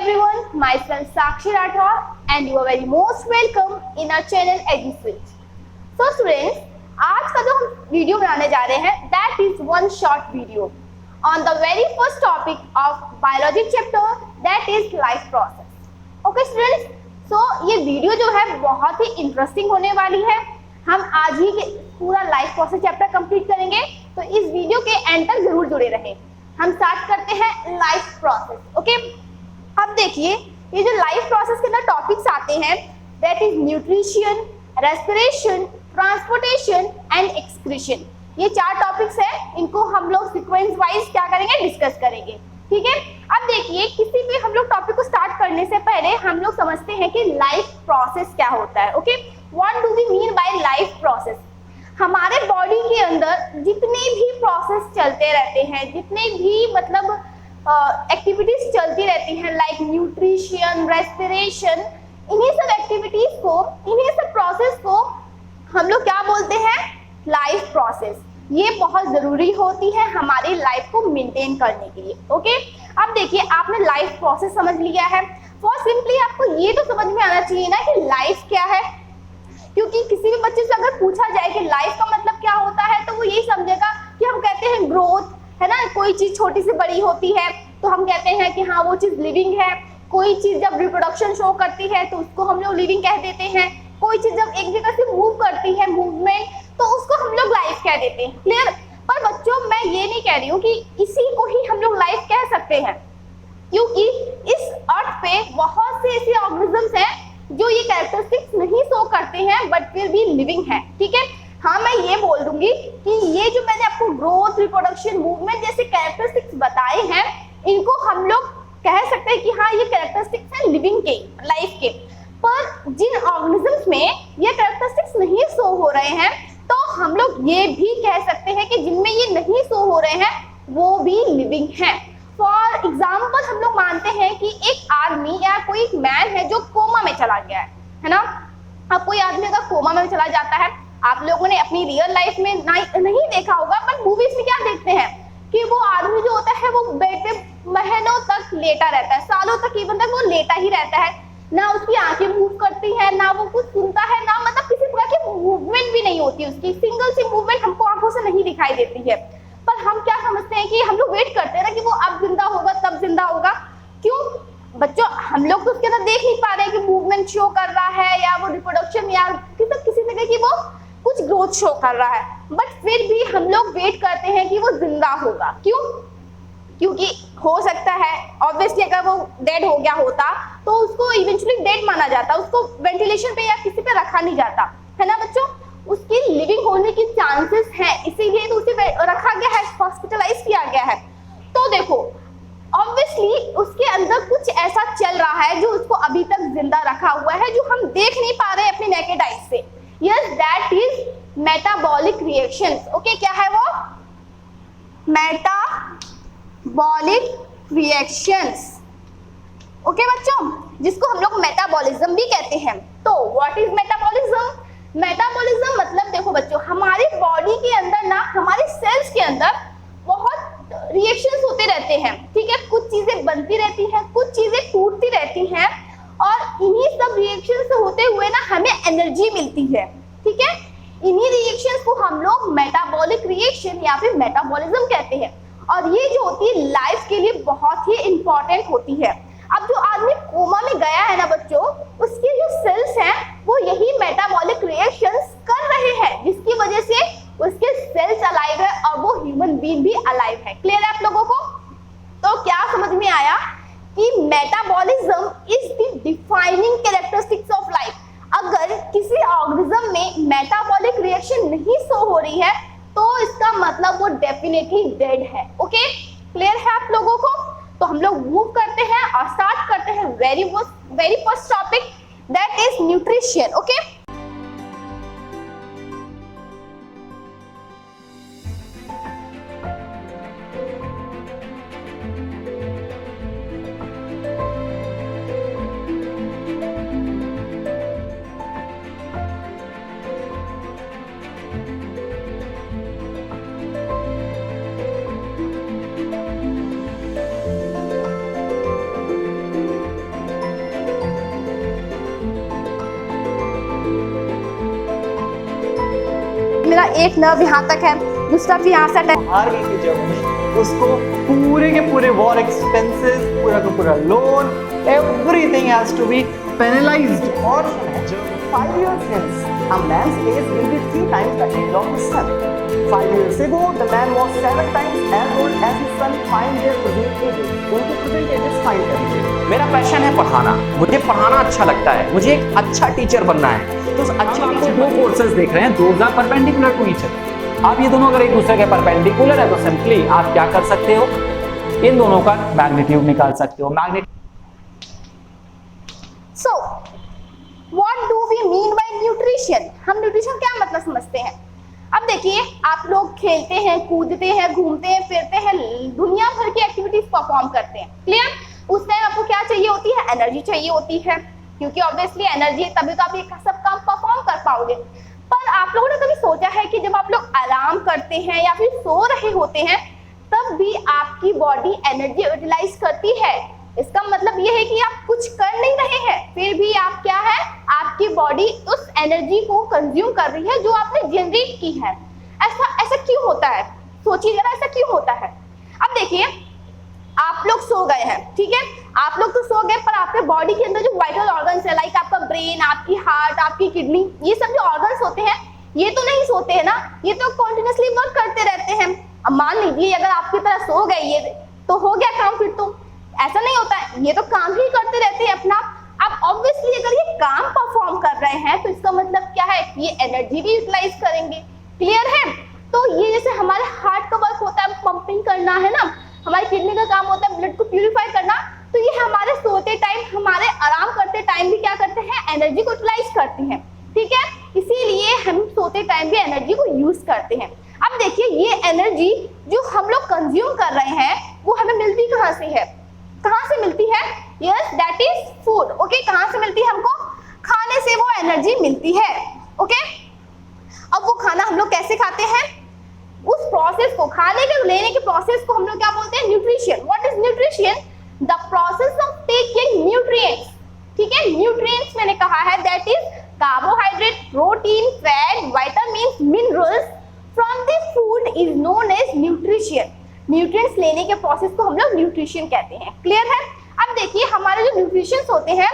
everyone, myself Sakshi Rathore and you are very most welcome in our channel EduSwitch. So students, आज का जो हम video बनाने जा रहे हैं that is one short video on the very first topic of biology chapter that is life process. Okay students, so ये video जो है बहुत ही इंटरेस्टिंग होने वाली है. हम आज ही के पूरा लाइफ प्रोसेस चैप्टर कंप्लीट करेंगे, तो इस वीडियो के एंड तक जरूर जुड़े रहें. हम स्टार्ट करते हैं लाइफ प्रोसेस. ओके, अब देखिए ये जो लाइफ प्रोसेस के अंदर टॉपिक्स आते हैं that is nutrition, respiration, transportation and excretion. ये चार टॉपिक्स हैं, इनको हम लोग सीक्वेंस वाइज क्या करेंगे, डिस्कस करेंगे. ठीक है, अब देखिए किसी भी हम लोग टॉपिक को स्टार्ट करने से पहले हम लोग समझते हैं कि लाइफ प्रोसेस क्या होता है. Okay, what do we mean by life process. हमारे बॉडी के अंदर जितने भी प्रोसेस चलते रहते हैं, जितने भी मतलब एक्टिविटीज चलती रहती हैं लाइक न्यूट्रिशन, रेस्पिरेशन, इन्हीं सब एक्टिविटीज को, इन्हीं सब प्रोसेस को हम लोग क्या बोलते हैं, लाइफ प्रोसेस. ये बहुत जरूरी होती है हमारी लाइफ को मेंटेन करने के लिए. ओके, अब देखिए आपने लाइफ प्रोसेस समझ लिया है. फॉर सिंपली आपको ये तो समझ में आना चाहिए ना कि लाइफ क्या है, क्योंकि किसी भी बच्चे से अगर पूछा जाए कि लाइफ का मतलब क्या होता है तो वो यही समझेगा कि हम कहते हैं ग्रोथ है ना, कोई चीज छोटी से बड़ी होती है तो हम कहते हैं कि हाँ वो चीज लिविंग है. कोई चीज जब रिप्रोडक्शन शो करती है तो उसको हम लोग लिविंग कह देते हैं. कोई चीज जब एक जगह से मूव करती है, मूवमेंट, तो उसको हम लोग लाइफ कह देते हैं. क्लियर. पर बच्चों मैं ये नहीं कह रही हूँ कि इसी को ही हम लोग लाइफ कह सकते हैं, क्योंकि इस अर्थ पे बहुत से ऐसे ऑर्गेनिजम्स हैं जो ये कैरेक्टरिस्टिक्स नहीं शो करते हैं बट फिर भी लिविंग है. ठीक है, हाँ मैं ये बोल दूंगी कि ये जो मैंने आपको ग्रोथ, रिप्रोडक्शन, मूवमेंट जैसे कैरेक्टरिस्टिक्स बताए हैं, इनको हम लोग कह सकते हैं कि हाँ ये कैरेक्टरिस्टिक्स हैं लिविंग के, लाइफ के. पर जिन ऑर्गेनिजम्स में ये कैरेक्टरिस्टिक्स नहीं शो हो रहे हैं तो हम लोग ये भी कह सकते हैं कि जिनमें ये नहीं शो हो रहे हैं वो भी लिविंग हैं. फॉर एग्जाम्पल हम लोग मानते हैं कि एक आदमी या कोई एक मैन है जो कोमा में चला गया है ना. अब कोई आदमी अगर कोमा में चला जाता है, आप लोगों ने अपनी रियल लाइफ में नहीं देखा होगा, पर मूवीज में क्या देखते हैं कि वो आदमी जो होता है वो बेड पे महीनों तक लेटा रहता है, सालों तक इवन तक वो लेटा ही रहता है. ना उसकी आंखें मूव करती है, ना वो कुछ सुनता है, ना मतलब किसी प्रकार की मूवमेंट भी नहीं होती उसकी. सिंगल सी मूवमेंट हमको आंखों से नहीं दिखाई देती है. पर हम क्या समझते हैं कि हम लोग वेट करते हैं ना कि वो अब जिंदा होगा, तब जिंदा होगा. क्यों बच्चों, हम लोग तो उसके अंदर देख नहीं पा रहे कि मूवमेंट शो कर रहा है या वो रिप्रोडक्शन या किसी तरह की वो कुछ ग्रोथ शो कर रहा है, बट फिर भी हम लोग वेट करते हैं कि वो जिंदा होगा. क्यों? क्योंकि हो सकता है ऑब्वियसली अगर वो डेड हो गया होता तो उसको इवेंचुअली डेड माना जाता, उसको वेंटिलेशन पे या किसी पे रखा नहीं जाता, है ना बच्चों. उसकी लिविंग होने की चांसेस हैं, इसीलिए तो उसे रखा गया है, हॉस्पिटलाइज किया गया है. तो देखो ऑब्वियसली उसके अंदर कुछ ऐसा चल रहा है जो उसको अभी तक जिंदा रखा हुआ है, जो हम देख नहीं पा रहे अपनी नेकेड आइज से. Yes, that is metabolic reactions. Okay, क्या है वो, मेटाबॉलिक रिएक्शंस. ओके बच्चों, जिसको हम लोग मेटाबॉलिज्म भी कहते हैं. तो व्हाट इज मेटाबॉलिज्म. मेटाबॉलिज्म मतलब देखो बच्चों, हमारी बॉडी के अंदर ना, हमारे सेल्स के अंदर बहुत रिएक्शंस होते रहते हैं. ठीक है, कुछ चीजें बनती रहती हैं, कुछ चीजें टूटती रहती हैं, और इन्हीं सब रिएक्शन से होते हुए ना हमें एनर्जी मिलती है. ठीक है, इन्हीं रिएक्शंस को हम लोग मेटाबॉलिक रिएक्शन या फिर मेटाबॉलिज्म कहते हैं. और ये जो होती है लाइफ के लिए बहुत ही इंपॉर्टेंट होती है. अब जो आदमी कोमा में गया है ना बच्चों, उसके जो सेल्स हैं वो यही मेटाबॉलिक रिएक्शंस कर रहे हैं, जिसकी वजह से उसके सेल्स अलाइव है और वो ह्यूमन बीइंग भी अलाइव है. क्लियर है आप लोगों को. तो क्या समझ में आया कि metabolism is the defining characteristics of life. अगर किसी ऑर्गेनिज्म में मेटाबॉलिक रिएक्शन नहीं शो हो रही है तो इसका मतलब वो डेफिनेटली डेड है. ओके, क्लियर है आप लोगों को. तो हम लोग मूव करते हैं और स्टार्ट करते हैं very first topic that is nutrition. Okay, एक नर्व यहाँ तक है, दूसरा भी यहाँ से अटैच। हार गई थी जर्मनी, उसको पूरे के पूरे वॉर एक्सपेंसेस, पूरा का पूरा loan, everything has to be penalised. और 5 years hence, a man's age will be 3 times the age of his son. 5 years ago, the man was 7 times as old as his son. Find their present ages. उनके present ages find करिए। मेरा passion है पढ़ाना, मुझे पढ़ाना अच्छा लगता है, मुझे एक अच्छा टीचर बनना है। तो उस अच्छे टीचर, दो फोर्सेस देख रहे हैं, those are perpendicular to each other. अब ये दोनों अगर एक दूसरे के परपेंडिकुलर है तो सिंपली आप क्या कर सकते हो, इन दोनों का मैग्नीट्यूड निकाल सकते हो। So, what do we mean by nutrition? हम न्यूट्रिशन क्या मतलब समझते हैं? अब देखिए, आप लोग खेलते हैं, कूदते हैं, घूमते हैं, फिरते हैं, दुनिया भर की एक्टिविटीज परफॉर्म करते हैं, क्लियर? उस टाइम आपको क्या चाहिए होती है? एनर्जी चाहिए होती है, क्योंकि ऑब्वियसली एनर्जी तभी तो आप ये सब काम परफॉर्म कर पाओगे। पर आप लोगों ने कभी सोचा है कि जब आप लोग आराम करते हैं या फिर सो रहे होते हैं, तब भी आपकी बॉडी एनर्जी यूटिलाइज करती है? इसका मतलब ये है कि आप कुछ कर नहीं रहे हैं, फिर भी आप क्या है, आपकी बॉडी उस एनर्जी को कंज्यूम कर रही है जो आपने जनरेट की है। ऐसा क्यों होता है? सोचिए जरा, ऐसा क्यों होता है? अब देखिए, आप लोग सो गए हैं, ठीक है, आप लोग तो सो गए, पर आपके बॉडी के अंदर जो वाइटल ऑर्गन्स है, लाइक आपका ब्रेन, आपकी हार्ट, आपकी किडनी, ये सब जो ऑर्गन्स होते हैं, ये तो नहीं सोते हैं ना, ये तो कंटिन्यूअसली वर्क करते रहते हैं। अब मान लीजिए अगर आपकी तरह सो गए ये, तो हो गया काम, फिर तो ऐसा नहीं होता है, ये तो काम ही करते रहते हैं अपना। अब ऑब्वियसली अगर ये काम परफॉर्म कर रहे हैं तो इसका मतलब क्या है, ये एनर्जी भी यूटिलाइज करेंगे, क्लियर है? तो ये जैसे हमारे हार्ट का वर्क होता है, पंपिंग करना है ना, हमारी किडनी का काम होता है ब्लड को प्यूरिफाई करना, तो ये हमारे सोते टाइम, हमारे आराम करते टाइम भी क्या करते हैं, एनर्जी को यूटिलाइज करते हैं, ठीक है? इसीलिए हम सोते टाइम भी एनर्जी को यूज करते हैं। अब देखिए, ये एनर्जी जो हम लोग कंज्यूम कर रहे हैं वो हमें मिलती कहाँ से है? कहाँ से मिलती है? Yes, that is food. Okay, कहाँ से मिलती है हमको? खाने से वो एनर्जी मिलती है। ओके, अब वो खाना हम लोग कैसे खाते हैं? उस प्रोसेस को, खाने के लेने के प्रोसेस को हम लोग क्या बोलते हैं? Nutrition. What is nutrition? The process of taking nutrients, ठीक है, न्यूट्रिएंट्स मैंने कहा है, that is carbohydrate, protein, fat, vitamins, minerals from the food is known as nutrition. Nutrients लेने के प्रोसेस को हम लोग न्यूट्रिशन कहते हैं, क्लियर है? अब देखिए, हमारे जो न्यूट्रिशंस होते हैं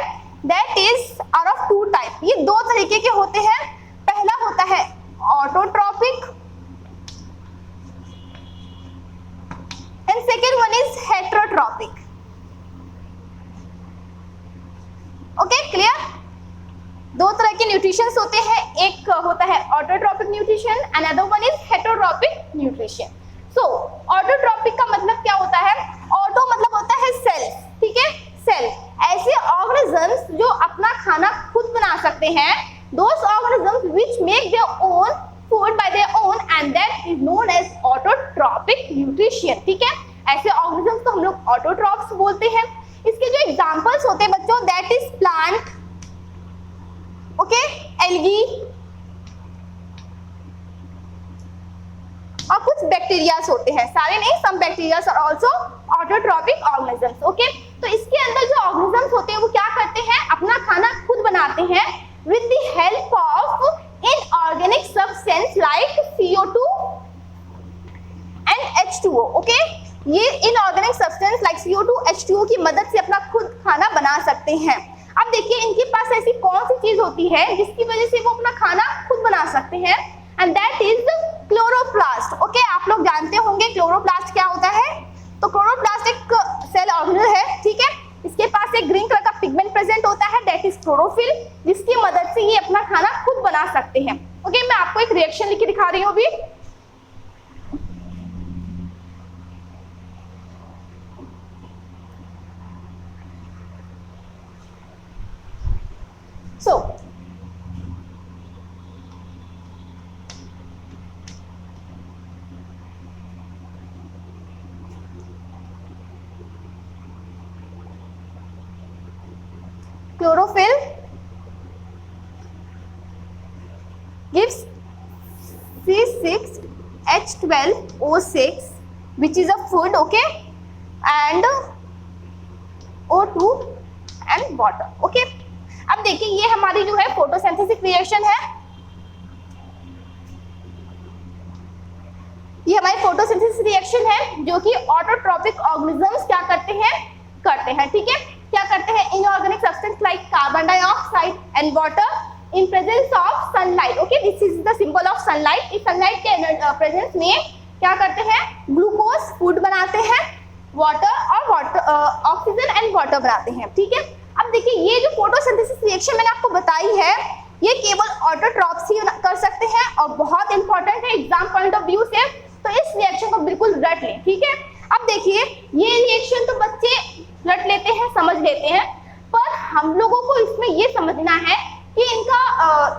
that is are of 2 type. ये 2 तरीके के होते हैं। पहला होता है autotrophic and second one is heterotrophic. Okay, clear? 2 तरह के न्यूट्रिशंस होते हैं, एक होता है autotrophic nutrition, another one is heterotrophic nutrition. So autotrophic का मतलब क्या होता है? ऑटो मतलब होता है सेल, ठीक है, सेल। ऐसे ऑर्गेनिजम्स जो अपना खाना खुद बना सकते हैं, those organisms which make their own food by their own and that is known as autotrophic nutrition, ठीक है? ऐसे ऑर्गेनिजम्स को हम लोग ऑटोट्रॉप्स बोलते हैं। इसके जो एग्जांपल्स होते हैं बच्चों, that is plant, okay, algae और कुछ बैक्टीरियाज होते हैं, सारे नहीं, some bacterias are also autotrophic organisms. Okay, तो इसके अंदर जो ऑर्गेनिजम्स होते हैं वो क्या करते हैं? अपना खाना खुद बनाते हैं with the help of inorganic substance like CO2 and H2O। Okay, ये inorganic substance like CO2, H2O की मदद से अपना खुद खाना बना सकते हैं। अब देखिए, इनके पास ऐसी कौन सी चीज होती है जिसकी वजह से वो अपना खाना खुद बना सकते हैं, and that is chloroplast. Okay, आप लोग जानते होंगे क्लोरोप्लास्ट क्या होता है? तो क्लोरोप्लास्ट एक सेल ऑर्गेनेल है, ठीक है, इसके पास एक ग्रीन कलर का पिगमेंट प्रेजेंट होता है, दैट इज क्लोरोफिल, जिसकी मदद से ये अपना खाना खुद बना सकते हैं। ओके, मैं आपको एक रिएक्शन लिख के दिखा रही हूँ अभी। So, chlorophyll gives C6H12O6 which is a food, okay, and O2 and water. Okay, अब देखिए, ये हमारी जो है फोटोसिंथेसिस रिएक्शन है। जो कि ऑटोट्रॉपिक ऑर्गेनिजम्स क्या करते हैं, ठीक है। क्या करते हैं? Inorganic substance like carbon dioxide and water in presence of sunlight. Okay, this is the symbol of sunlight. इस सनलाइट के प्रेजेंस में क्या करते हैं? ग्लूकोज फूड बनाते हैं, वाटर और ऑक्सीजन एंड वाटर बनाते हैं, ठीक है। अब देखिए, ये जो फोटोसिंथेसिस रिएक्शन मैंने आपको बताई है, ये केवल ऑटोट्रॉप्स ही कर सकते हैं और बहुत इंपॉर्टेंट है एग्जाम पॉइंट ऑफ व्यू से, तो इस रिएक्शन को बिल्कुल रट लें, ठीक है। अब देखिए, ये रिएक्शन तो बच्चे रट लेते हैं, समझ लेते हैं, पर हम लोगों को इसमें ये समझना है कि इनका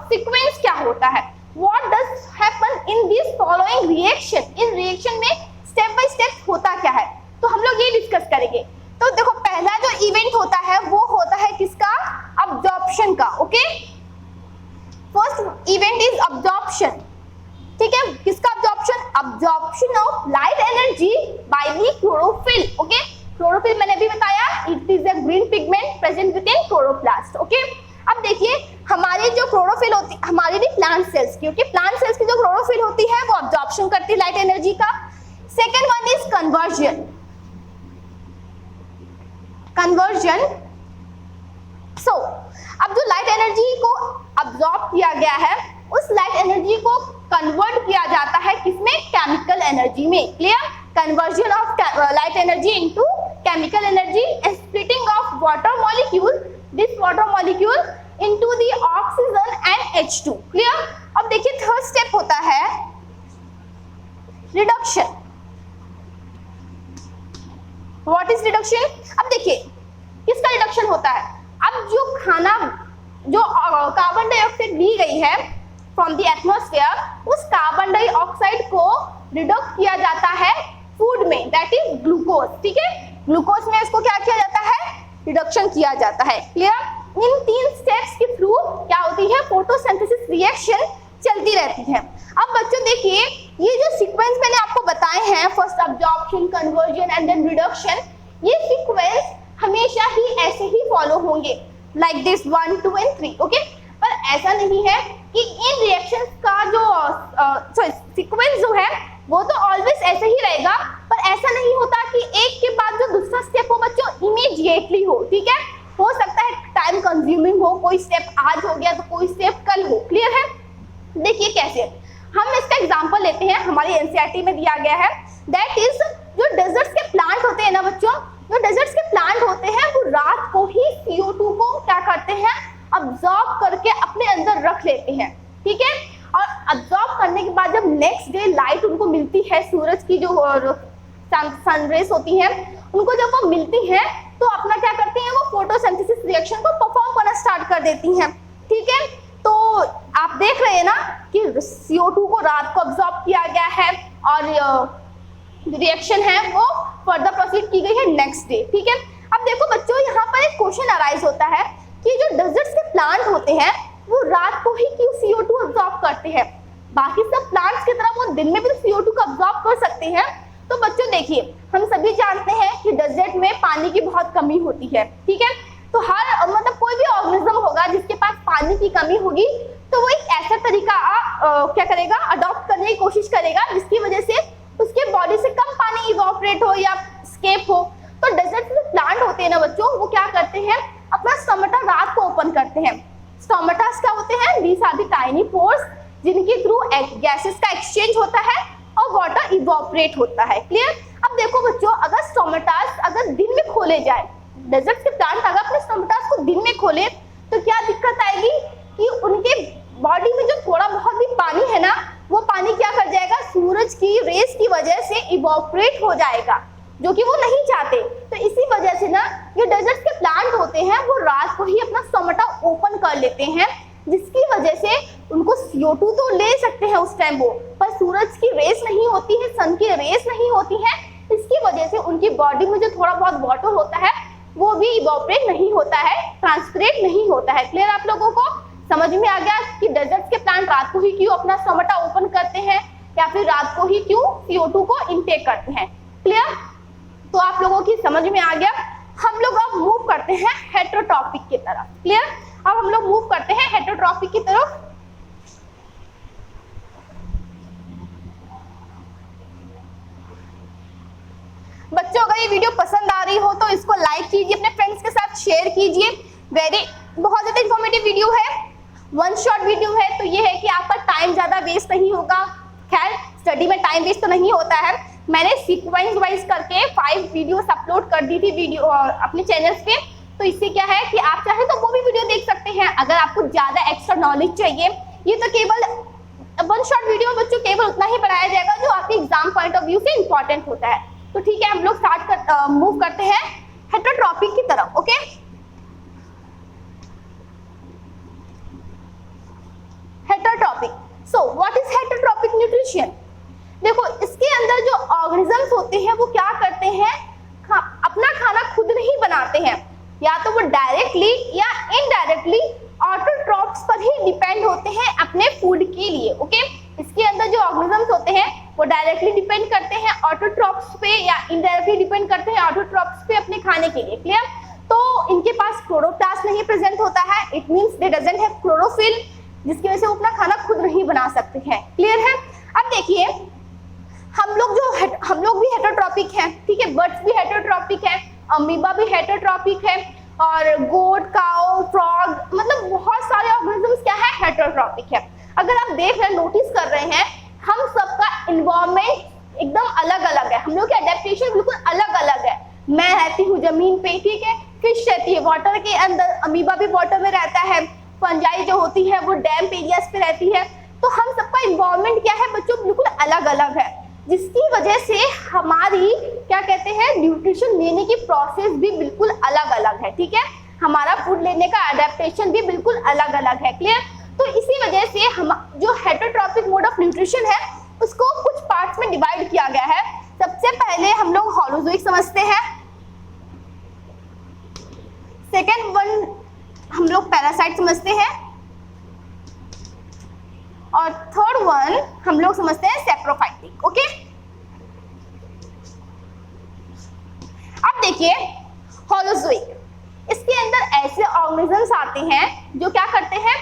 सीक्वेंस क्या होता है। What does happen in this following reaction? In reaction में स्टेप बाय स्टेप होता क्या है, तो हम लोग ये डिस्कस करेंगे। तो देखो, पहला जो इवेंट होता है वो होता है किसका? अब्जॉर्प्शन का। Okay, first event is absorption, ठीक है। किसका absorption? Absorption of light energy by the chlorophyll. Okay, chlorophyll मैंने भी बताया, it is a green pigment present within chloroplast. Okay, अब देखिए, हमारी जो क्लोरोफिल होती, हमारी भी प्लांट सेल्स की, ओके, प्लांट सेल्स की जो क्लोरोफिल होती है वो अब्जॉर्प्शन करती है लाइट एनर्जी का। Second one is conversion. So अब जो लाइट एनर्जी को अब्सॉर्ब किया गया है, उस लाइट एनर्जी को कन्वर्ट किया जाता है किसमें? केमिकल एनर्जी में। Clear? Conversion of light energy into chemical energy and splitting of water molecule, this water molecule into the oxygen and H2। Clear? अब देखिए, थर्ड स्टेप होता है रिडक्शन। What is reduction? अब देखिए, किसका रिडक्शन होता है? अब जो खाना, जो कार्बन डाइऑक्साइड ली गई है फ्रॉम द एटमॉस्फेयर, उस कार्बन डाइऑक्साइड को रिडक्ट किया जाता है फूड में, दैट इज ग्लूकोज, ठीक है। ग्लूकोज में इसको क्या किया जाता है? रिडक्शन किया जाता है। क्लियर? इन तीन स्टेप्स के थ्रू क्या होती है? फोटोसिंथेसिस रिएक्शन चलती रहती है। अब बच्चों देखिए, ये जो सीक्वेंस मैंने आपको बताए हैं, first absorption, conversion and then reduction, ये सीक्वेंस हमेशा ही ऐसे ही फॉलो होंगे, लाइक दिस 1, 2 एंड 3। ओके, पर ऐसा नहीं है कि इन रिएक्शंस का जो सीक्वेंस जो है वो तो ऑलवेज ऐसे ही रहेगा, पर ऐसा नहीं होता कि एक के बाद जो दूसरा स्टेप हो बच्चों इमीडिएटली हो, ठीक है। हो सकता है टाइम कंज्यूमिंग हो, कोई स्टेप आज हो गया तो कोई स्टेप कल हो। क्लियर है? देखिए कैसे, हम इसका एग्जांपल लेते हैं, हमारी एनसीईआरटी में दिया गया है, दैट इज जो डेजर्ट्स के प्लांट होते हैं ना बच्चों, जो डेजर्ट्स के प्लांट होते हैं वो रात को ही CO2 को क्या करते हैं? अब्सॉर्ब करके अपने अंदर रख लेते हैं, ठीक है। और अब्सॉर्ब करने के बाद जब नेक्स्ट डे लाइट उनको मिलती है, सूरज की जो सनरेज होती हैं, उनको जब वो मिलती है तो अपना क्या करती हैं? वो फोटोसिंथेसिस रिएक्शन को परफॉर्म करना स्टार्ट कर देती हैं, ठीक है। तो आप देख रहे हैं ना कि CO2 को रात को अब्सॉर्ब किया गया है और रिएक्शन है वो फर्दर प्रोसीड की गई है नेक्स्ट डे, ठीक है। अब देखो बच्चों, यहाँ पर एक क्वेश्चन अराइज होता है कि जो डेजर्ट्स के प्लांट होते हैं वो रात को ही क्यों CO2 अब्सॉर्ब करते हैं? बाकी सब प्लांट्स की तरह वो दिन में भी CO2 को अब्सॉर्ब कर सकते हैं। तो बच्चों देखिए, हम सभी जानते हैं कि डेजर्ट में पानी की बहुत कमी होती है, ठीक है। तो हर मतलब कोई भी ऑर्गेनिज्म होगा जिसके पास पानी की कमी होगी, तो वो एक ऐसा तरीका क्या करेगा? अडॉप्ट करने की कोशिश करेगा जिसकी वजह से उसके बॉडी से कम पानी इवोपरेट हो या स्केप हो। तो डेजर्ट में प्लांट होते हैं ना बच्चों, वो क्या करते हैं? अपना स्टोमेटा रात को ओपन करते हैं। स्टोमेटास क्या होते हैं? These are the tiny pores जिनके थ्रू गैसेस का एक्सचेंज होता है और वाटर इवोपरेट होता है। क्लियर? अब देखो बच्चों, अगर स्टोमेटास अगर दिन में खोले जाए, डेजर्ट के प्लांट अगर अपने स्टोमेटास को दिन में खोले तो क्या दिक्कत आएगी कि उनके बॉडी में जो थोड़ा बहुत भी पानी है ना, वो पानी क्या कर जाएगा? सूरज की रेस की वजह से इवोपरेट हो जाएगा, जो कि वो नहीं चाहते। तो इसी वजह से ना ये डेजर्ट के प्लांट होते हैं वो रात को ही अपना स्टोमेटा ओपन कर लेते हैं, जिसकी वजह से उनको CO2 तो ले सकते हैं उस टाइम वो, पर सूरज की रेस नहीं होती है, सन की रेस नहीं होती है, इसकी वजह से उनकी बॉडी में जो थोड़ा बहुत वाटर होता है वो भी इवोपरेट नहीं होता है, ट्रांसपिरेट नहीं होता है। क्लियर? आप लोगों को समझ में आ गया कि डेजर्ट के प्लांट रात को ही क्यों अपना स्टोमेटा ओपन करते हैं या फिर रात को ही क्यों CO2 को इनटेक करते हैं। क्लियर? तो आप लोगों की समझ में आ गया। हम लोग अब मूव करते हैं हेटेरोट्रॉपिक की तरफ। क्लियर? अब हम लोग मूव करते हैं हेटेरोट्रॉपिक की तरफ। बच्चों अगर ये वीडियो पसंद आ रही हो तो इसको लाइक कीजिए, अपने फ्रेंड्स के साथ शेयर कीजिए। बहुत ज्यादा इंफॉर्मेटिव वीडियो है, वन शॉट वीडियो है, तो ये है कि आपका टाइम ज्यादा वेस्ट नहीं होगा। खैर स्टडी में टाइम वेस्ट तो नहीं होता है। मैंने सीक्वेंस वाइज करके 5 वीडियोस अपलोड कर दी थी वीडियो अपने चैनल्स पे, तो इससे क्या है कि आप चाहे तो वो भी वीडियो देख सकते हैं अगर आपको ज्यादा एक्स्ट्रा नॉलेज चाहिए। ये तो केवल वन शॉट वीडियो बच्चों केवल उतना ही पढ़ाया जाएगा जो आपके एग्जाम पॉइंट ऑफ व्यू से इंपॉर्टेंट होता है। तो ठीक है, हम लोग मूव करते हैं हेटरोट्रॉपिक की तरफ। Okay, heterotrophic. So what is heterotrophic nutrition? देखो इसके अंदर जो ऑर्गेनिजम्स होते हैं वो क्या करते हैं, अपना खाना खुद नहीं बनाते हैं, या तो वो डायरेक्टली या इनडायरेक्टली ऑटोट्रॉप्स पर ही डिपेंड होते हैं अपने फूड के लिए। ओके, इसके अंदर जो ऑर्गेनिजम्स होते हैं वो डायरेक्टली डिपेंड करते हैं ऑटोट्रॉप्स पे या इनडायरेक्टली डिपेंड करते हैं ऑटोट्रॉप्स पे अपने खाने के लिए। क्लियर? तो इनके पास क्लोरोप्लास्ट नहीं प्रेजेंट होता है, it means they doesn't have chlorophyll, जिसकी वजह से वो अपना खाना खुद नहीं बना सकते हैं। क्लियर है? अब देखिए हम लोग भी हेटरोट्रॉपिक हैं, ठीक है, बर्ड्स भी हेटरोट्रॉपिक है, अमीबा भी हेटरोट्रॉपिक है, और गोट, काउ, फ्रॉग, मतलब बहुत सारे ऑर्गेनिजम्स क्या है, हेटरोट्रॉपिक है। अगर आप देख रहे हैं, नोटिस कर रहे हैं, हम सबका एनवायरनमेंट एकदम अलग अलग है, हम लोग की एडेप्टेशन बिल्कुल अलग अलग है। मैं रहती हूँ जमीन पे, ठीक है, फिश रहती है वाटर के अंदर, अमीबा भी वाटर में रहता है, फंजाई जो होती है वो डैम्प एरियाज पे रहती है। तो हम सबका एनवायरनमेंट क्या है बच्चों, बिल्कुल अलग अलग है, जिसकी वजह से हमारी क्या कहते हैं न्यूट्रिशन लेने की प्रोसेस भी बिल्कुल अलग अलग है। ठीक है, हमारा फूड लेने का अडेप्टेशन भी बिल्कुल अलग अलग है। क्लियर? तो इसी वजह से हम जो हेटरोट्रॉपिक मोड ऑफ न्यूट्रिशन है उसको कुछ पार्ट्स में डिवाइड किया गया है। सबसे पहले हम लोग होलोजोइक समझते हैं, सेकेंड वन हम लोग पैरासाइट समझते हैं, और थर्ड वन हम लोग समझते हैं सैप्रोफाइटिक। ओके, अब देखिए होलोजोइक, इसके अंदर ऐसे ऑर्गेनिजम्स आते हैं जो क्या करते हैं,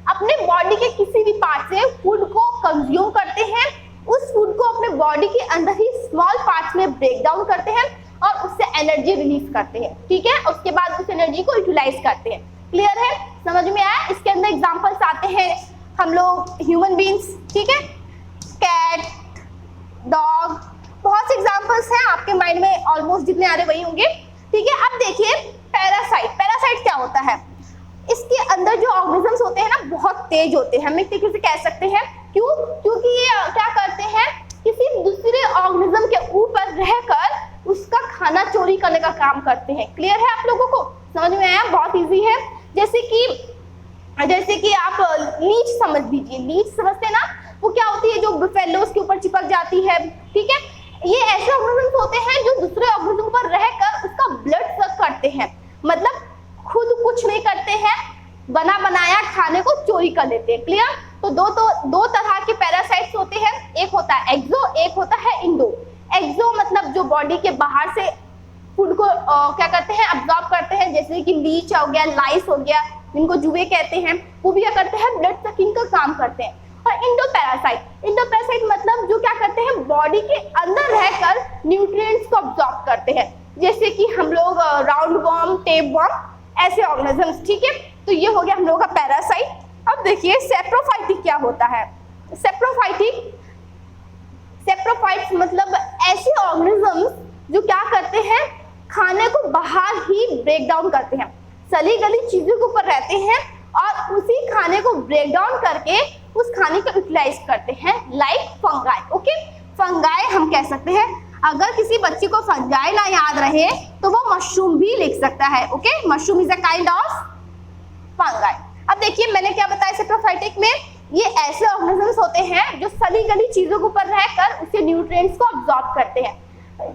अपने बॉडी के किसी भी पार्ट से फूड को कंज्यूम करते हैं, उस फूड को अपने बॉडी के अंदर ही स्मॉल पार्ट्स में ब्रेक डाउन करते हैं और उससे एनर्जी रिलीज करते हैं। ठीक है, उसके बाद उस एनर्जी को यूटिलाइज करते हैं। क्लियर है? समझ में आया? इसके अंदर एग्जांपल्स आते हैं हम लोग ह्यूमन बीइंग्स, ठीक है, कैट, डॉग, बहुत से एग्जांपल्स हैं, आपके माइंड में ऑलमोस्ट जितने आ रहे वही होंगे। ठीक है, अब देखिए पैरासाइट। पैरासाइट क्या होता है? इसके अंदर जो ऑर्गेनिजम्स होते हैं ना बहुत तेज होते हैं, हम एक तरीके से कह सकते हैं। क्यों? क्योंकि ये क्या करते हैं, किसी दूसरे ऑर्गेनिज्म के ऊपर रहकर उसका खाना चोरी करने का काम करते हैं। क्लियर है आप लोगों को? समझ में आया? बहुत इजी है। जैसे कि आप लीच समझ लीजिए, लीच समझते हैं ना, वो क्या होती है जो बुफेलोस के ऊपर चिपक जाती है। ठीक है, ये ऐसे ऑर्गेनिजम्स होते हैं जो दूसरे ऑर्गेनिज्म पर रहकर उसका ब्लड सक करते हैं, मतलब खुद कुछ नहीं करते हैं, बना बनाया खाने को चोरी कर लेते हैं। क्लियर? तो दो तरह के पैरासाइट्स होते हैं, एक होता है एक्सो, एक होता है इंडो। एक्सो मतलब जो बॉडी के बाहर से फूड को क्या करते हैं, अब्सॉर्ब करते हैं, जैसे कि लीच हो गया, लाइस हो गया, जिनको जुए कहते हैं, वो भी क्या करते हैं, ब्लड सकिंग का काम करते हैं। और इंडोपैरासाइट मतलब जो क्या करते हैं, बॉडी के अंदर रहकर न्यूट्रिएंट्स को अब्सॉर्ब करते हैं, जैसे कि हम लोग राउंड वर्म, टेप वर्म, ऐसे ऑर्गेनिजम्स। ठीक है, तो ये हो गया हम लोगों का पैरासाइट। अब देखिए सैप्रोफाइटिक क्या होता है। सैप्रोफाइट्स मतलब ऐसे ऑर्गेनिजम्स जो क्या करते हैं, खाने को बाहर ही ब्रेक डाउन करते हैं, सली गली चीजों के ऊपर रहते हैं और उसी खाने को ब्रेक डाउन करके उस खाने को यूटिलाइज करते हैं, लाइक फंगाई। ओके, फंगाई हम कह सकते हैं। अगर किसी बच्चे को फंगाई ना याद रहे तो वो मशरूम भी लिख सकता है। Okay, mushroom is a kind of fungi. अब देखिए मैंने क्या बताया, सैप्रोफाइटिक में ये ऐसे ऑर्गेनिजम्स होते हैं जो सली गली चीजों के ऊपर रहकर उससे न्यूट्रिएंट्स को अब्सॉर्ब करते हैं,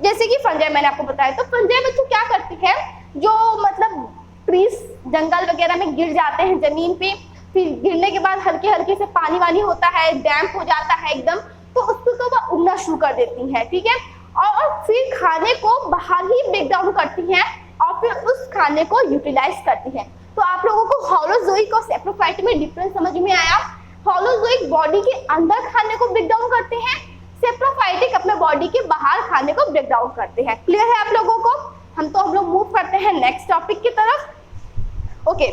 जैसे कि फंजाई मैंने आपको बताया। तो फंजाई बच्चों क्या करते हैं, जो मतलब ट्रीज जंगल वगैरह में गिर जाते हैं जमीन पे, फिर गिरने के बाद हल्के हल्के से पानी वानी होता है, डैम्प हो जाता है एकदम, तो उसको तो वह उगना शुरू कर देती है। ठीक है, और फिर खाने को बाहर ही ब्रेक डाउन करती हैं और फिर उस खाने को यूटिलाइज करती हैं। तो आप लोगों को होलोजोइक और सैप्रोफाइट में डिफरेंस समझ में आया। होलोजोइक बॉडी के अंदर खाने को ब्रेक डाउन करते हैं, सेप्रोफाइटिक अपने बॉडी के बाहर खाने को ब्रेक डाउन करते हैं। क्लियर है आप लोगों को? हम लोग मूव करते हैं नेक्स्ट टॉपिक की तरफ। ओके,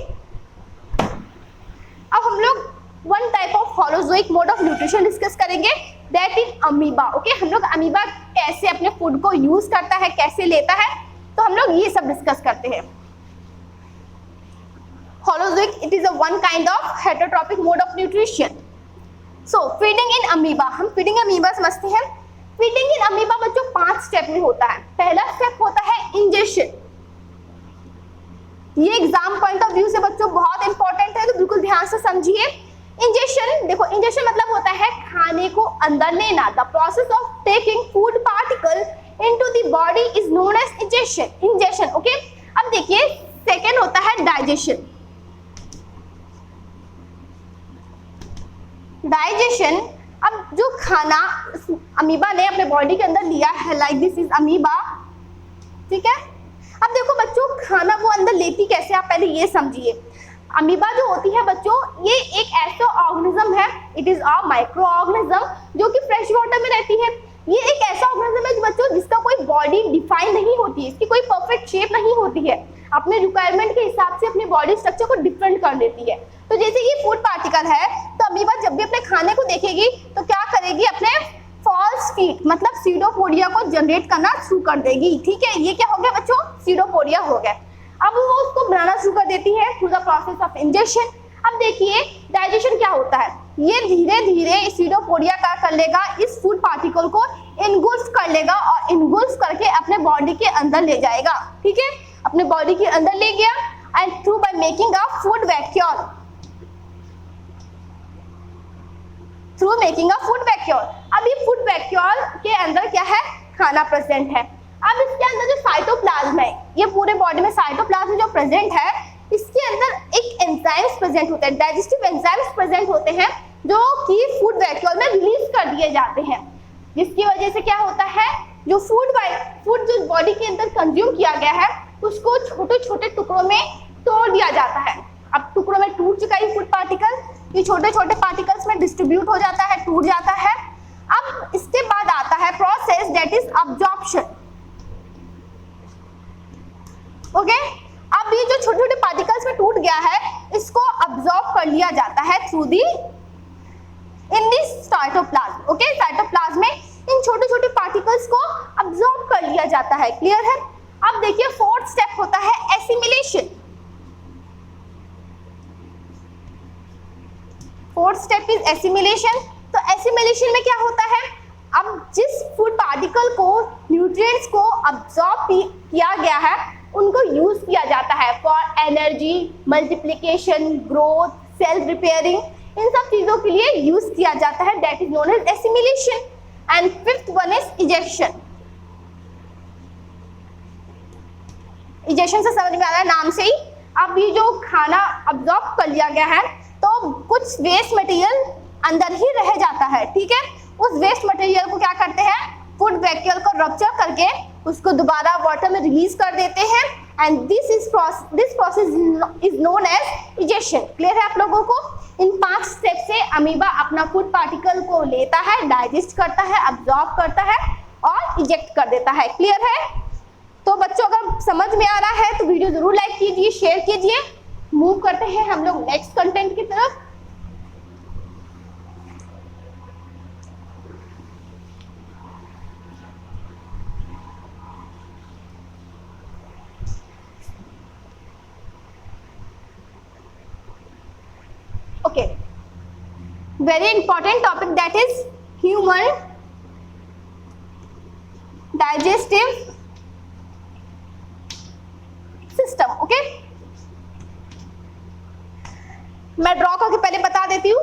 अब हम लोग one type of holozoic mode of nutrition discuss करेंगे, दैट इज अमीबा। ओके, हम लोग अमीबा कैसे अपने फूड को यूज करता है, कैसे लेता है, तो हम लोग ये सब डिस्कस करते हैं। Holozoic, it is a one kind of heterotrophic mode of nutrition. So feeding in amoeba, हम feeding amoeba समझते हैं। feeding in amoeba बच्चों 5 स्टेप में होता है। पहला स्टेप होता है इंजेक्शन। ये एग्जाम पॉइंट ऑफ व्यू से बच्चों बहुत इंपॉर्टेंट है, तो बिल्कुल ध्यान से समझिए। इंजेक्शन, देखो इंजेक्शन मतलब होता है खाने को अंदर लेना। The process of taking food particle into the body is known as injection. Injection, okay. अब देखिए सेकेंड होता है डाइजेशन। डाइजेशन, अब जो खाना अमीबा ने अपने बॉडी के अंदर लिया है, लाइक दिस इज अमीबा, ठीक है। अब देखो बच्चों खाना वो अंदर लेती कैसे, आप पहले ये समझिए। अमीबा जो होती है बच्चों, ये एक ऐसा ऑर्गेनिज्म है, it is a micro organism जो कि फ्रेश वाटर में रहती है। ये एक ऐसा ऑर्गेनिज्म है बच्चों जिसका कोई बॉडी डिफाइन नहीं होती है, इसकी कोई परफेक्ट शेप नहीं होती है, अपने रिक्वायरमेंट के हिसाब से अपने बॉडी स्ट्रक्चर को डिफरेंट कर देती है। तो जैसे ये फूड पार्टिकल है, तो अमीबा जब भी अपने खाने को देखेगी तो क्या करेगी, अपने फॉल्स फीट मतलब सीडोपोडिया को जनरेट करना शुरू कर देगी, ठीक है। ये क्या हो गया बच्चों, सीडोपोडिया हो गया। अब वो उसको बनाना शुरू कर देती है through the process of injection. अब देखिए डाइजेशन क्या होता है, ये धीरे धीरे सीडोपोडिया क्या कर लेगा, इस फूड पार्टिकल को इनगुल्फ कर लेगा और इनगुल्फ करके अपने बॉडी के अंदर ले जाएगा, ठीक है। अपने बॉडी के अंदर ले गया and through by making a food vacuole, through making a food vacuole. अब ये फूड वैक्यूल के अंदर क्या है, खाना प्रेजेंट है। अब इसके अंदर जो साइटोप्लाज्म है, ये पूरे बॉडी में साइटोप्लाज्म जो प्रेजेंट है, इसके अंदर एक एंजाइम्स प्रेजेंट होते हैं, डाइजेस्टिव एंजाइम्स प्रेजेंट होते हैं जो कि फूड वैक्यूल में रिलीज कर दिए जाते हैं, जिसकी वजह से क्या होता है, जो फूड जो बॉडी के अंदर कंज्यूम किया गया है उसको छोटे छोटे टुकड़ों में तोड़ दिया जाता है। अब टुकड़ों में टूट चुका है फूड पार्टिकल, ये छोटे छोटे पार्टिकल्स में डिस्ट्रीब्यूट हो जाता है, टूट जाता है। अब इसके बाद आता है process that is absorption, okay. अब ये जो छोटे छोटे पार्टिकल्स में टूट गया है, इसको अब्सॉर्ब कर लिया जाता है through the in this cytoplasm, okay. Cytoplasm में इन छोटे छोटे पार्टिकल्स को अब्सॉर्ब कर लिया जाता है, क्लियर है। अब देखिए फोर्थ स्टेप होता है assimilation. Fourth step is assimilation. तो एसिमिलेशन में क्या होता है, अब जिस फूड पार्टिकल को न्यूट्रिएंट्स को अब्सॉर्ब किया गया है उनको यूज किया जाता है for energy, multiplication, growth, cell repairing, इन सब चीजों के लिए यूज किया जाता है, that is known as assimilation. And fifth one is ejection. Ejection से समझ में आ रहा है नाम से ही। अब ये जो खाना अब्सॉर्ब कर लिया गया है तो कुछ वेस्ट मटेरियल अंदर ही रह जाता है, ठीक है। उस वेस्ट मटेरियल को क्या करते हैं, फूड वैक्यूल को रप्चर करके उसको दोबारा वाटर में रिलीज कर देते हैं and this process is known as ejection. Clear है आप लोगों को? इन 5 स्टेप से अमीबा अपना फूड पार्टिकल को लेता है, डाइजेस्ट करता है, अब्सॉर्ब करता है और इजेक्ट कर देता है, क्लियर है। तो बच्चों अगर समझ में आ रहा है तो वीडियो जरूर लाइक कीजिए, शेयर कीजिए। मूव करते हैं हम लोग नेक्स्ट कंटेंट की तरफ। Okay, very important topic, that is human digestive system, okay? मैं ड्रॉ करके पहले बता देती हूँ।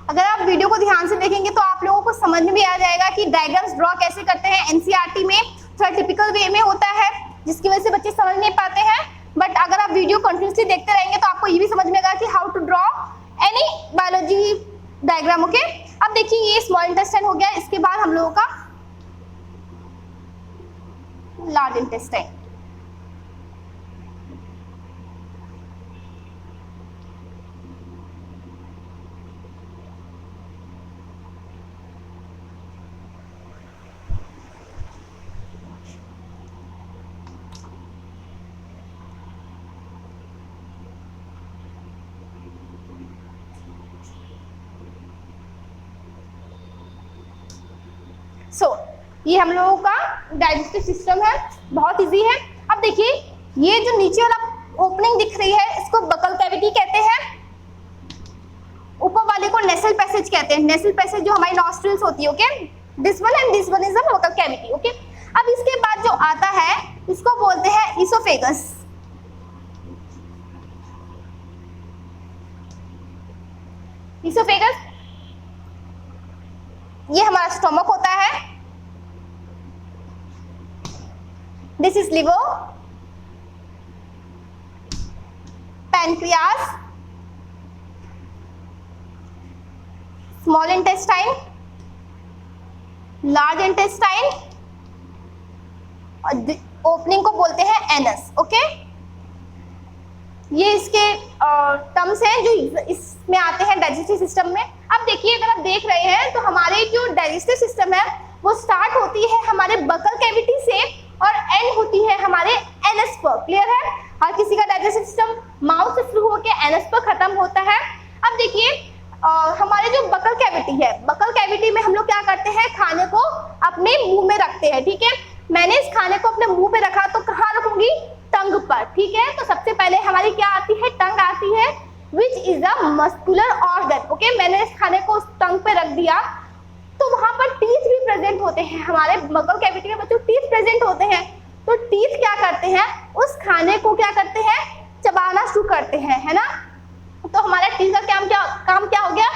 अगर आप वीडियो को ध्यान से देखेंगे तो आप लोगों को समझ में भी आ जाएगा कि डायग्राम्स ड्रॉ कैसे करते हैं। एनसीईआरटी में थोड़ा टिपिकल वे में होता है जिसकी वजह से बच्चे समझ नहीं पाते हैं, बट अगर आप वीडियो कंटिन्यूसली देखते रहेंगे तो आपको ये भी समझ में आएगा कि how to draw any biology diagram, okay. अब अब देखिए ये स्मॉल इंटेस्टाइन हो गया, इसके बाद हम लोगों का लार्ज इंटेस्टाइन। ये हम लोगों का डाइजेस्टिव सिस्टम है, बहुत इजी है। अब देखिए ये जो नीचे वाला ओपनिंग दिख रही है इसको बकल कैविटी कहते हैं, ऊपर वाले को नेसल पैसेज कहते हैं। नेसल पैसेज जो हमारी नॉस्ट्रिल्स होती है, okay, this one and this one is the buccal cavity, okay. अब इसके बाद जो आता है इसको बोलते हैं ईसोफेगस। ईसोफेगस ये हमारा स्टोमक होता है, this is liver, pancreas, small intestine, large intestine और ओपनिंग को बोलते हैं एनस, ओके। ये इसके टर्म्स हैं जो इसमें आते हैं डाइजेस्टिव सिस्टम में। अब देखिए अगर आप देख रहे हैं तो हमारे जो डाइजेस्टिव सिस्टम है वो स्टार्ट होती है हमारे बकल कैविटी से और एंड होती है हमारे एनस पर, क्लियर है। हर किसी का डाइजेस्टिव सिस्टम माउथ से शुरू होकर एनस पर खत्म होता है। अब देखिए हमारे जो बकल कैविटी है, बकल कैविटी में हम लोग क्या करते हैं, खाने को अपने मुंह में रखते हैं, ठीक है। मैंने इस खाने को अपने मुंह पे रखा तो कहाँ रखूंगी, टंग पर, ठीक है। तो सबसे पहले हमारी क्या आती है, टंग आती है, which is a muscular organ, okay. मैंने इस खाने को उस टंग पे रख दिया तो वहां पर टीथ भी प्रेजेंट होते हैं, हमारे बकल कैविटी में बच्चों टीथ प्रेजेंट होते हैं। तो टीथ क्या करते हैं, उस खाने को क्या करते हैं, चबाना शुरू करते हैं, है ना। तो हमारा टीथ का काम क्या हो गया,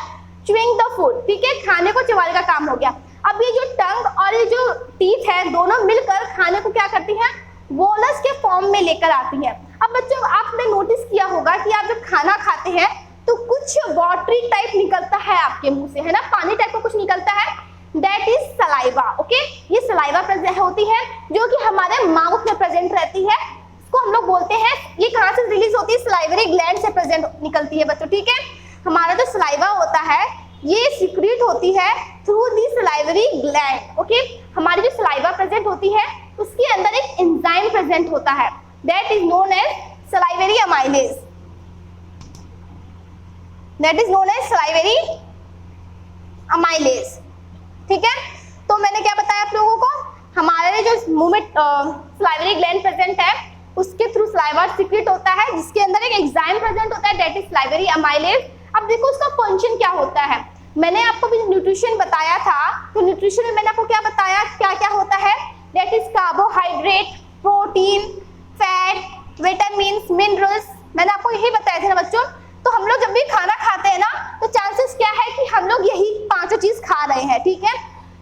च्यूइंग द फूड, ठीक है, खाने को चबाने का काम हो गया। अब ये जो टंग और ये जो टीथ है दोनों मिलकर खाने को क्या करती हैं, बोलस के फॉर्म में लेकर आती है। अब बच्चों आपने नोटिस किया होगा कि आप जब खाना खाते हैं तो कुछ वाटरी टाइप निकलता है आपके मुंह से, है ना, पानी टाइप का कुछ निकलता है, दैट इज सलाइवा, ओके। ये सलाइवा प्रेजेंट होती है जो कि हमारे माउथ में प्रेजेंट रहती है, इसको हम लोग बोलते हैं, ये कहाँ से रिलीज होती है, सलाइवरी ग्लैंड से प्रेजेंट निकलती है बच्चों, ठीक है। हमारा जो सलाइवा होता है ये सिक्रीट होती है through the salivary gland, okay. हमारी जो सलाइवा प्रेजेंट होती है उसके अंदर एक एंजाइम प्रेजेंट होता है, that is known as salivary amylase, that is known as salivary amylase, ठीक है। तो मैंने क्या बताया आप लोगों को, हमारे जो मुंह में सलाइवरी ग्लैंड प्रेजेंट है उसके थ्रू सलाइवा सिक्रीट होता है जिसके अंदर एक एंजाइम प्रेजेंट होता है, दैट इज सलाइवरी अमाइलेज। अब देखो उसका फंक्शन क्या होता है, मैंने आपको भी न्यूट्रिशन बताया था, तो न्यूट्रिशन में मैंने आपको क्या बताया, क्या क्या होता है, that is carbohydrate, protein, fat, vitamin, minerals, मैंने आपको यही बताया था ना बच्चों। तो हम लोग जब भी खाना खाते हैं ना तो चांसेस क्या है कि हम लोग यही पांचों चीज खा रहे हैं, ठीक है।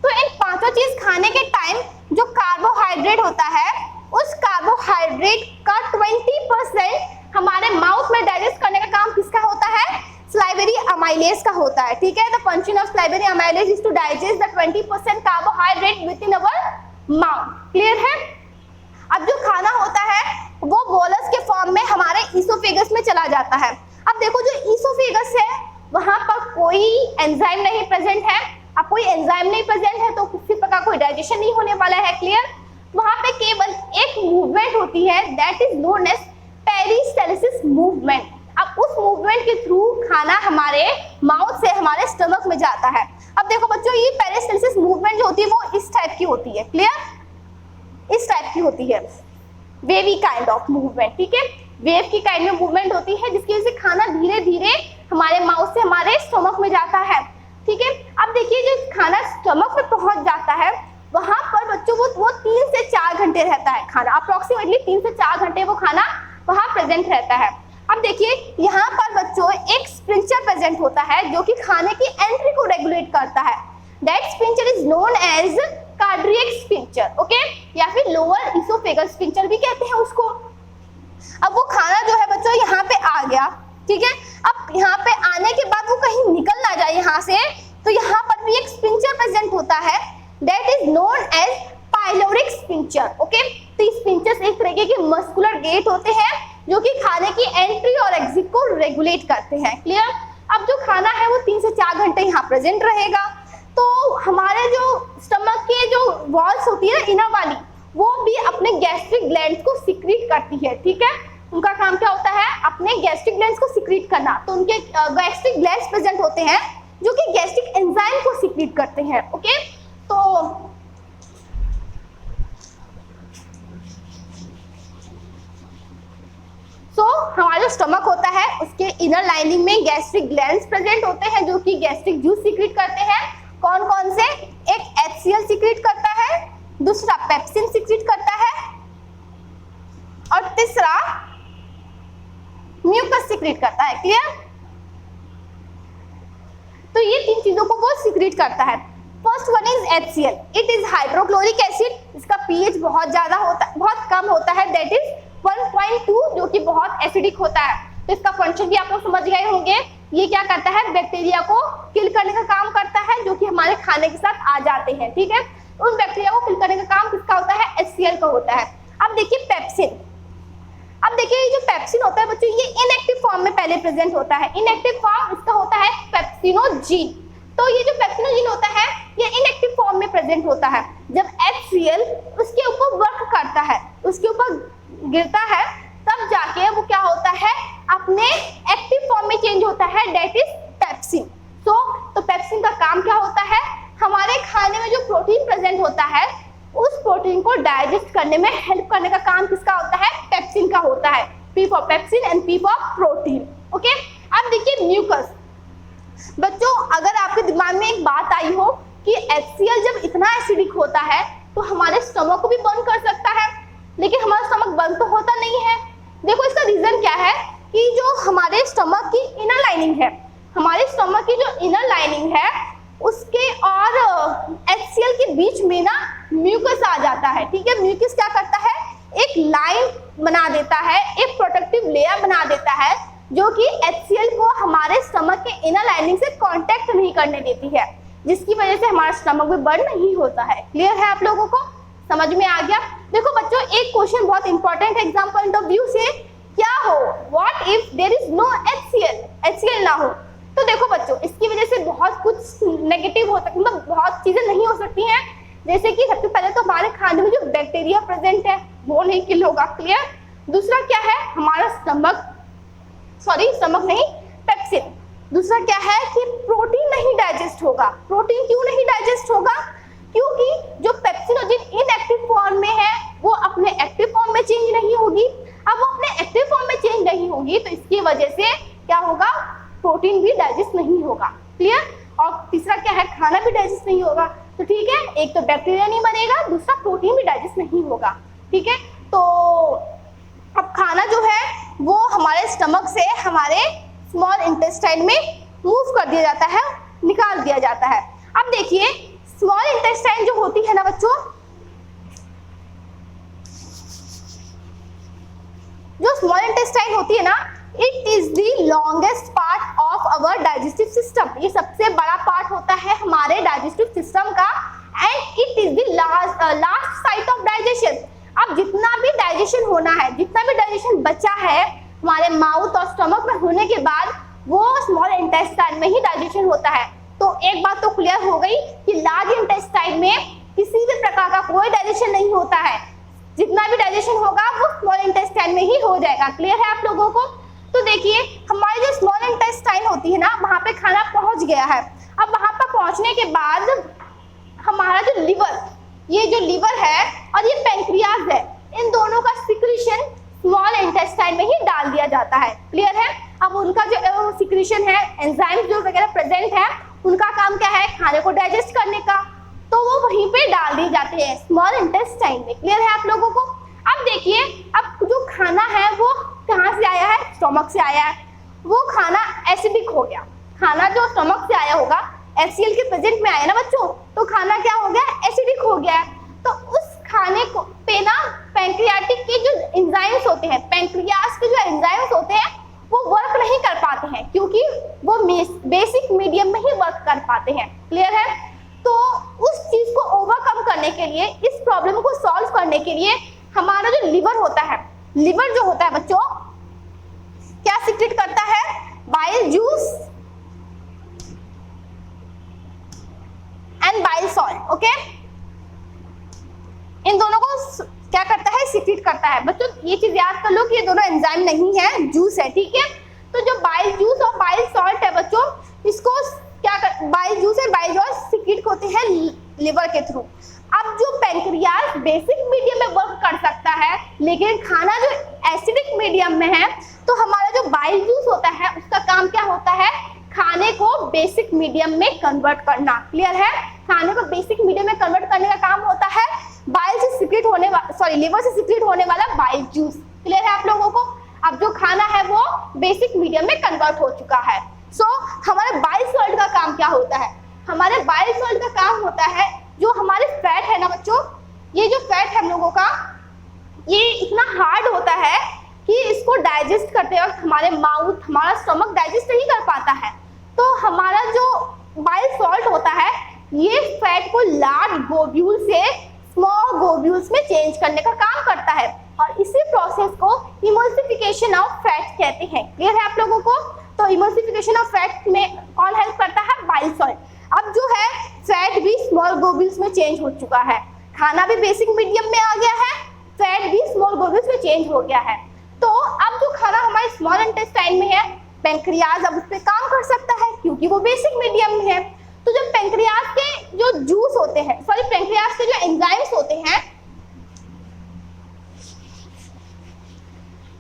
तो इन पांचों चीज खाने के टाइम जो कार्बोहाइड्रेट होता है उस कार्बोहाइड्रेट का 20% हमारे माउथ में डाइजेस्ट करने का काम किसका होता है, सलाइवरी अमाइलेज का होता है, ठीक है। The function of salivary amylase is to digest the 20% carbohydrate within our mouth, clear है। अब जो खाना होता है वो बोलस के फॉर्म में हमारे ईसोफेगस में चला जाता है। अब देखो जो ईसोफेगस है वहां पर कोई एंजाइम नहीं प्रेजेंट है, अब कोई एंजाइम नहीं प्रेजेंट है तो किसी प्रकार कोई डाइजेशन नहीं होने वाला है, क्लियर। वहां पे केवल एक मूवमेंट होती है, that is known as peristalsis movement. अब उस मूवमेंट के थ्रू खाना हमारे माउथ से हमारे स्टमक में जाता है। अब देखो बच्चों ये पेरिस्टाल्सिस मूवमेंट जो होती है वो इस टाइप की होती है, क्लियर, इस टाइप की होती है, वेवी काइंड ऑफ मूवमेंट, ठीक है, वेव की काइंड में मूवमेंट होती है जिसकी वजह से खाना धीरे धीरे हमारे माउथ से हमारे स्टमक में जाता है, ठीक है। अब देखिए जो खाना स्टमक में पहुंच जाता है वहां पर बच्चों वो 3 से 4 घंटे रहता है खाना, अप्रोक्सीमेटली 3 से 4 घंटे वो खाना वहां प्रेजेंट रहता है। अब देखिए यहाँ पर बच्चों एक स्पिंचर प्रेजेंट होता है जो कि खाने की एंट्री को रेगुलेट करता है, that sphincter is known as cardiac sphincter, okay, या फिर लोअर ईसोफेगस स्पिंचर भी कहते हैं उसको। अब वो खाना जो है बच्चों यहाँ पे आ गया, ठीक है। अब यहाँ पे आने के बाद वो कहीं निकल ना जाए यहाँ से, तो यहाँ पर भी एक स्पिंचर प्रेजेंट होता है, that is known as pyloric sphincter. Okay, तो स्पिंचर्स एक तरीके के मस्कुलर गेट होते हैं जो कि खाने की एंट्री और एग्जिट को रेगुलेट करते हैं। क्लियर? अब जो खाना है वो 3 से 4 घंटे यहाँ प्रेजेंट रहेगा, तो हमारे जो स्टमक के जो वॉल्स होती है ना, इनर वाली, वो भी अपने गैस्ट्रिक ग्लैंड्स को सिक्रीट करती है। ठीक है, उनका काम क्या होता है? अपने गैस्ट्रिक ग्लैंड्स को सिक्रीट करना। तो उनके गैस्ट्रिक ग्लैंड्स प्रेजेंट होते हैं जो कि गैस्ट्रिक एंजाइम को सिक्रीट करते हैं। ओके, तो हमारा जो स्टमक होता है उसके इनर लाइनिंग में गैस्ट्रिक ग्लैंड्स प्रेजेंट होते हैं जो कि गैस्ट्रिक जूस सीक्रेट करते हैं। कौन कौन से? एक HCl सीक्रेट करता है, दूसरा पेप्सिन सीक्रेट करता है, और तीसरा म्यूकस सीक्रेट करता है। क्लियर? तो ये 3 चीजों को वो सीक्रेट करता है। First one is HCl, it is hydrochloric acid, इसका pH बहुत ज्यादा होता है, बहुत कम होता है, दैट इज 1.2, जो कि बहुत एसिडिक होता है। तो इसका फंक्शन भी आप लोग समझ गए होंगे। ये क्या करता है? बैक्टीरिया को किल करने का काम करता है जो कि हमारे खाने के साथ आ जाते हैं। ठीक है, उन बैक्टीरिया को किल करने का काम किसका होता है? HCl का होता है। अब देखिए पेप्सिन, अब देखिए ये जो पेप्सिन होता है बच्चों, ये इनएक्टिव फॉर्म में पहले प्रेजेंट होता है। इनएक्टिव फॉर्म इसका होता है पेप्सिनोजीन। तो ये जो पेप्सिनोजीन होता है ये इनएक्टिव फॉर्म में प्रेजेंट होता है। जब HCl उसके ऊपर वर्क करता है, उसके ऊपर गिरता है, तब जाके वो क्या होता है? अपने एक्टिव फॉर्म में चेंज होता है, दैट इज पेप्सिन। तो पेप्सिन का काम क्या होता है? हमारे खाने में जो प्रोटीन प्रेजेंट होता है उस प्रोटीन को डाइजेस्ट करने में हेल्प करने का काम किसका होता है? पेप्सिन का होता है। P for pepsin and P for protein. Okay, अब देखिए म्यूकस। बच्चों, अगर आपके दिमाग में एक बात आई हो कि HCl जब इतना एसिडिक होता है तो हमारे स्टमक को भी बर्न कर सकता है, लेकिन हमारा स्टमक बर्न तो होता नहीं है। देखो इसका रीजन क्या है कि जो हमारे स्टमक की इनर लाइनिंग है, हमारे स्टमक की जो इनर लाइनिंग है उसके और HCl के बीच में ना म्यूकस आ जाता है। ठीक है, म्यूकस क्या करता है? एक लाइन बना देता है, एक प्रोटेक्टिव लेयर बना देता है जो कि HCl को हमारे स्टमक के इनर लाइनिंग से कांटेक्ट नहीं करने देती है, जिसकी वजह से हमारा स्टमक भी बर्न नहीं होता है। क्लियर है आप लोगों को? समझ में आ गया? देखो बच्चों, एक क्वेश्चन बहुत इंपॉर्टेंट है एग्जाम पॉइंट ऑफ व्यू से, क्या हो what if there is no HCl ना हो। तो देखो बच्चों, इसकी वजह से बहुत कुछ नेगेटिव हो सकता, मतलब बहुत चीजें नहीं हो सकती हैं। जैसे कि सबसे पहले तो हमारे खाने में जो बैक्टीरिया प्रेजेंट है वो नहीं किल होगा। क्लियर? दूसरा क्या है? हमारा स्टमक नहीं, पेप्सिन। दूसरा क्या है कि प्रोटीन नहीं डाइजेस्ट होगा। प्रोटीन क्यों नहीं डाइजेस्ट होगा? क्योंकि जो पेप्सिनोजिन इनएक्टिव फॉर्म में है वो अपने एक्टिव फॉर्म में चेंज नहीं होगी। अब वो अपने एक्टिव फॉर्म में चेंज नहीं होगी तो इसकी वजह से क्या होगा? प्रोटीन भी डाइजेस्ट नहीं होगा। क्लियर? और तीसरा क्या है? खाना भी डाइजेस्ट नहीं होगा। तो ठीक है, एक तो बैक्टीरिया नहीं बनेगा, दूसरा प्रोटीन भी डाइजेस्ट नहीं होगा। ठीक है, तो अब खाना जो है वो हमारे स्टमक से हमारे स्मॉल इंटेस्टाइन में मूव कर दिया जाता है, निकाल दिया जाता है। अब देखिए स्मॉल इंटेस्टाइन जो होती है ना बच्चों, जो स्मॉल इंटेस्टाइन होती है ना, it is the longest part of our digestive system. ये सबसे बड़ा पार्ट होता है हमारे डाइजेस्टिव सिस्टम का, and it is the last site of digestion. अब जितना भी डाइजेशन होना है, जितना भी डाइजेशन बचा है हमारे माउथ और स्टमक में होने के बाद, वो स्मॉल इंटेस्टाइन में ही डाइजेशन होता है। तो एक बात तो क्लियर हो गई कि लार्ज इंटेस्टाइन में किसी भी प्रकार का कोई डाइजेशन नहीं होता है। जितना भी डाइजेशन होगा वो स्मॉल इंटेस्टाइन में ही हो जाएगा। क्लियर है आप लोगों को? तो देखिए हमारी जो स्मॉल इंटेस्टाइन होती है ना, वहां पे खाना पहुंच गया है। अब वहां पर पहुंचने के बाद हमारा जो लिवर, ये जो लिवर है और ये पैंक्रियाज है, इन दोनों का सिक्रीशन स्मॉल इंटेस्टाइन में ही डाल दिया जाता है। क्लियर है? अब उनका जो सिक्रीशन है, एंजाइम जो वगैरह प्रेजेंट है, उनका काम क्या है? खाने को डाइजेस्ट करने का, तो वो वहीं पे डाल दिए जाते हैं स्मॉल इंटेस्टाइन में। क्लियर है आप लोगों को? अब देखिए, अब जो खाना है वो कहाँ से आया है? स्टमक से आया है। वो खाना एसिडिक हो गया। खाना जो स्टमक से आया होगा, HCl के प्रेजेंट में आया ना बच्चों, तो खाना क्या हो गया? एसिडिक हो गया है। तो उस खाने को पे ना पैंक्रियाटिक के जो एंजाइम्स होते हैं, पैंक्रियाज के जो एंजाइम्स होते हैं, वो वर्क नहीं कर पाते पाते हैं, क्योंकि वो बेसिक मीडियम में ही वर्क कर पाते हैं। क्लियर है? तो उस चीज को ओवरकम करने के लिए, इस प्रॉब्लम को सॉल्व करने के लिए हमारा जो लिवर होता है, लिवर जो होता है बच्चों क्या सीक्रेट करता है? Bile juice and bile salt. Okay, इन दोनों को क्या करता है? सीक्रेट करता है। बच्चों ये चीज याद कर लो कि ये दोनों एंजाइम नहीं है, जूस है। ठीक है, तो जो बाइल जूस और बाइल सॉल्ट है बच्चों, इसको क्या कर, बाइल जूस और बाइल सॉल्ट सीक्रेट होते हैं लिवर के थ्रू। अब जो पैंक्रियाज बेसिक मीडियम में वर्क कर सकता है, लेकिन खाना जो एसिडिक मीडियम में है, तो हमारा जो बाइल जूस होता है उसका काम क्या होता है? खाने को बेसिक मीडियम में कन्वर्ट करना। क्लियर है? खाने को बेसिक मीडियम में कन्वर्ट करने का काम होता है बाइल से सीक्रेट होने वाला, लिवर से सीक्रेट होने वाला बाइल जूस। क्लियर है आप लोगों को? अब जो खाना है वो बेसिक मीडियम में कन्वर्ट हो चुका है। सो हमारे बाइल सॉल्ट का काम क्या होता है? हमारे बाइल सॉल्ट का काम होता है, जो हमारे फैट है ना बच्चों, ये जो फैट है हम लोगों का, ये इतना हार्ड होता है कि इसको डाइजेस्ट करते वक्त हमारे माउथ, हमारा स्टमक डाइजेस्ट नहीं कर पाता है। तो हमारा जो बाइल सॉल्ट होता है, ये फैट को लार्ज ग्लोब्यूल से स्मॉल ग्लोब्यूल्स में चेंज करने का काम करता है, और इसी प्रोसेस को इमल्सिफिकेशन ऑफ फैट कहते हैं। क्लियर है आप लोगों को? तो इमल्सिफिकेशन ऑफ फैट में कौन हेल्प करता है? Bile salt. अब जो है फैट भी स्मॉल ग्लोब्यूल्स में चेंज हो चुका है, खाना भी बेसिक मीडियम में आ गया है, फैट भी स्मॉल ग्लोब्यूल्स में चेंज हो गया है। तो अब जो खाना हमारे स्मॉल इंटेस्टाइन में है, पैंक्रियाज अब उस पर काम कर सकता है, क्योंकि वो बेसिक मीडियम में है। तो जब पैंक्रियाज के जो जूस होते हैं, सॉरी पैंक्रियाज के जो एंजाइम्स होते हैं,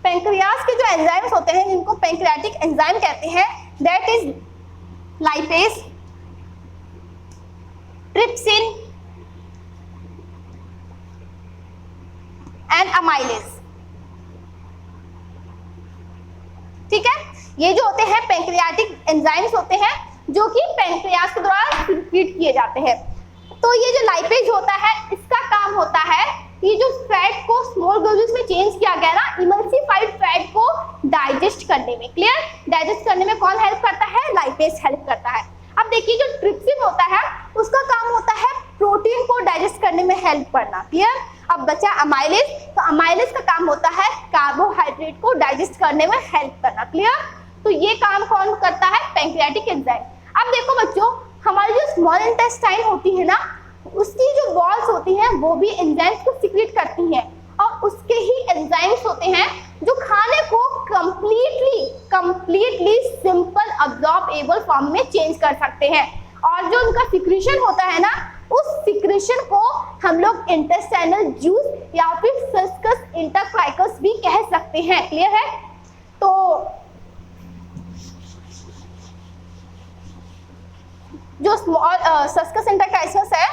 पैंक्रियाज के जो एंजाइम्स होते हैं जिनको पैंक्रियाटिक एंजाइम कहते हैं, that is lipase, trypsin and amylase. ठीक है, ये जो होते हैं पैंक्रियाटिक एंजाइम्स होते हैं जो कि पैंक्रियाज के द्वारा सीक्रेट किए जाते हैं। तो ये जो लाइपेज होता है, इसका काम होता है कि जो फैट को स्मॉल ग्लोब्यूल्स में चेंज किया गया ना, इमल्सिफाइड फैट को डाइजेस्ट करने में, क्लियर, डाइजेस्ट करने में कौन हेल्प करता है? लाइपेज हेल्प करता है। अब देखिए जो ट्रिप्सिन होता है उसका काम होता है प्रोटीन को डाइजेस्ट करने में हेल्प करना। क्लियर? अब बचा अमाइलेज, तो अमाइलेज का काम होता है कार्बोहाइड्रेट को डाइजेस्ट करने में हेल्प करना। क्लियर? तो ये काम कौन करता है? Pancreatic enzyme. अब देखो बच्चों, हमारी जो स्मॉल इंटेस्टाइन होती है ना, उसकी जो वॉल्स होती हैं वो भी एंजाइम्स को सीक्रेट करती हैं, और उसके ही एंजाइम्स होते हैं जो खाने को कंप्लीटली सिंपल अब्जॉर्बेबल फॉर्म में चेंज कर सकते हैं। और जो उनका सिक्रीशन होता है ना, उस सिक्रीशन को हम लोग इंटेस्टाइनल जूस या फिर सस्कस इंटरक्राइकस भी कह सकते हैं। क्लियर है? तो जो स्मॉल सस्कस इंटरक्राइकस है,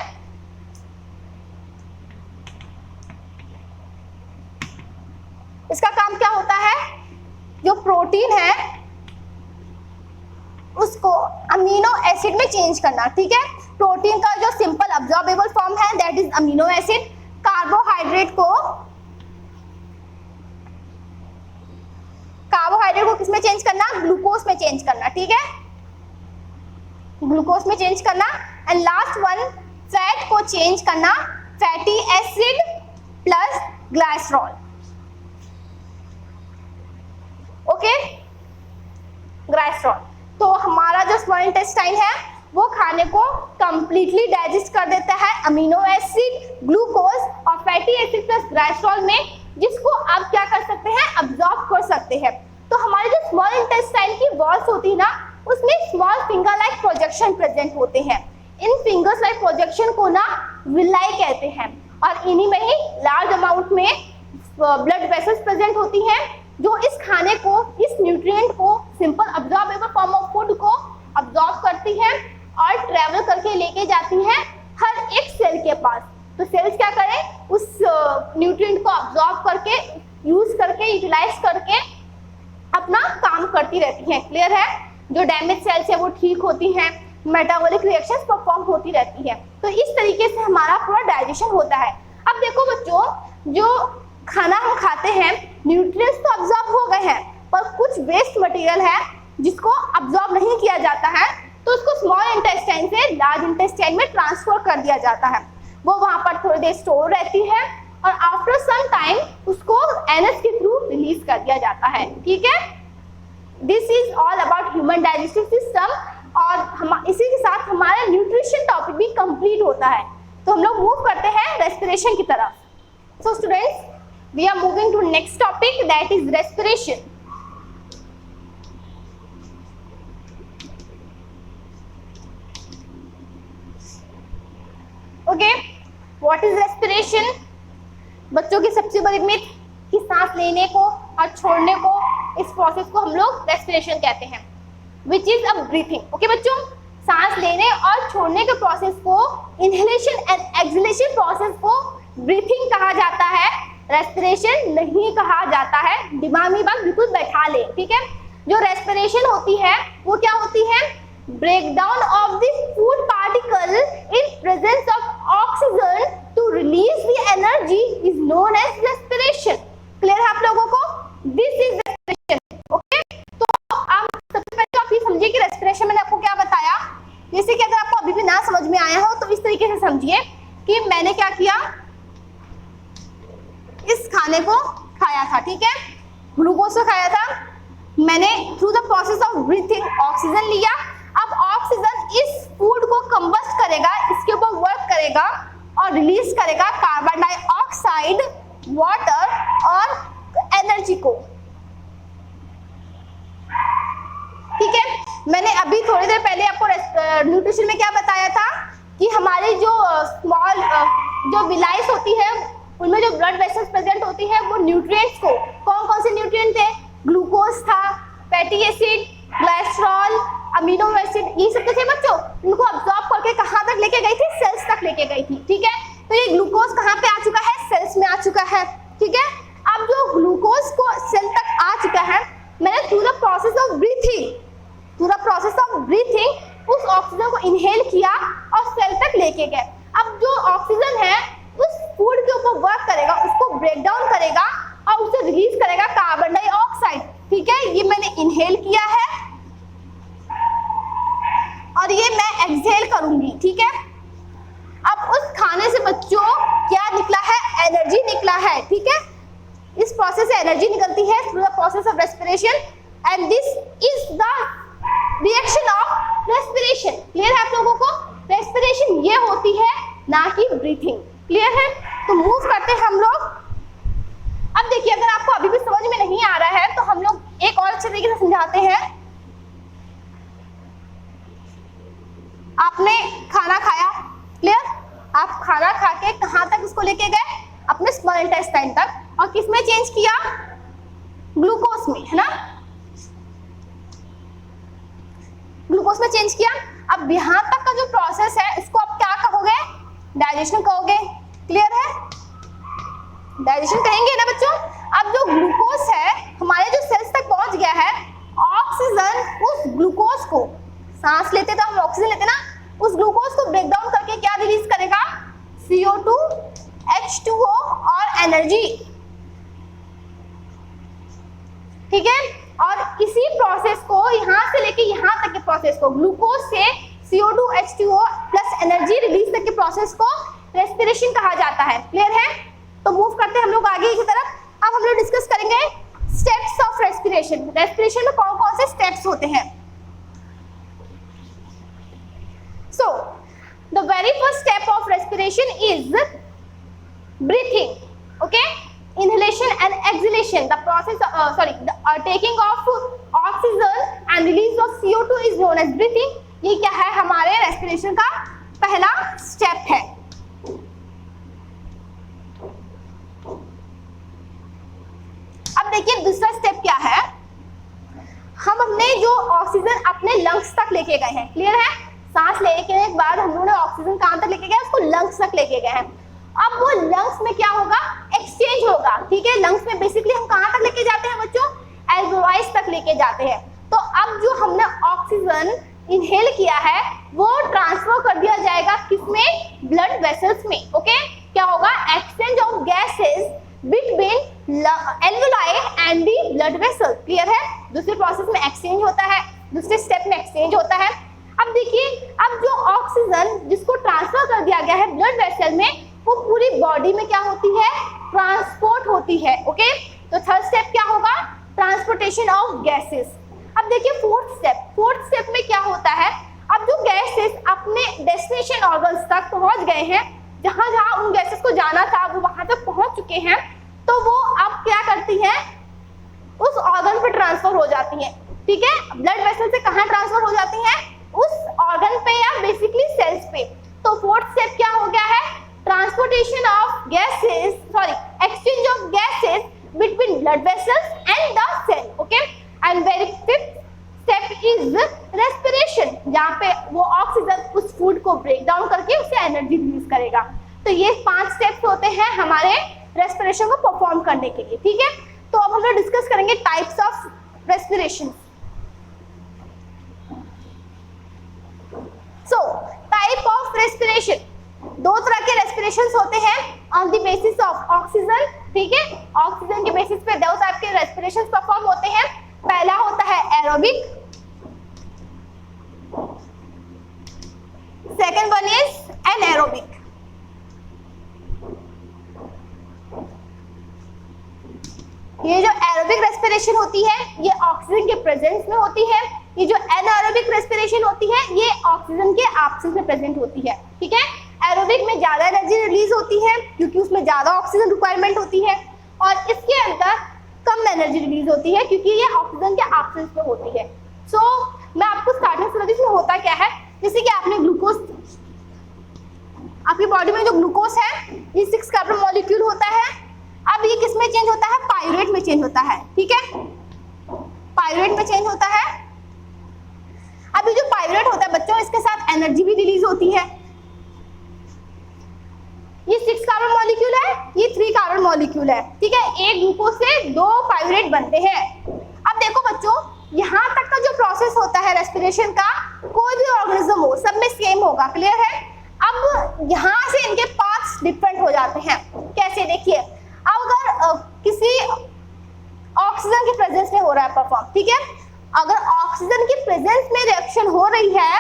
इसका काम क्या होता है? जो प्रोटीन है उसको अमीनो एसिड में चेंज करना। ठीक है, प्रोटीन का जो सिंपल अब्जॉर्बेबल फॉर्म है that is amino acid. Carbohydrate को किसमें चेंज करना? ग्लूकोज में चेंज करना। ठीक है, ग्लूकोज में चेंज करना। एंड लास्ट वन, फैट को चेंज करना, fatty acid plus glycerol. Okay, glycerol. तो हमारा जो स्मॉल इंटेस्टाइन है वो खाने को कंप्लीटली डाइजेस्ट कर देता है अमीनो एसिड, ग्लूकोज और फैटी एसिड प्लस ग्लाइसरॉल में, जिसको आप क्या कर सकते हैं? अब्सॉर्ब कर सकते हैं। तो हमारे जो स्मॉल इंटेस्टाइन की वॉल्स होती है ना, उसमें small finger like projection present होते हैं। इन फिंगर्स लाइक प्रोजेक्शन को ना विलाई कहते हैं, और इन्हीं में ही लार्ज अमाउंट में ब्लड वेसल्स प्रेजेंट होती हैं, जो इस खाने को, इस न्यूट्रिएंट को, simple absorbable form of food को अब्जॉर्ब करती हैं और ट्रेवल करके लेके जाती हैं हर एक सेल के पास। तो सेल्स क्या करें? उस न्यूट्रिएंट को अब्जॉर्ब करके, यूज करके, यूटिलाइज करके अपना काम करती रहती हैं। क्लियर है? जो डैमेज सेल्स है वो ठीक होती हैं, मेटाबॉलिक रिएक्शंस परफॉर्म होती रहती है। तो इस तरीके से हमारा पूरा डाइजेशन होता है। अब देखो बच्चों, जो खाना हम खाते हैं, न्यूट्रिएंट्स तो अब्सॉर्ब हो गए हैं, पर कुछ वेस्ट मटेरियल है जिसको लार्ज इंटेस्टाइन में ट्रांसफर कर दिया जाता है, वो वहां पर थोड़ी देर स्टोर रहती है और आफ्टर सम टाइम उसको एनएस के थ्रू रिलीज कर दिया जाता है। ठीक है, this is all about human digestive system. और हम इसी के साथ हमारा न्यूट्रिशन टॉपिक भी कंप्लीट होता है। तो हम लोग मूव करते हैं रेस्पिरेशन की तरफ। So students, we are moving to next topic, that is respiration. Okay, what is respiration? बच्चों की सबसे बड़ी मिथ कि सांस लेने को और छोड़ने को, इस प्रोसेस को हम लोग रेस्पिरेशन कहते हैं, which is a breathing. Okay बच्चों, सांस लेने और छोड़ने के प्रोसेस को, इनहेलेशन एंड एक्सहेलेशन प्रोसेस को ब्रीथिंग कहा जाता है, रेस्पिरेशन नहीं कहा जाता है। दिमाग में बात बिल्कुल बैठा ले। ठीक है, जो रेस्पिरेशन होती है वो क्या होती है? Breakdown of the food particle in presence of oxygen to release the energy is known as respiration. Clear है आप लोगों को? This is respiration. ओके, तो आप सबसे पहले आप ये समझिए कि रेस्पिरेशन मैंने आपको क्या बताया। जैसे कि अगर आपको अभी भी ना समझ में आया हो तो इस तरीके से समझिए कि मैंने क्या किया, इस खाने को खाया था। ठीक है, ग्लूकोज को खाया था मैंने, through the process of breathing oxygen लिया। अब ऑक्सीजन इस फूड को कंबस्ट करेगा, इसके ऊपर वर्क करेगा और रिलीज करेगा कार्बन डाइऑक्साइड, वाटर और एनर्जी को। ठीक है, मैंने अभी थोड़ी देर पहले आपको न्यूट्रिशन में क्या बताया था कि हमारी जो स्मॉल जो विलाइस होती है उनमें जो ब्लड वेसल्स प्रेजेंट होती है वो न्यूट्रिएंट्स को, कौन कौन से न्यूट्रिएंट थे? ग्लूकोज था, fatty acid, glycerol, amino acid, ये सब तो थे बच्चों। इनको अब्सॉर्ब करके कहाँ तक लेके गई थी? सेल्स तक लेके गई थी। ठीक है, तो ये ग्लूकोज कहाँ पे आ चुका है? सेल्स में आ चुका है। ठीक है, अब जो ग्लूकोज को सेल तक आ चुका है, मैंने through the process of breathing उस ऑक्सीजन को इनहेल किया और सेल तक लेके गए। अब जो ऑक्सीजन है उस फूड के ऊपर वर्क करेगा, उसको ब्रेक डाउन करेगा और उसे रिलीज करेगा कार्बन डाइऑक्साइड। ठीक है, ये मैंने इनहेल किया है और ये मैं एक्सहेल करूंगी। ठीक है, अब उस खाने से बच्चों क्या निकला है? एनर्जी निकला है। ठीक है, इस प्रोसेस से एनर्जी निकलती है through the process of respiration and this is the reaction of respiration. Clear है आप लोगों को? रेस्पिरेशन ये होती है, ना कि ब्रीथिंग। क्लियर है? तो मूव करते हैं हम लोग। अब देखिए, अगर आपको अभी भी समझ में नहीं आ रहा है तो हम लोग एक और अच्छे तरीके से समझाते हैं। आपने खाना खाया, क्लियर? आप खाना खा के कहां तक उसको लेके गए? अपने स्मॉल इंटेस्टाइन तक, और किसमें चेंज किया? ग्लूकोज में, है ना? ग्लूकोज में चेंज किया। अब यहाँ तक का जो प्रोसेस है इसको आप क्या कहोगे? डाइजेशन कहोगे। क्लियर है? डाइजेशन कहेंगे ना बच्चों। अब जो ग्लूकोज है हमारे जो सेल्स तक पहुंच गया है, ऑक्सीजन उस ग्लूकोज को, सांस लेते तो हम ऑक्सीजन लेते ना, उस ग्लूकोज को ब्रेक डाउन करके क्या रिलीज करेगा? CO2, H2O और एनर्जी। ठीक है, और इसी प्रोसेस को यहां से लेके यहां तक के प्रोसेस को, ग्लूकोज से CO2, H2O plus energy release तक के प्रोसेस को रेस्पिरेशन कहा जाता है। क्लियर है? तो मूव करते हैं हम लोग आगे की तरफ। अब हम लोग डिस्कस करेंगे स्टेप्स ऑफ रेस्पिरेशन। रेस्पिरेशन में कौन कौन से स्टेप्स होते हैं? So, the very first step of respiration is breathing. Okay, inhalation and exhalation. The process, taking of oxygen and release of CO2 is known as breathing. ये क्या है? हमारे रेस्पिरेशन का पहला स्टेप है। अब देखिए दूसरा स्टेप क्या है। हम अपने जो ऑक्सीजन अपने लंग्स तक लेके गए हैं। क्लियर है? सांस लेने के बाद हम लोगों ने ऑक्सीजन कहां तक लेके गए? उसको लंग्स तक लेके गए हैं। अब वो लंग्स में क्या होगा? एक्सचेंज होगा। ठीक है, लंग्स में बेसिकली हम कहां तक लेके जाते हैं बच्चों? एल्वेओलाइज तक लेके जाते हैं। तो अब जो हमने ऑक्सीजन इनहेल किया है वो ट्रांसफर कर दिया जाएगा किसमें? ब्लड वेसल्स में। ओके, क्या होगा? Exchange of gases between alveoli and the blood vessel. Clear है? दूसरे प्रोसेस में एक्सचेंज होता है, दूसरे स्टेप में एक्सचेंज होता है। अब देखिए, अब जो ऑक्सीजन जिसको ट्रांसफर कर दिया गया है ब्लड वेसल में, वो पूरी बॉडी में क्या होती है, ट्रांसपोर्ट होती है। ओके, तो थर्ड स्टेप क्या होगा, ट्रांसपोर्टेशन ऑफ गैसेस। अब देखिए फोर्थ स्टेप में क्या होता है, अब जो गैसेस अपने डेस्टिनेशन ऑर्गन्स तक पहुंच गए हैं, जहां जहां उन गैसेस को जाना था वो वहां तक पहुंच चुके हैं, तो वो अब क्या करती हैं, उस ऑर्गन पे ट्रांसफर हो जाती हैं। ठीक है, ब्लड वेसल से कहां ट्रांसफर हो जाती हैं, उस ऑर्गन पे या बेसिकली सेल्स पे। तो फोर्थ स्टेप क्या हो गया है, transportation of gases, exchange of gases between blood vessels and the cell. Okay, and very fifth step is respiration, जहाँ पे वो ऑक्सीजन उस फूड को ब्रेक डाउन करके उसे एनर्जी रिलीज करेगा। तो ये 5 स्टेप्स होते हैं हमारे रेस्पिरेशन को परफॉर्म करने के लिए। ठीक है, तो अब हम लोग डिस्कस करेंगे types of respiration. So type of respiration, 2 तरह के रेस्पिरेशंस होते हैं on the basis of oxygen. ठीक है, ऑक्सीजन के बेसिस पे 2 टाइप के रेस्पिरेशंस परफॉर्म होते हैं। पहला होता है एरोबिक, सेकंड वन इज एनाएरोबिक। ये जो एरोबिक रेस्पिरेशन होती है ये ऑक्सीजन के प्रेजेंस में होती है, ये जो एनाएरोबिक रेस्पिरेशन होती है ये ऑक्सीजन के एब्सेंस में प्रेजेंट होती है। ठीक है, एरोबिक में ज्यादा एनर्जी रिलीज होती है क्योंकि उसमें ज्यादा ऑक्सीजन रिक्वायरमेंट होती है, और इसके अंदर कम एनर्जी रिलीज होती है क्योंकि ये ऑक्सीजन के एब्सेंस में होती है। सो मैं आपको स्टार्टिंग से इसमें होता क्या है, जैसे कि आपने ग्लूकोज, आपकी बॉडी में जो ग्लूकोज है ये 6 कार्बन मॉलिक्यूल होता है। अब ये किस में चेंज होता है, पाइरूवेट में चेंज होता है। ठीक है, पाइरूवेट में चेंज होता है। अब ये जो पाइरूवेट होता है बच्चों, इसके साथ एनर्जी भी रिलीज होती है। ये 6 कार्बन मॉलिक्यूल है, ये 3 कार्बन मॉलिक्यूल है। ठीक है, एक ग्लूकोज से 2 पाइरूवेट बनते हैं। अब देखो बच्चों, यहाँ तक का जो प्रोसेस होता है रेस्पिरेशन का, कोई भी ऑर्गेनिज्म हो सब में सेम होगा। क्लियर है? अब यहाँ से इनके पार्ट्स डिफरेंट हो जाते हैं। कैसे, देखिए, अब अगर किसी ऑक्सीजन के प्रेजेंस में हो रहा है परफॉर्म, ठीक है, अगर ऑक्सीजन की प्रेजेंस में रिएक्शन हो रही है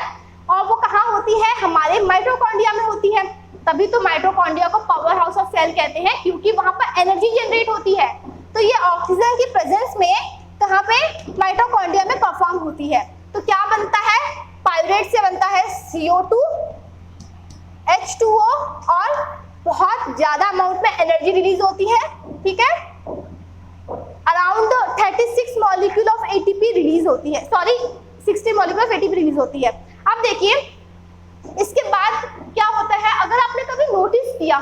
और वो कहाँ होती है, हमारे माइटोकॉन्ड्रिया में होती है, तभी तो माइटोकॉन्ड्रिया को पावर हाउस ऑफ सेल कहते हैं, क्योंकि वहां पर एनर्जी जनरेट होती है। तो ये ऑक्सीजन की प्रेजेंस में कहाँ पे, माइटोकॉन्ड्रिया में परफॉर्म होती है। तो क्या बनता है, पाइरूवेट से बनता है CO2, H2O, और बहुत ज्यादा अमाउंट में एनर्जी रिलीज होती है। ठीक है, around 36 molecule of ATP release होती है, 60 मॉलिक्यूल ऑफ ATP रिलीज होती है। अब देखिए इसके बाद क्या होता है, अगर आपने कभी नोटिस किया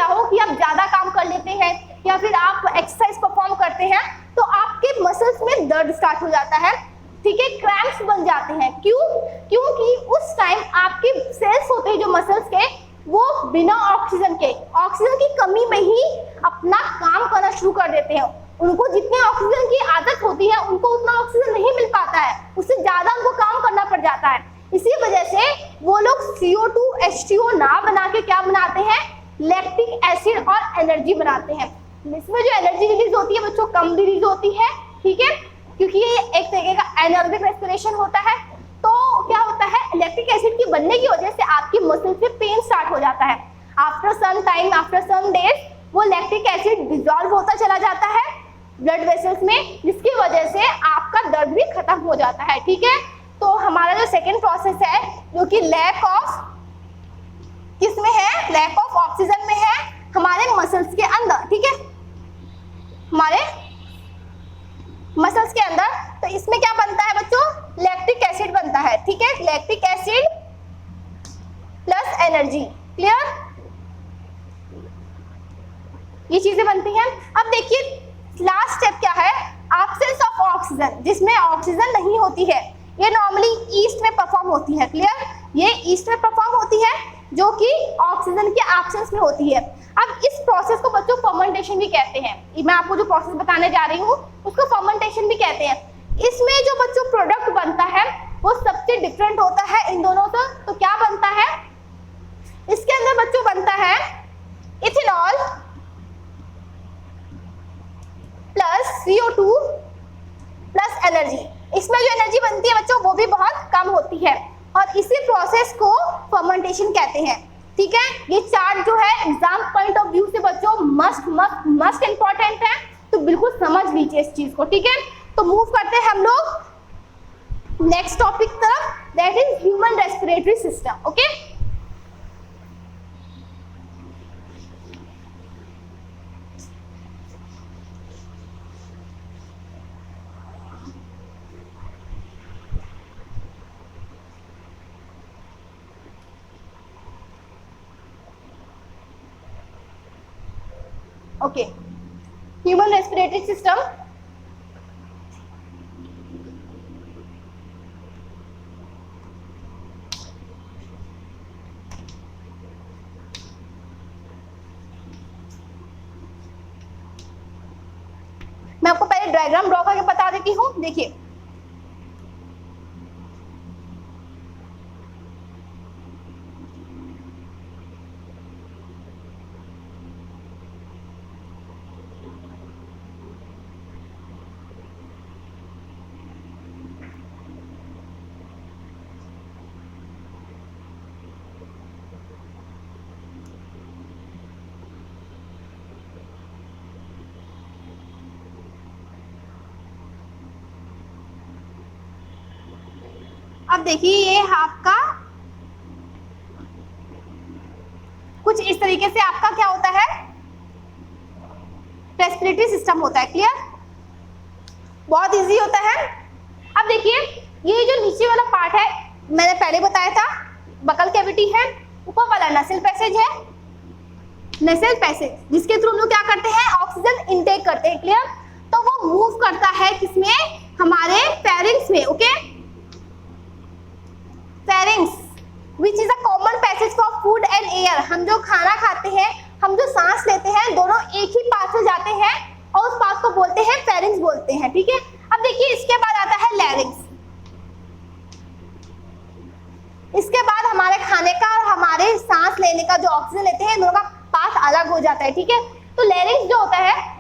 हो कि आप ज्यादा काम कर लेते हैं या फिर आप एक्सरसाइज परफॉर्म करते हैं तो आपके मसल्स में दर्द स्टार्ट हो जाता है। ठीक है, क्रैम्प्स बन जाते हैं। क्योंकि उस टाइम आपके सेल्स होते हैं जो मसल्स के, वो बिना ऑक्सीजन के, ऑक्सीजन की कमी में ही अपना काम करना शुरू कर देते हैं। उनको जितने ऑक्सीजन की आदत होती है उनको उतना ऑक्सीजन नहीं मिल पाता है, उससे ज्यादा उनको काम करना पड़ जाता है। इसी वजह से वो लोग CO2 H2O ना बना के क्या बनाते हैं, लैक्टिक एसिड और एनर्जी बनाते हैं। इसमें जो एनर्जी रिलीज होती है बच्चों कम रिलीज होती है। ठीक है, क्योंकि ये एक तरीके का एनारोबिक रेस्पिरेशन होता है। तो क्या होता है, लैक्टिक एसिड की बनने की वजह से आपकी मसल से पेन स्टार्ट हो जाता है। After some time, after some days, वो लैक्टिक एसिड डिसॉल्व होता चला जाता है ब्लड वेसल्स में, जिसकी वजह से आपका दर्द भी खत्म हो जाता है। ठीक है, तो हमारा जो सेकेंड प्रोसेस है जो कि लैक ऑफ, किसमें है, लैक ऑफ ऑक्सीजन में है हमारे मसल्स के अंदर। ठीक है, हमारे मसल्स के अंदर, तो इसमें क्या बनता है बच्चों, लैक्टिक एसिड बनता है। ठीक है, lactic acid plus energy. Clear, ये चीजें बनती हैं। अब देखिए लास्ट स्टेप क्या है, एब्सेंस ऑफ ऑक्सीजन, जिसमें ऑक्सीजन नहीं होती है। ये नॉर्मली ईस्ट में परफॉर्म होती है। क्लियर, ये ईस्ट में परफॉर्म होती है जो कि ऑक्सीजन के एब्सेंस में होती है। अब इस प्रोसेस को बच्चों फर्मेंटेशन भी कहते हैं। मैं आपको जो प्रोसेस बताने जा रही हूँ उसको फर्मेंटेशन भी कहते हैं। इसमें जो बच्चों प्रोडक्ट बनता है वो सबसे डिफरेंट होता है इन दोनों से। तो क्या बनता है, इसके अंदर बच्चों बनता है ethanol plus CO2 plus energy. इसमें जो एनर्जी बनती है बच्चों वो भी बहुत कम होती है, और इसी प्रोसेस को फर्मेंटेशन कहते हैं। ठीक है, ये चार्ट जो है एग्जाम पॉइंट ऑफ व्यू से बच्चों मस्ट मस्ट मस्ट इंपॉर्टेंट है, तो बिल्कुल समझ लीजिए इस चीज को। ठीक है, तो मूव करते हैं हम लोग नेक्स्ट टॉपिक तरफ, that is human respiratory system. Okay, okay, human respiratory system मैं आपको पहले डायग्राम ड्रॉ करके बता देती हूँ। देखिए, अब देखिए ये आपका कुछ इस तरीके से आपका क्या होता है, रेस्पिरेटरी सिस्टम होता है। क्लियर, बहुत इजी होता है। अब देखिए ये जो नीचे वाला पार्ट है मैंने पहले बताया था, बकल कैविटी है, ऊपर वाला नसल पैसेज है, नसल पैसेज जिसके थ्रू हम लोग क्या करते हैं, ऑक्सीजन इनटेक करते हैं। क्लियर, तो वो मूव करता है किसमें, हमारे फेरिंग्स में। Okay, pharynx which is a common passage for food and air. हम जो खाना खाते हैं, हम जो सांस लेते हैं, दोनों एक ही पाथ में जाते हैं और उस पाथ को बोलते हैं फेरिंग्स बोलते हैं। ठीक है, अब देखिए इसके बाद आता है लैरिंग्स। इसके बाद हमारे खाने का और हमारे सांस लेने का जो ऑक्सीजन लेते हैं, दोनों का पाथ अलग हो जाता है। ठीक है, तो लैरिंग्स जो होता है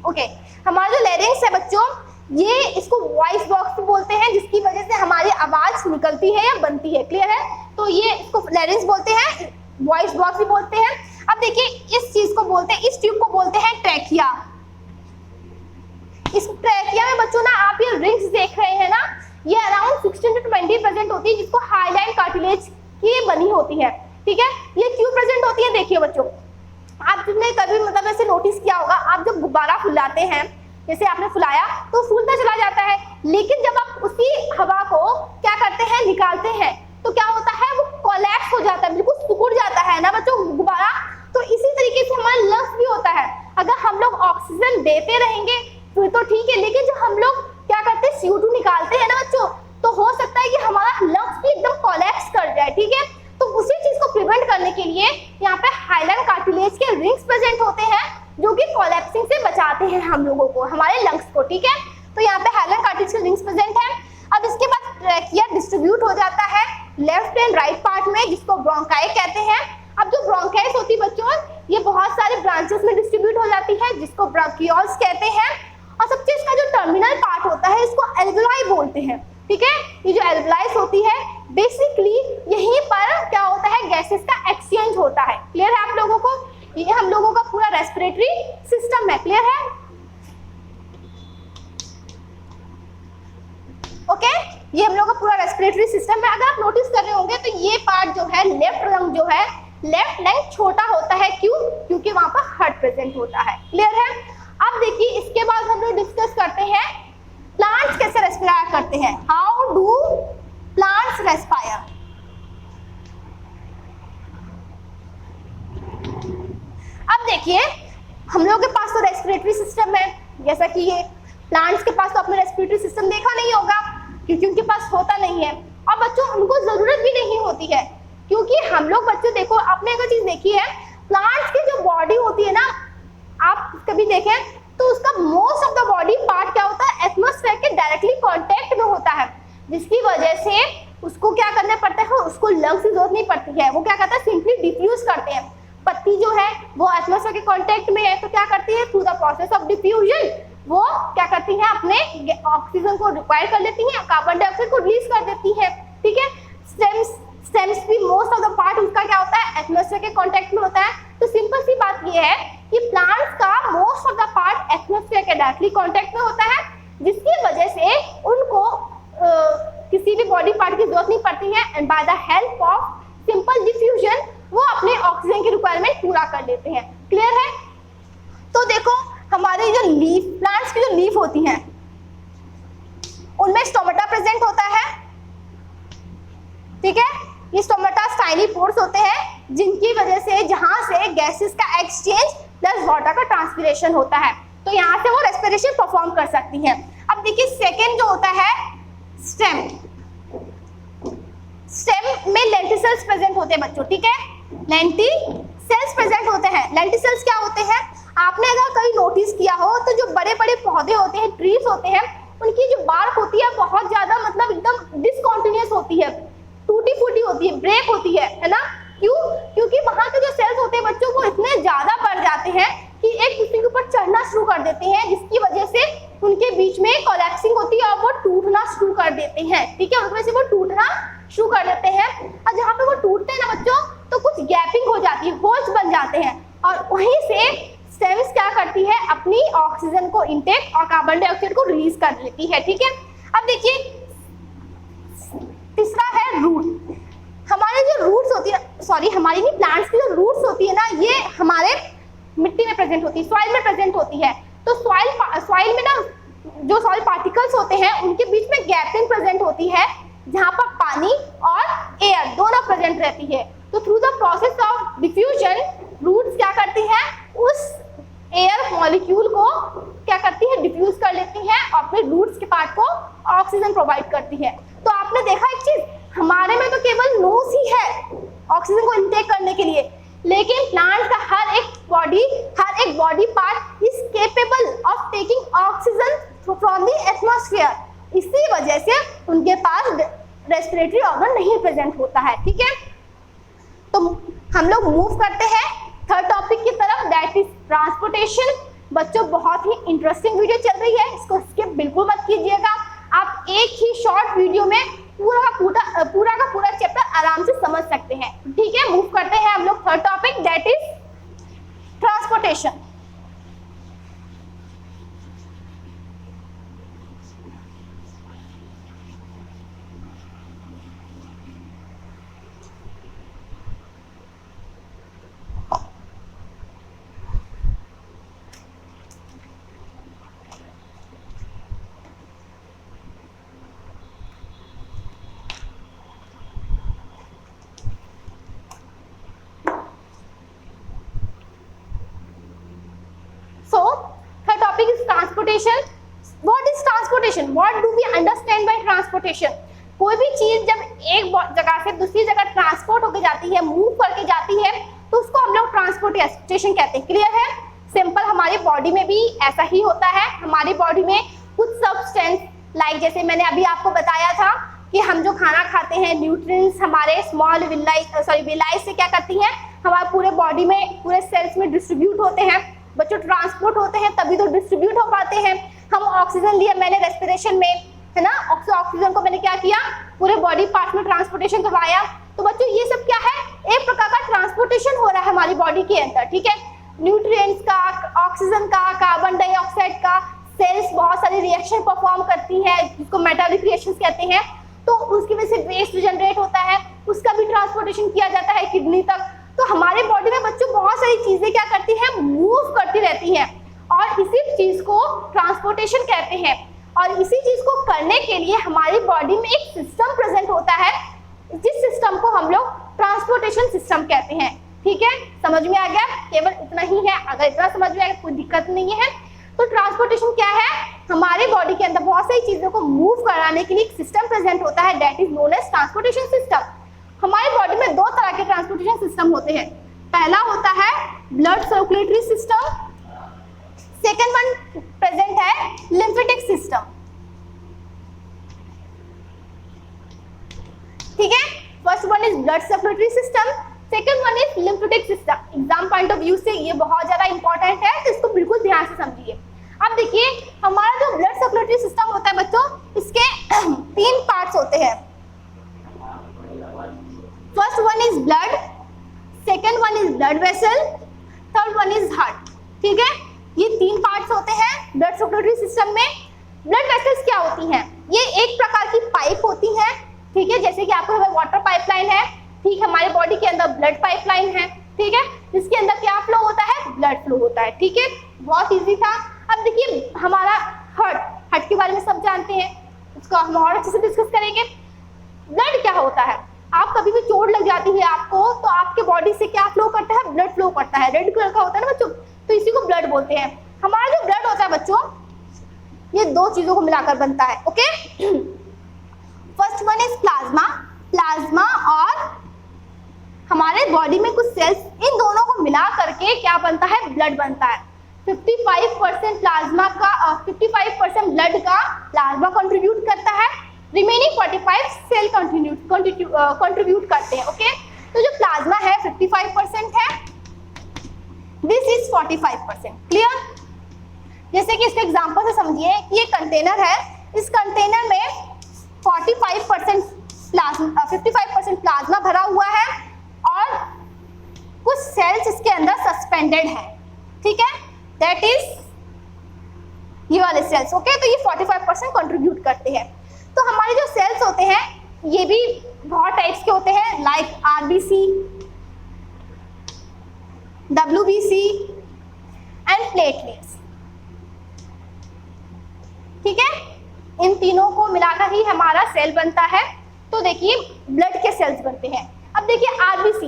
ओके, हमारा जो लैरिंग्स है बच्चों, ये इसको वॉइस बॉक्स बोलते हैं, जिसकी वजह से हमारी आवाज निकलती है या बनती है। क्लियर है, तो ये इसको लैरिंग्स बोलते हैं, वॉइस बॉक्स भी बोलते हैं। अब देखिए इस चीज को बोलते हैं, इस ट्यूब को बोलते हैं ट्रैकिया। इस ट्रैकिया में बच्चों ना आप ये रिंग्स देख रहे हैं ना, ये अराउंड 16 to 20% होती है, जिसको हाईलाइन कार्टिलेज की बनी होती है। ठीक है, ये क्यों प्रेजेंट होती है, देखिए बच्चों आपने कभी मतलब ऐसे नोटिस किया होगा, आप जब गुब्बारा फुलाते हैं, जैसे आपने फुलाया तो फूलता चला जाता है, लेकिन जब आप उसी हवा को क्या करते हैं, निकालते हैं, तो क्या होता है, वो कोलैप्स हो जाता है, बिल्कुल सिकुड़ जाता है ना बच्चों गुब्बारा। तो इसी तरीके से हमारा लंग्स भी होता है। अगर हम लोग ऑक्सीजन देते रहेंगे फिर तो ठीक है, लेकिन जब हम लोग क्या करते हैं, CO2 निकालते हैं ना बच्चों, तो हो सकता है कि हमारा लंग्स भी एकदम कोलैप्स कर जाए। ठीक है, तो उसी चीज को प्रिवेंट करने के लिए यहाँ पे हाईलाइन कार्टिलेज के रिंग्स प्रेजेंट होते हैं, जो कि कोलैप्सिंग से बचाते हैं हम लोगों को, हमारे लंग्स को। ठीक है, तो यहाँ पे हाईलाइन कार्टिलेज के रिंग्स प्रेजेंट है। अब इसके बाद ट्रैकिया डिस्ट्रीब्यूट हो जाता है लेफ्ट एंड राइट पार्ट में, जिसको ब्रोंकाई कहते हैं। अब जो ब्रोंकाइस होती है बच्चों, ये बहुत सारे ब्रांचेस में डिस्ट्रीब्यूट हो जाती है, जिसको ब्रोंकियोल्स कहते हैं। और सबसे इसका जो टर्मिनल पार्ट होता है, इसको एल्वेलाई बोलते हैं। ठीक है, ये जो एल्वेलाइज होती है, बेसिकली यहीं पर क्या होता है, गैसेस का एक्सचेंज होता है। क्लियर है आप लोगों को, ये हम लोगों का पूरा रेस्पिरेटरी सिस्टम है। क्लियर है, ओके, ये हम लोग का पूरा रेस्पिरेटरी सिस्टम है। अगर आप नोटिस कर रहे होंगे तो ये पार्ट जो है, लेफ्ट लंग जो है, लेफ्ट लंग छोटा होता है। क्यों, क्योंकि वहां पर हार्ट प्रेजेंट होता है। क्लियर है, अब देखिए इसके बाद हम लोग डिस्कस करते हैं प्लांट्स कैसे रेस्पिरेट करते हैं, हाउ डू प्लांट्स रेस्पायर। अब देखिए हम लोग के पास तो रेस्पिरेटरी सिस्टम है, जैसा कि ये प्लांट्स के पास तो अपने रेस्पिरेटरी सिस्टम देखा नहीं होगा, क्योंकि उनके पास होता नहीं है। और बच्चों उनको जरूरत भी नहीं होती है, क्योंकि हम लोग बच्चों देखो, आपने अगर चीज देखी है, प्लांट्स की जो बॉडी होती है ना, आप कभी देखें तो उसका most of the body part क्या होता है, एटमॉस्फेयर के डायरेक्टली कांटेक्ट में होता है, जिसकी वजह से उसको क्या करना पड़ता है, उसको लंग्स की जरूरत नहीं पड़ती है। वो क्या करता है, सिंपली डिफ्यूज करते हैं। पत्ती जो है वो एटमॉस्फेयर के कांटेक्ट में है, तो क्या करती है, through the process of diffusion वो क्या करती है, अपने ऑक्सीजन को रिक्वायर कर लेती है, कार्बन डाइऑक्साइड को रिलीज कर देती है। ठीक है, स्टेम्स भी मोस्ट ऑफ द पार्ट उसका क्या होता है, एटमॉस्फेयर के कांटेक्ट में होता है। तो सिंपल सी बात ये है कि प्लांट्स का most of the part atmosphere के डायरेक्टली कांटेक्ट में होता है, जिसकी वजह से उनको किसी भी बॉडी पार्ट की जरूरत नहीं पड़ती है, and by the help of simple diffusion वो अपने ऑक्सीजन की रिक्वायरमेंट पूरा कर लेते हैं। क्लियर है? तो देखो हमारे जो लीफ, प्लांट्स की जो लीफ होती हैं उनमें स्टोमेटा प्रेजेंट होता है। ठीक है, ये स्टोमेटा स्टाइनी पोर्स होते हैं जिनकी वजह से, जहां से गैसेस का एक्सचेंज प्लस वाटर का ट्रांसपिरेशन होता है, तो यहाँ से वो रेस्पिरेशन परफॉर्म कर सकती है। अब देखिए सेकेंड जो होता है स्टेम, स्टेम में लेंटिसेल्स प्रेजेंट होते हैं बच्चों। ठीक है, लेंटिसेल्स प्रेजेंट होते हैं। लेंटिसेल्स क्या होते हैं, आपने अगर कहीं नोटिस किया हो तो जो बड़े बड़े पौधे होते हैं, ट्रीज होते हैं, उनकी जो बार्क होती है बहुत ज्यादा मतलब एकदम डिसकंटिन्यूअस होती है, टूटी फूटी होती है, ब्रेक होती है ना। क्यों? क्योंकि वहां के जो सेल्स होते हैं बच्चों वो इतने ज्यादा बढ़ जाते हैं कि एक दूसरे के ऊपर चढ़ना शुरू कर देते हैं, जिसकी वजह से उनके बीच में कोलैप्सिंग होती है और वो टूटना शुरू कर देते हैं। ठीक है, उनकी वजह से वो टूटना शुरू कर देते हैं, और जहाँ पे वो टूटते हैं ना बच्चों, तो कुछ गैपिंग हो जाती है, होल्स बन जाते हैं, और वहीं से स्टेम्स क्या करती है, अपनी ऑक्सीजन को इनटेक और कार्बन डाइऑक्साइड को रिलीज कर लेती है। ठीक है, अब देखिए तीसरा है रूट। हमारे जो रूट्स होती है, सॉरी हमारी नहीं, प्लांट्स की जो रूट्स होती है ना, ये हमारे मिट्टी में प्रेजेंट होती है, सॉइल में प्रेजेंट होती है। तो सॉइल में ना जो सॉइल पार्टिकल्स होते हैं उनके बीच में गैपिंग प्रेजेंट होती है, जहां पर पानी और एयर दोनों प्रेजेंट रहती है। तो through the process of diffusion roots क्या करती है, उस एयर मॉलिक्यूल को क्या करती है, डिफ्यूज कर लेती है और अपने रूट्स के पार्ट को ऑक्सीजन प्रोवाइड करती है। तो आपने देखा एक चीज, हमारे में तो केवल नोज ही है ऑक्सीजन को इनटेक करने के लिए, लेकिन प्लांट का हर एक body part is capable of taking oxygen from the atmosphere. इसी वजह से उनके पास रेस्पिरेटरी ऑर्गन नहीं प्रेजेंट होता है। ठीक है, तो हम लोग मूव करते हैं थर्ड टॉपिक की तरफ, दैट इज ट्रांसपोर्टेशन। बच्चों बहुत ही इंटरेस्टिंग वीडियो चल रही है, इसको स्किप बिल्कुल मत कीजिएगा। आप एक ही शॉर्ट वीडियो में पूरा का पूरा चैप्टर आराम से समझ सकते हैं। ठीक है, मूव करते हैं हम लोग third topic, that is transportation. Transportation. What is transportation? What do we understand by transportation? कोई भी चीज जब एक जगह से दूसरी जगह ट्रांसपोर्ट होकर जाती है, मूव करके जाती है, तो उसको हम लोग ट्रांसपोर्टेशन कहते हैं। क्लियर है? सिंपल, हमारी बॉडी में भी ऐसा ही होता है। हमारी बॉडी में कुछ सब्सटेंस लाइक जैसे मैंने अभी आपको बताया था कि हम जो खाना खाते हैं, न्यूट्रिएंट्स हमारे स्मॉल विलाई से क्या करती हैं, हमारे पूरे बॉडी में, पूरे सेल्स में डिस्ट्रीब्यूट होते हैं। बच्चों ट्रांसपोर्ट होते हैं तभी तो डिस्ट्रीब्यूट हो पाते हैं। हम ऑक्सीजन लिया मैंने रेस्पिरेशन में, है ना, ऑक्सीजन को मैंने क्या किया, पूरे बॉडी पार्ट में ट्रांसपोर्टेशन करवाया। तो बच्चों ये सब क्या है, एक प्रकार का ट्रांसपोर्टेशन हो रहा है हमारी बॉडी के अंदर। ठीक है, न्यूट्रिएंट्स का, ऑक्सीजन का, कार्बन डाइऑक्साइड का, सेल्स बहुत सारी रिएक्शन परफॉर्म करती है जिसको मेटाबॉलिक रिएक्शंस कहते हैं। तो उसकी वजह से वेस्ट जनरेट होता है, उसका भी ट्रांसपोर्टेशन किया जाता है किडनी तक। तो हमारे बॉडी में बच्चों बहुत सारी चीजें क्या करती हैं, मूव करती रहती हैं, और इसी चीज को ट्रांसपोर्टेशन कहते हैं। और इसी चीज को करने के लिए हमारी बॉडी में एक सिस्टम प्रेजेंट होता है, जिस सिस्टम को हम लोग ट्रांसपोर्टेशन सिस्टम कहते हैं। ठीक है, समझ में आ गया? केवल इतना ही है, अगर इतना समझ में आ गया कोई दिक्कत नहीं है। तो ट्रांसपोर्टेशन क्या है, हमारे बॉडी के अंदर बहुत सारी चीजों को मूव कराने के लिए एक सिस्टम प्रेजेंट होता है, that is known as transportation system. हमारी बॉडी में दो तरह के ट्रांसपोर्टेशन सिस्टम होते हैं। पहला होता है blood circulatory system, second one present है लिम्फेटिक सिस्टम। ठीक है, first one is blood circulatory system, second one is lymphatic system. Exam point of view से ये बहुत ज्यादा इंपॉर्टेंट है, तो इसको बिल्कुल ध्यान से समझिए। अब देखिए हमारा जो ब्लड सर्कुलेटरी सिस्टम होता है बच्चों, इसके 3 पार्ट्स होते हैं। First one is blood, second one is blood vessel, third one is heart. ठीक है, ये 3 पार्ट्स होते हैं ब्लड सर्कुलेटरी सिस्टम में। ब्लड वेसल्स क्या होती हैं? ये एक प्रकार की पाइप होती हैं, ठीक है, जैसे कि आपको वाटर पाइपलाइन है, ठीक, हमारे बॉडी के अंदर ब्लड पाइपलाइन है, ठीक है, जिसके अंदर क्या फ्लो होता है? ब्लड फ्लो होता है। ठीक है, बहुत इजी था। अब देखिए हमारा हार्ट के बारे में सब जानते हैं, उसको हम और अच्छे से डिस्कस करेंगे। ब्लड क्या होता है? आप कभी भी चोट लग जाती है आपको, तो आपके बॉडी से क्या फ्लो करता है? ब्लड फ्लो करता है, रेड कलर का होता है ना बच्चों, तो इसी को ब्लड बोलते हैं। हमारा जो ब्लड होता है बच्चों, ये 2 चीजों को मिलाकर बनता है। Okay, first one is plasma. Plasma और हमारे बॉडी में कुछ सेल्स, इन दोनों को मिला करके क्या बनता है? ब्लड बनता है। 55% प्लाज्मा का 55% ब्लड का प्लाज्मा कंट्रीब्यूट करता है, रिमेनिंग 45 सेल कंट्रीब्यूट करते हैं। ओके, तो जो प्लाज्मा है 55% है, दिस इज 45%। क्लियर? जैसे कि इसके एग्जांपल से समझिए कि ये कंटेनर है, इस कंटेनर में 55% प्लाज्मा भरा हुआ है और कुछ सेल्स इसके अंदर सस्पेंडेड है। ठीक है, दैट इज ये वाले सेल्स। ओके, तो ये 45% कंट्रीब्यूट करते हैं। तो हमारे जो सेल्स होते हैं ये भी बहुत टाइप्स के होते हैं, like RBC, WBC and platelets. ठीक है, इन तीनों को मिलाकर ही हमारा सेल बनता है। तो देखिए ब्लड के सेल्स बनते हैं। अब देखिए आरबीसी,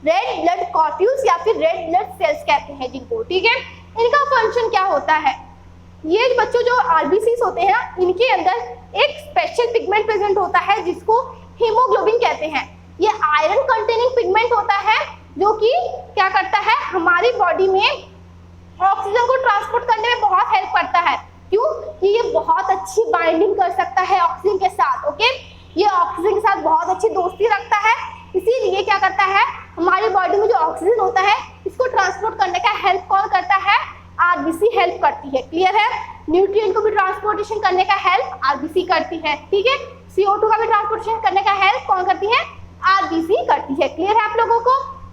रेड ब्लड कॉर्प्यूल्स या फिर रेड ब्लड सेल्स कहते हैं जिनको। ठीक है, इनका फंक्शन क्या होता है? ये बच्चों जो आरबीसीज होते हैं, इनके अंदर एक स्पेशल पिगमेंट प्रेजेंट होता है जिसको हीमोग्लोबिन कहते हैं। ये आयरन कंटेनिंग पिगमेंट होता है जो कि क्या करता है? हमारी बॉडी में ऑक्सीजन को ट्रांसपोर्ट करने में बहुत हेल्प करता है। क्यों? कि ये बहुत अच्छी बाइंडिंग कर सकता है ऑक्सीजन के साथ। ओके, ये ऑक्सीजन के साथ बहुत अच्छी दोस्ती रखता है, इसीलिए क्या करता है? हमारी बॉडी में जो ऑक्सीजन होता है इसको ट्रांसपोर्ट करने का हेल्प कौन करता है? आरबीसी हेल्प करती है। क्लियर है? न्यूट्रिएंट को भी ट्रांसपोर्टेशन करने का हेल्प आरबीसी करती है। ठीक है, CO2 का भी ट्रांसपोर्टेशन करने का हेल्प कौन करती है? आरबीसी करती है। क्लियर है आप लोगों को?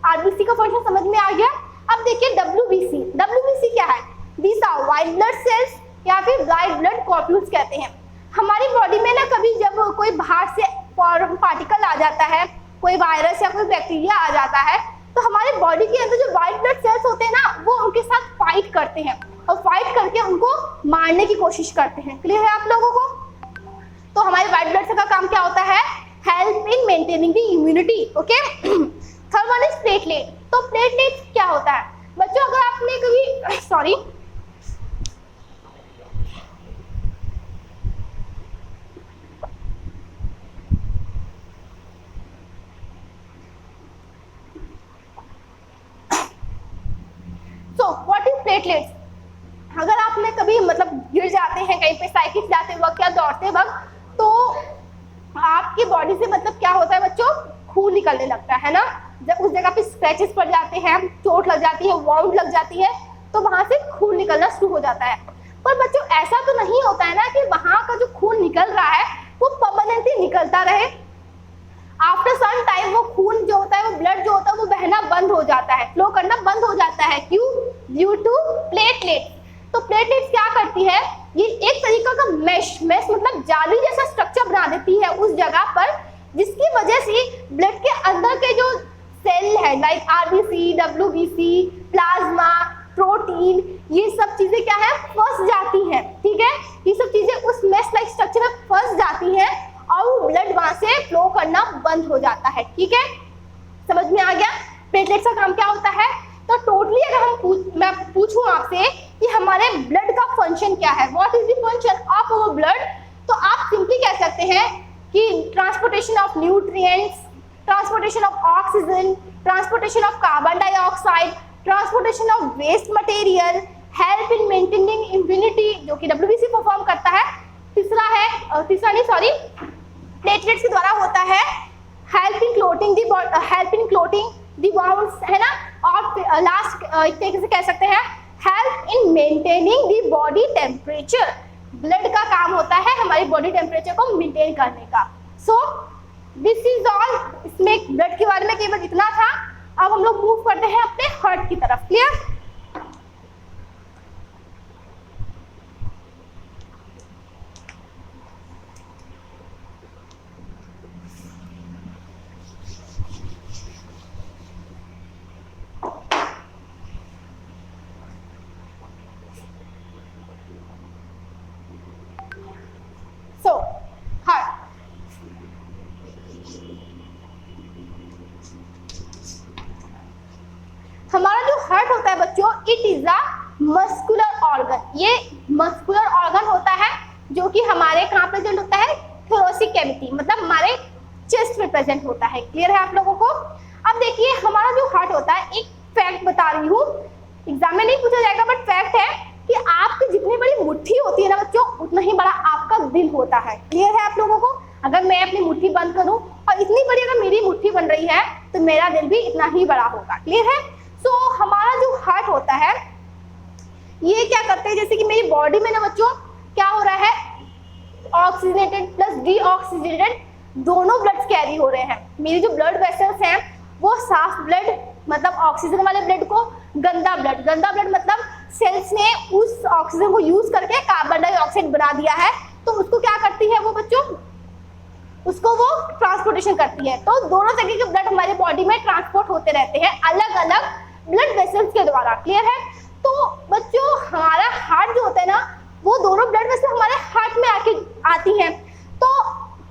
आरबीसी का फंक्शन समझ में आ गया। अब देखिए डब्ल्यूबीसी। डब्ल्यूबीसी क्या है? These are white blood cells या फिर व्हाइट ब्लड कॉर्प्यूल्स कहते हैं। हमारी बॉडी में ना कभी जब कोई बाहर से फॉरेन पार्टिकल आ जाता है, कोई वायरस या कोई बैक्टीरिया आ जाता है, तो हमारे बॉडी के अंदर जो व्हाइट ब्लड सेल्स होते हैं ना, वो उनके साथ फाइट करते हैं और फाइट करके उनको मारने की कोशिश करते हैं। क्लियर है आप लोगों को? तो हमारे व्हाइट ब्लड सेल का काम क्या होता है? Help in maintaining the immunity. Okay, third one is platelet. तो प्लेटलेट क्या होता है बच्चों? अगर आपने कभी सॉरी व्हाट इज प्लेटलेट्स? अगर आपने कभी मतलब गिर जाते हैं कहीं पे साइकिल जाते वक्त या दौड़ते वक्त, तो आपकी बॉडी से मतलब क्या होता है बच्चों? खून निकलने लगता है ना। जब उस जगह पे स्क्रैचेस पड़ जाते हैं, चोट लग जाती है, वाउंड लग जाती है, तो वहां से खून निकलना शुरू हो जाता है। पर बच्चों ऐसा तो नहीं होता है ना कि वहां का जो खून निकल रहा है वो परमानेंटली निकलता रहे। आफ्टर सम टाइम वो खून जो होता है, वो ब्लड जो होता है, वो बहना बंद हो जाता है, फ्लो करना बंद हो जाता है। क्यों? Due to platelet. तो प्लेटलेट्स क्या करती है? ये एक तरीका का मेश मतलब जाली जैसा स्ट्रक्चर बना देती है उस जगह पर, जिसकी वजह से ब्लड के अंदर के जो सेल है like RBC, WBC, plasma, protein, ये सब चीजें क्या है? फंस जाती हैं। ठीक है, ये सब चीजें उस मेश लाइक स्ट्रक्चर में फंस जाती हैं और वो ब्लड वहां से फ्लो करना बंद हो जाता है। ठीक है, समझ में आ गया? प्लेटलेट्स का काम क्या होता है? तो टोटली अगर मैं पूछूं आपसे कि हमारे ब्लड का फंक्शन क्या है, what is the function of our blood, तो आप सिंपली कह सकते हैं कि transportation of nutrients, transportation of oxygen, transportation of carbon dioxide, transportation of waste material, help in maintaining immunity जो कि डब्ल्यूबीसी परफॉर्म करता है। प्लेटलेट्स के द्वारा होता है help in clotting the bounds है ना, और लास्ट एक तरीके से कह सकते हैं help in maintaining the body temperature. Blood का काम होता है हमारी बॉडी टेम्परेचर को मेंटेन करने का। सो दिस इज ऑल, इसमें ब्लड के बारे में केवल इतना था। अब हम लोग मूव करते हैं अपने हार्ट की तरफ। क्लियर? सो हार्ट, हमारा जो हार्ट होता है बच्चों, it is a muscular organ. ये मस्कुलर ऑर्गन होता है जो कि हमारे कहाँ प्रेजेंट होता है, थोरेसिक कैविटी, मतलब हमारे चेस्ट में प्रेजेंट होता है। क्लियर है आप लोगों को? अब देखिए हमारा जो हार्ट होता है, एक फैक्ट बता रही हूँ, एग्जाम में नहीं पूछा जाएगा बट फैक्ट है कि आपकी जितनी बड़ी मुट्ठी होती है ना बच्चों, उतना ही बड़ा आपका दिल होता है। क्लियर है आप लोगों को? अगर मैं अपनी मुट्ठी बंद करूं और इतनी बड़ी अगर मेरी मुट्ठी बन रही है तो मेरा दिल भी इतना ही बड़ा होगा। क्लियर है? सो हमारा जो हार्ट होता है ये क्या करते हैं, जैसे कि मेरी बॉडी में ना बच्चों क्या हो रहा है, ऑक्सीजनेटेड प्लस डीऑक्सीजनेटेड दोनों ब्लड कैरी हो रहे हैं। मेरी जो ब्लड वेसल्स हैं वो साफ ब्लड मतलब ऑक्सीजन वाले ब्लड को गंदा ब्लड मतलब सेल्स ने उस ऑक्सीजन को यूज करके कार्बन डाइऑक्साइड बना दिया है, तो उसको क्या करती है वो बच्चों, उसको वो ट्रांसपोर्टेशन करती है। तो दोनों तरह के ब्लड हमारे बॉडी में ट्रांसपोर्ट होते रहते हैं अलग अलग ब्लड वेसल्स के द्वारा। क्लियर है? तो बच्चों हमारा हार्ट जो होता है ना, वो दोनों ब्लड वेसल हमारे हार्ट में आके आती हैं, तो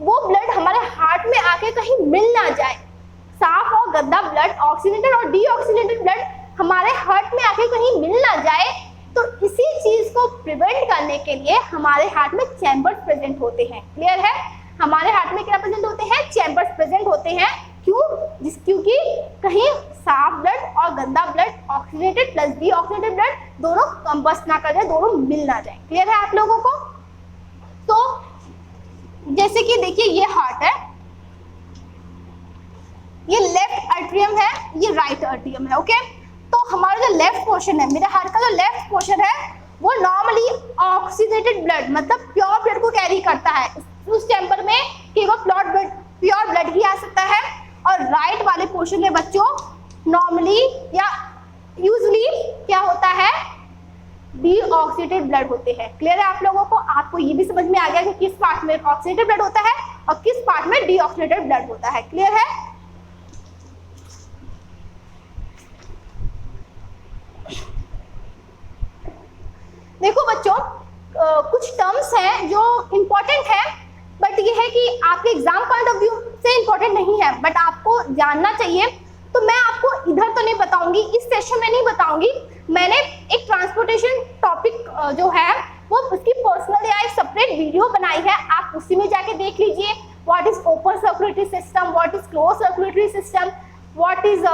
वो ब्लड हमारे हार्ट में आके कहीं मिल ना जाए, साफ और गंदा ब्लड, ऑक्सीजनेटेड और डीऑक्सीजनेटेड ब्लड हमारे हार्ट में आके कहीं मिल ना जाए, तो इसी चीज को प्रिवेंट करने के लिए हमारे हार्ट में चैम्बर्स प्रेजेंट होते हैं। क्लियर है? हमारे हार्ट में क्या प्रेजेंट होते हैं, चैम्बर्स प्रेजेंट होते हैं। क्यों? क्योंकि कहीं साफ ब्लड और गंदा blood, oxygenated plus deoxygenated blood दोनों कंबस्ट ना कर जाए, दोनों मिल ना जाए। क्लियर है आप लोगों को? तो जैसे कि देखिए ये हार्ट है, ये लेफ्ट आर्टरियम है, ये राइट आर्टरियम है। ओके, तो हमारा जो लेफ्ट पोर्शन है, मेरे हार्ट का जो लेफ्ट पोर्शन है वो नॉर्मली ऑक्सीजनेटेड ब्लड मतलब प्योर ब्लड को कैरी करता है। उस चैम्बर में केवल प्योर ब्लड ही आ सकता है, और राइट वाले पोर्शन में बच्चों नॉर्मली या यूजली क्या होता है, डीऑक्सीडेटेड ब्लड होते हैं। क्लियर है आप लोगों को? आपको ये भी समझ में आ गया कि किस पार्ट में ऑक्सीडेटेड ब्लड होता है और किस पार्ट में डीऑक्सीडेटेड ब्लड होता है। क्लियर है? देखो बच्चों कुछ टर्म्स हैं जो इंपॉर्टेंट है, बट ये है कि आपके एग्जाम पॉइंट ऑफ व्यू से इंपॉर्टेंट नहीं है, बट आपको जानना चाहिए। तो मैं आपको इधर तो नहीं बताऊंगी, इस सेशन में नहीं बताऊंगी। मैंने एक ट्रांसपोर्टेशन टॉपिक जो है वो उसकी पर्सनल या एक सेपरेट वीडियो बनाई है, आप उसी में जाके देख लीजिए। What is open circulatory system, what is close circulatory system, what is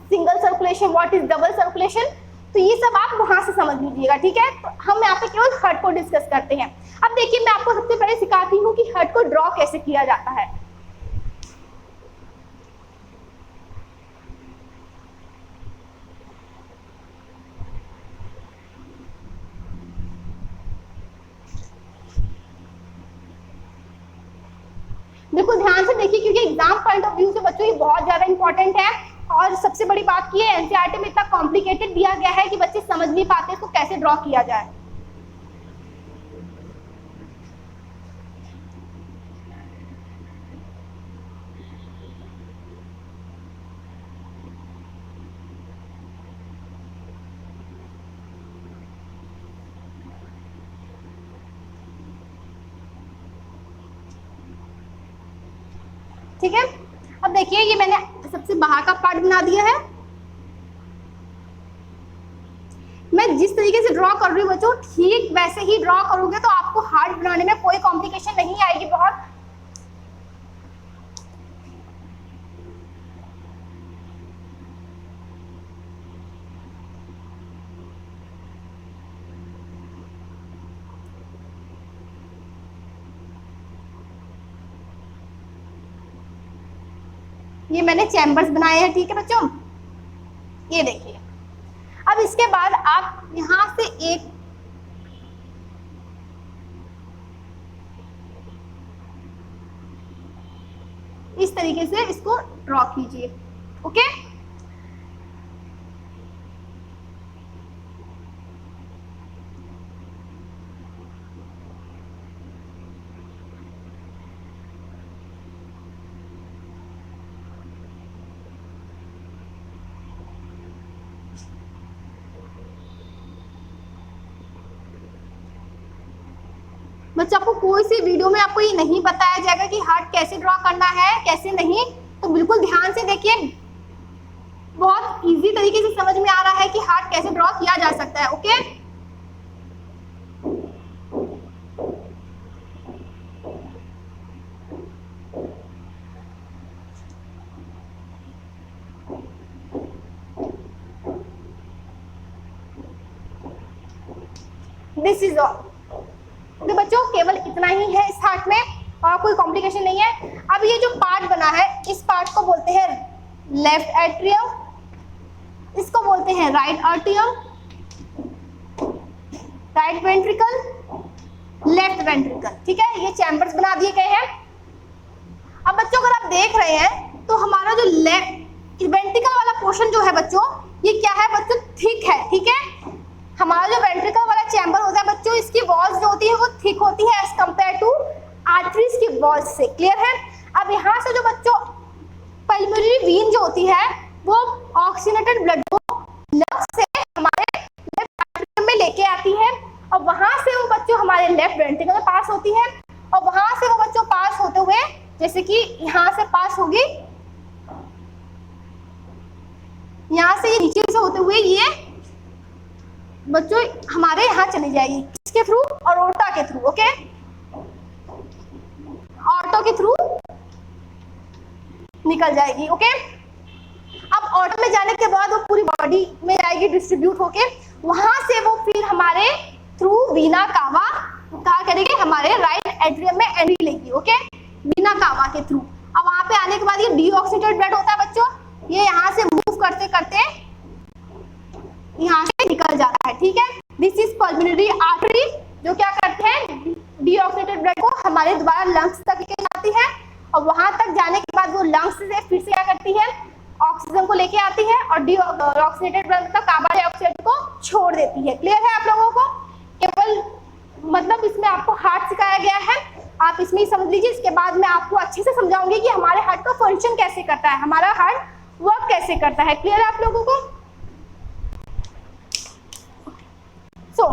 single circulation, what is double circulation, तो ये सब आप वहां से समझ लीजिएगा। ठीक है? तो हम यहाँ पे केवल हार्ट को डिस्कस करते हैं। अब देखिए मैं आपको सबसे पहले सिखाती हूँ कि हार्ट को ड्रॉ कैसे किया जाता है। देखो ध्यान से देखिए, क्योंकि एग्जाम पॉइंट ऑफ व्यू से बच्चों ये बहुत ज्यादा इंपॉर्टेंट है, और सबसे बड़ी बात ये है एनसीईआरटी में इतना कॉम्प्लिकेटेड दिया गया है कि बच्चे समझ नहीं पाते इसको कैसे ड्रॉ किया जाए। ठीक है? अब देखिए ये मैंने सबसे बाहर का पार्ट बना दिया है। मैं जिस तरीके से ड्रॉ कर रही हूँ बच्चों ठीक वैसे ही ड्रॉ करोगे तो आपको हार्ट बनाने में कोई कॉम्प्लिकेशन नहीं आएगी। बहुत ये मैंने चैम्बर्स बनाए हैं, ठीक है बच्चों, ये देखिए। अब इसके बाद आप यहां से एक इस तरीके से इसको ड्रॉ कीजिए, ओके। बच्चों आपको कोई सी वीडियो में आपको ये नहीं बताया जाएगा कि हार्ट कैसे ड्रॉ करना है कैसे नहीं, तो बिल्कुल ध्यान से देखिए, बहुत इजी तरीके से समझ में आ रहा है कि हार्ट कैसे ड्रॉ किया जा सकता है, ओके। This is all. तो बच्चों केवल इतना ही है इस हार्ट में और कोई कॉम्प्लिकेशन नहीं है। अब ये जो पार्ट बना है इस पार्ट को बोलते हैं लेफ्ट एट्रियम, इसको बोलते हैं राइट आर्टियम, राइट वेंट्रिकल, लेफ्ट वेंट्रिकल, ठीक है। ये चैम्बर्स बना दिए गए हैं। अब बच्चों अगर आप देख रहे हैं तो हमारा जो लेफ्ट वेंट्रिकल वाला पोर्शन जो है बच्चों, ये क्या है बच्चों, थिक है, ठीक है। हमारा जो वेंट्रिकल वाला चैम्बर होता है बच्चों, इसकी वॉल्स जो होती है वो थिक होती है एज कंपेयर टू आर्टरीज की वॉल्स से, क्लियर है। अब यहाँ से जो बच्चों पल्मोनरी वीन जो होती है वो ऑक्सीजनेटेड ब्लड को लंग्स से हमारे लेफ्ट आर्टरी में लेके आती है और वहां से वो बच्चों हमारे लेफ्ट वेंट्रिकल में पास होती है और वहां से वो बच्चों पास होते हुए, जैसे कि यहाँ से पास होगी, यहाँ से ये नीचे से होते हुए ये बच्चों हमारे यहाँ चली जाएगी, इसके थ्रू और ऑर्टा के थ्रू, ओके, ऑर्टो के थ्रू निकल जाएगी, ओके। अब ऑर्टो में जाने के बाद वो पूरी बॉडी में जाएगी डिस्ट्रीब्यूट होके, वहां से वो फिर हमारे थ्रू वीना कावा क्या करेगी, हमारे राइट एट्रियम में एंट्री लेगी, ओके, वीना कावा के थ्रू। अब वहां पे आने के बाद ये डीऑक्सीनेटेड ब्लड होता है बच्चों, ये यहाँ से मूव करते करते यहाँ से निकल जा रहा है, ठीक है। दिस इज पल्मोनरी आर्टरी, जो क्या करते हैं डीऑक्सीनेटेड ब्लड को हमारे द्वारा लंग्स तक लेके जाती है और वहां तक जाने के बाद वो लंग्स से फिर से क्या करती है, ऑक्सीजन को लेके आती है और डीऑक्सीनेटेड ब्लड मतलब कार्बन डाइऑक्साइड को छोड़ देती है, क्लियर है आप लोगों को। केवल मतलब इसमें आपको हार्ट सिखाया गया है, आप इसमें ही समझ लीजिए। इसके बाद मैं आपको अच्छे से समझाऊंगी कि हमारे हार्ट का फंक्शन कैसे करता है, हमारा हार्ट वर्क कैसे करता है, क्लियर है आप लोगों को। सो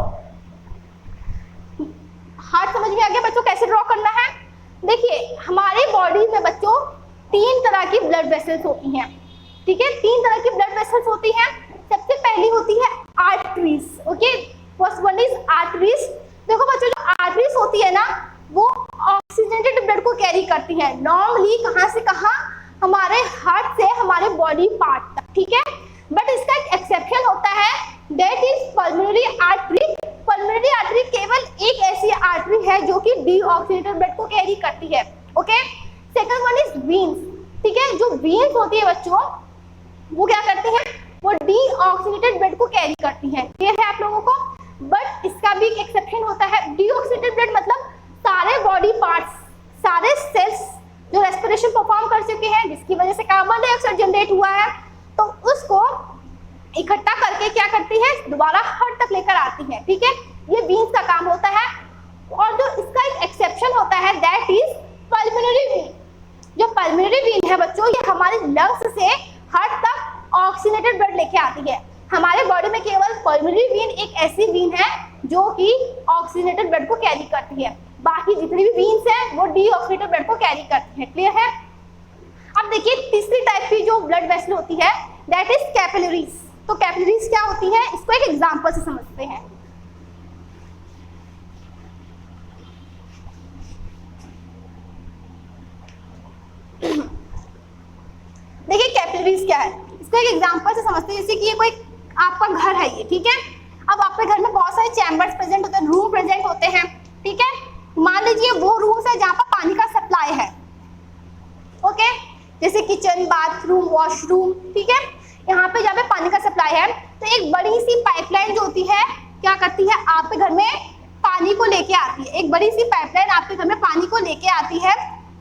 हार्ट समझ में आ गया बच्चों कैसे ड्रॉ करना है। देखिए हमारी बॉडी में बच्चों 3 तरह की ब्लड वेसल्स होती हैं, ठीक है, 3 तरह की ब्लड वेसल्स होती हैं। सबसे पहली होती है arteries, okay, first one is arteries. देखो बच्चों जो आर्टरीज होती है ना वो ऑक्सीजनेटेड ब्लड को कैरी करती है लॉन्गली, कहां से कहां, हमारे हार्ट से हमारे बॉडी पार्ट तक, ठीक है। बट इसका एक एक्सेप्शन होता है, that is pulmonary artery. Pulmonary artery केवल एक ऐसी आर्टरी है जो कि डीऑक्सीनेटेड ब्लड को कैरी करती है, okay. Second one is veins, ठीक है, जो वीन्स होती है बच्चों वो क्या करते हैं, वो डीऑक्सीनेटेड ब्लड को कैरी करती है, क्लियर है आप लोगों को। बट इसका भी एक एक्सेप्शन होता है, डीऑक्सीनेटेड ब्लड मतलब सारे बॉडी पार्ट्स, सारे सेल्स जो रेस्पिरेशन परफॉर्म कर चुके हैं, जिसकी वजह से कार्बन डाइऑक्साइड जनरेट हुआ है, तो उसको इकट्ठा करके क्या करती है, दोबारा हार्ट तक लेकर आती है, ठीक है। ये वीन्स का काम होता है। और जो इसका एक एक्सेप्शन होता है दैट इज पल्मोनरी वीन। जो पल्मोनरी वीन है बच्चों, ये हमारे लंग्स से हार्ट तक ऑक्सीजनेटेड ब्लड लेके आती है। हमारे बॉडी में केवल पल्मोनरी वीन एक ऐसी वीन है जो कि ऑक्सीजनेटेड ब्लड को कैरी करती है, बाकी जितनी भी वीन्स हैं वो डीऑक्सीनेटेड ब्लड को कैरी करती है, क्लियर है। अब देखिए तीसरी टाइप की जो ब्लड वेसल होती है दैट इज कैपिलरीज। तो कैपिलरीज क्या होती है, इसको एक एग्जांपल से समझते हैं। देखिए कैपिलरीज क्या है, इसको एक एग्जांपल से समझते हैं। जैसे कि ये कोई आपका घर है ये, ठीक है। अब आपके घर में बहुत सारे चैम्बर्स प्रेजेंट होते हैं, रूम प्रेजेंट होते हैं, ठीक है। मान लीजिए वो रूम है जहाँ पर पानी का सप्लाई है, ओके। जैसे किचन, बाथरूम, वॉशरूम, ठीक है। यहाँ पे जहाँ पे पानी का सप्लाई है तो एक बड़ी सी पाइपलाइन जो होती है क्या करती है, आपके घर में पानी को लेके आती है। एक बड़ी सी पाइपलाइन आपके घर में पानी को लेके आती है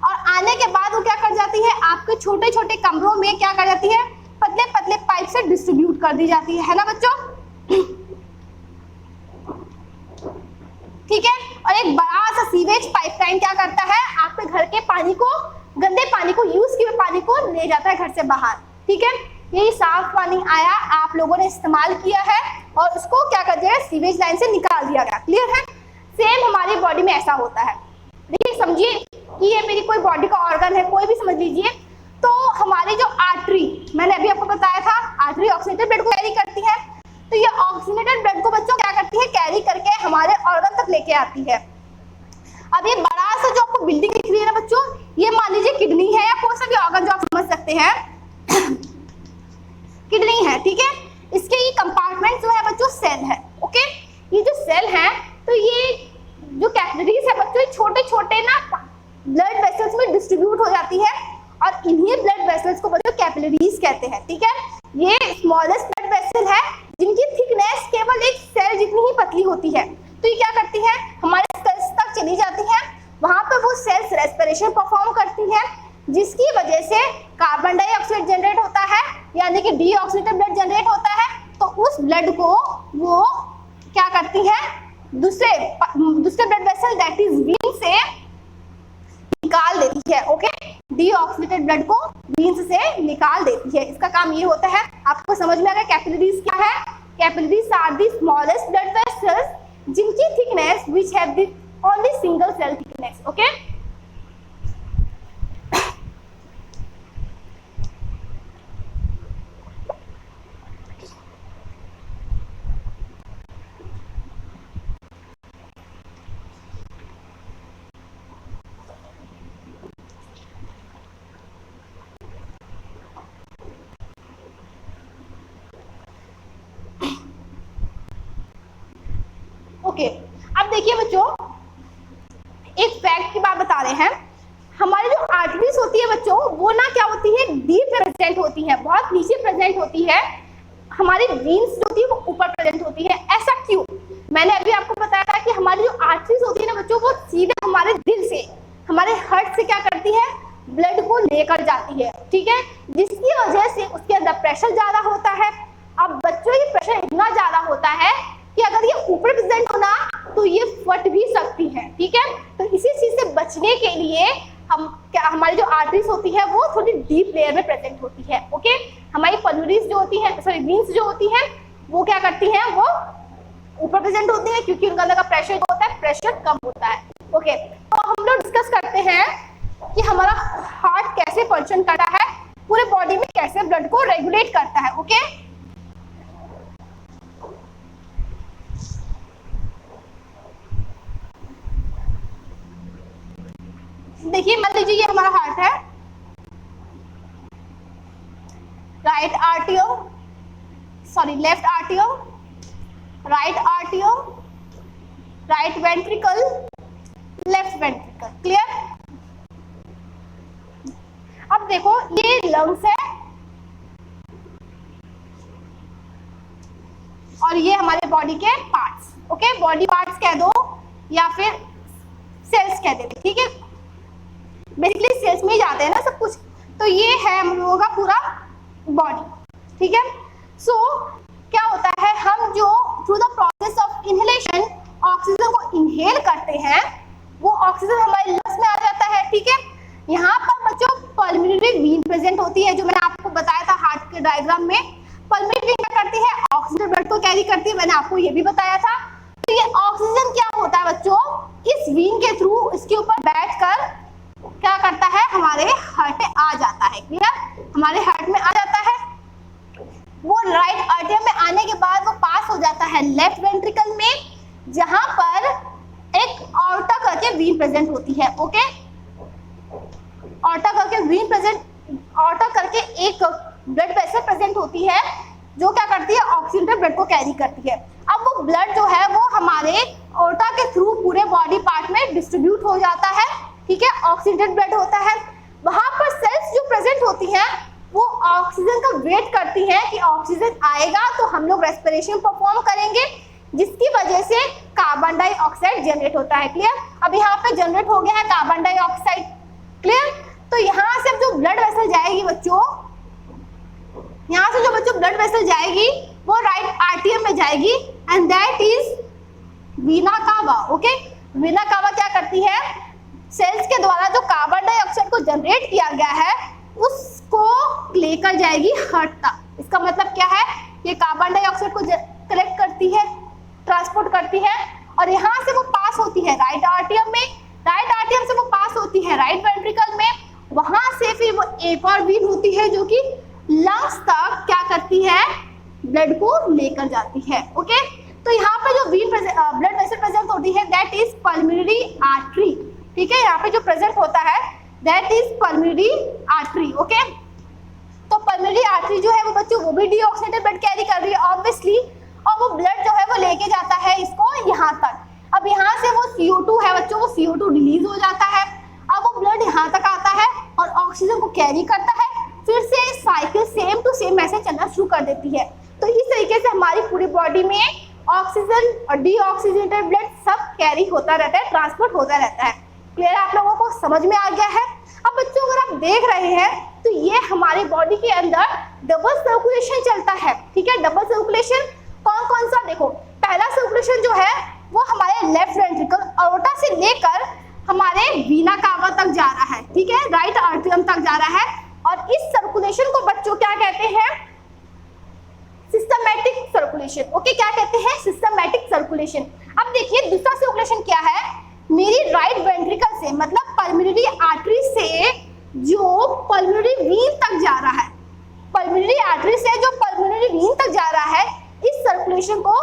और आने के बाद वो क्या कर जाती है, आपके छोटे छोटे कमरों में क्या कर जाती है, पतले पतले पाइप से डिस्ट्रीब्यूट कर दी जाती है ना बच्चों, ठीक है। और एक बड़ा सा सीवेज पाइपलाइन क्या करता है, आपके घर के पानी को, गंदे पानी को, यूज किए पानी को ले जाता है घर से बाहर, ठीक है। यही साफ पानी आया, आप लोगों ने इस्तेमाल किया है और उसको क्या कर दिया, सीवेज लाइन से निकाल दिया गया। क्लियर है। सेम हमारी बॉडी में ऐसा होता है। देखिए समझिए कि ये मेरी कोई बॉडी का ऑर्गन है, कोई भी समझ लीजिए। तो हमारी जो आर्टरी, मैंने अभी आपको बताया था, आर्टरी ऑक्सीजनेटेड ब्लड को कैरी करती है। तो ये ऑक्सीजनेटेड ब्लड को बच्चों क्या करती है, कैरी करके हमारे ऑर्गन तक लेके आती है। अब ये बड़ा सा जो आपको बिल्डिंग दिख रही है ना बच्चों, ये मान लीजिए किडनी है या कोई सा भी ऑर्गन जो आप समझ सकते हैं, किडनी है, ठीक है। इसके ये कंपार्टमेंट जो है बच्चों सेल है, ओके। ये जो सेल है तो ये जो कैपिलरीज है बच्चों, छोटे छोटे ना ब्लड वेसल्स में डिस्ट्रीब्यूट हो जाती है और इन्हीं ब्लड वेसल्स को बच्चों कैपिलरीज कहते हैं, ठीक है। ये स्मॉलेस्ट ब्लड वेसल है जिनकी थिकनेस केवल एक सेल जितनी ही पतली होती है। तो ये क्या करती है, हमारे सेल्स तक चली जाती है, वहां पर वो सेल्स रेस्पिरेशन परफॉर्म करती है, जिसकी वजह से कार्बन डाइऑक्साइड जनरेट होता है, यानी कि डीऑक्सीडेटेड ब्लड जनरेट होता है। तो उस ब्लड को वो क्या करती है, दूसरे blood vessel that is vein से निकाल देती है, ओके। डीऑक्सीडेटेड ब्लड को वीन्स से निकाल देती है। इसका काम ये होता है, आपको समझ में आ गया कैपिलरीज क्या है। Capillaries are the smallest blood vessels जिनकी thickness which have the only single cell thickness, okay. Okay, अब देखिए बच्चों, एक फैक्ट की बात बता रहे हैं। हमारी जो आर्टरीज होती है बच्चों, वो ना क्या होती है, डीप प्रेजेंट होती है, बहुत नीचे प्रेजेंट होती है। हमारी वीन्स जो होती है वो ऊपर प्रेजेंट होती है। ऐसा क्यों? मैंने अभी आपको बताया था कि हमारी जो आर्टरीज होती है ना बच्चों, वो सीधे हमारे दिल से, हमारे हार्ट से क्या करती है, ब्लड को लेकर जाती है, ठीक है। जिसकी वजह से उसके अंदर प्रेशर ज्यादा होता है। अब बच्चों ये प्रेशर इतना ज्यादा होता है कि अगर ये ऊपर प्रेजेंट होना तो ये फट भी सकती है, ठीक है। तो इसी चीज से बचने के लिए हमारी जो आर्टरीज होती है वो थोड़ी डीप लेयर में प्रेजेंट होती है, ओके। हमारी पल्मोनरीज जो होती है, सॉरी वीन्स जो होती है वो क्या करती हैं, वो ऊपर प्रेजेंट होती है क्योंकि उनका अंदर का प्रेशर होता है, प्रेशर कम होता है, ओके। तो हम लोग डिस्कस करते हैं कि हमारा हार्ट कैसे फंक्शन करता है, पूरे बॉडी में कैसे ब्लड को रेगुलेट करता है, ओके। देखिए मान लीजिए ये हमारा हार्ट है, right RTO, sorry left RTO, right RTO, right ventricle, left ventricle, clear. अब देखो ये लंग्स है और ये हमारे बॉडी के पार्ट्स, ओके। बॉडी पार्ट्स कह दो या फिर सेल्स कह देते, ठीक है। बेसिकली सेल्स में ही जाते हैं ना सब कुछ। तो ये है हम लोगों का पूरा बॉडी, ठीक है। सो क्या होता है, हम जो through the process of inhalation oxygen को इनहेल करते हैं, वो ऑक्सीजन हमारे लंग्स में आ जाता है, ठीक है। यहाँ पर बच्चों पल्मोनरी वीन प्रेजेंट होती है, जो मैंने आपको बताया था हार्ट के डायग्राम में। पल्मोनरी वीन क्या करती है, ऑक्सीजन ब्लड को कैरी करती है, मैंने आपको ये भी बताया था। तो ये ऑक्सीजन क्या होता है बच्चों, इस वीन के थ्रू इसके ऊपर बैठकर क्या करता है, हमारे हार्ट में आ जाता है, क्लियर। हमारे हार्ट में आ जाता है, वो राइट आर्टियम में आने के बाद वो पास हो जाता है लेफ्ट वेंट्रिकल में, जहां पर एक ऑर्टा करके वीन प्रेजेंट होती है, ओके। ऑर्टा करके वीन प्रेजेंट, ऑर्टा करके एक ब्लड वेसल प्रेजेंट होती है जो क्या करती है, ऑक्सीजन ब्लड को कैरी करती है। अब वो ब्लड जो है वो हमारे ऑर्टा के थ्रू पूरे बॉडी पार्ट में डिस्ट्रीब्यूट हो जाता है, ठीक है। ऑक्सीडेटेड ब्लड होता है, वहां पर सेल्स जो प्रेजेंट होती हैं वो ऑक्सीजन का वेट करती हैं कि ऑक्सीजन आएगा तो हम लोग रेस्पिरेशन परफॉर्म करेंगे, जिसकी वजह से कार्बन डाइऑक्साइड जनरेट होता है। क्लियर? अब यहाँ पे जनरेट हो गया है कार्बन डाइऑक्साइड। क्लियर? तो यहाँ से जो ब्लड वेसल जाएगी बच्चों, यहाँ से जो बच्चों ब्लड वेसल जाएगी वो राइट आर्टियम में जाएगी एंड दैट इज वीना कावा। ओके, वीना कावा क्या करती है? सेल्स के द्वारा जो कार्बन डाइऑक्साइड को जनरेट किया गया है उसको लेकर जाएगी हार्ट तक। इसका मतलब क्या है? ये कार्बन डाइऑक्साइड को कलेक्ट करती है, ट्रांसपोर्ट करती है और यहाँ से वो पास होती है राइट आर्टियम में, राइट आर्टियम से वो पास होती है राइट वेंट्रिकल में, वहां से फिर वो एक और वेन होती है जो कि लंग्स तक क्या करती है? ब्लड को लेकर जाती है। ओके, तो यहाँ पे जो वेन ब्लड वेसल प्रेजेंट होती है दैट इज पल्मोनरी आर्टरी। ठीक है, यहाँ पे जो प्रेजेंट होता है that is pulmonary artery. Okay, तो पल्मोनरी आर्टरी जो है वो बच्चों वो भी डीऑक्सीनेटेड ब्लड कैरी कर रही है ऑब्वियसली, और वो ब्लड जो है वो लेके जाता है इसको यहाँ तक। अब यहाँ से वो CO2 है बच्चों, वो CO2 रिलीज हो जाता है। अब वो ब्लड यहाँ तक आता है और ऑक्सीजन को कैरी करता है, फिर से साइकिल सेम टू सेम ऐसे चलना शुरू कर देती है। तो इस तरीके से हमारी पूरी बॉडी में ऑक्सीजन और डीऑक्सीजनेटेड ब्लड सब कैरी होता रहता है, ट्रांसपोर्ट होता रहता है। क्लियर? आप लोगों को समझ में आ गया है? अब बच्चों अगर आप देख रहे हैं तो ये हमारे बॉडी के अंदर डबल सर्कुलेशन चलता है। ठीक है, डबल सर्कुलेशन कौन कौन सा? देखो, पहला सर्कुलेशन जो है वो हमारे लेफ्ट वेंट्रिकल अओर्टा से लेकर हमारे वीना कावा तक जा रहा है। ठीक है, राइट आर्टरियम तक जा रहा है और इस सर्कुलेशन को बच्चों क्या कहते हैं? Systematic circulation. ओके, क्या कहते हैं? Systematic circulation. अब देखिए दूसरा सर्कुलेशन क्या है? मेरी राइट वेंट्रिकल से मतलब पल्मोनरी आर्टरी से जो पल्मोनरी वीन तक जा रहा है, पल्मोनरी आर्टरी से जो पल्मोनरी वीन तक जा रहा है, इस सर्कुलेशन को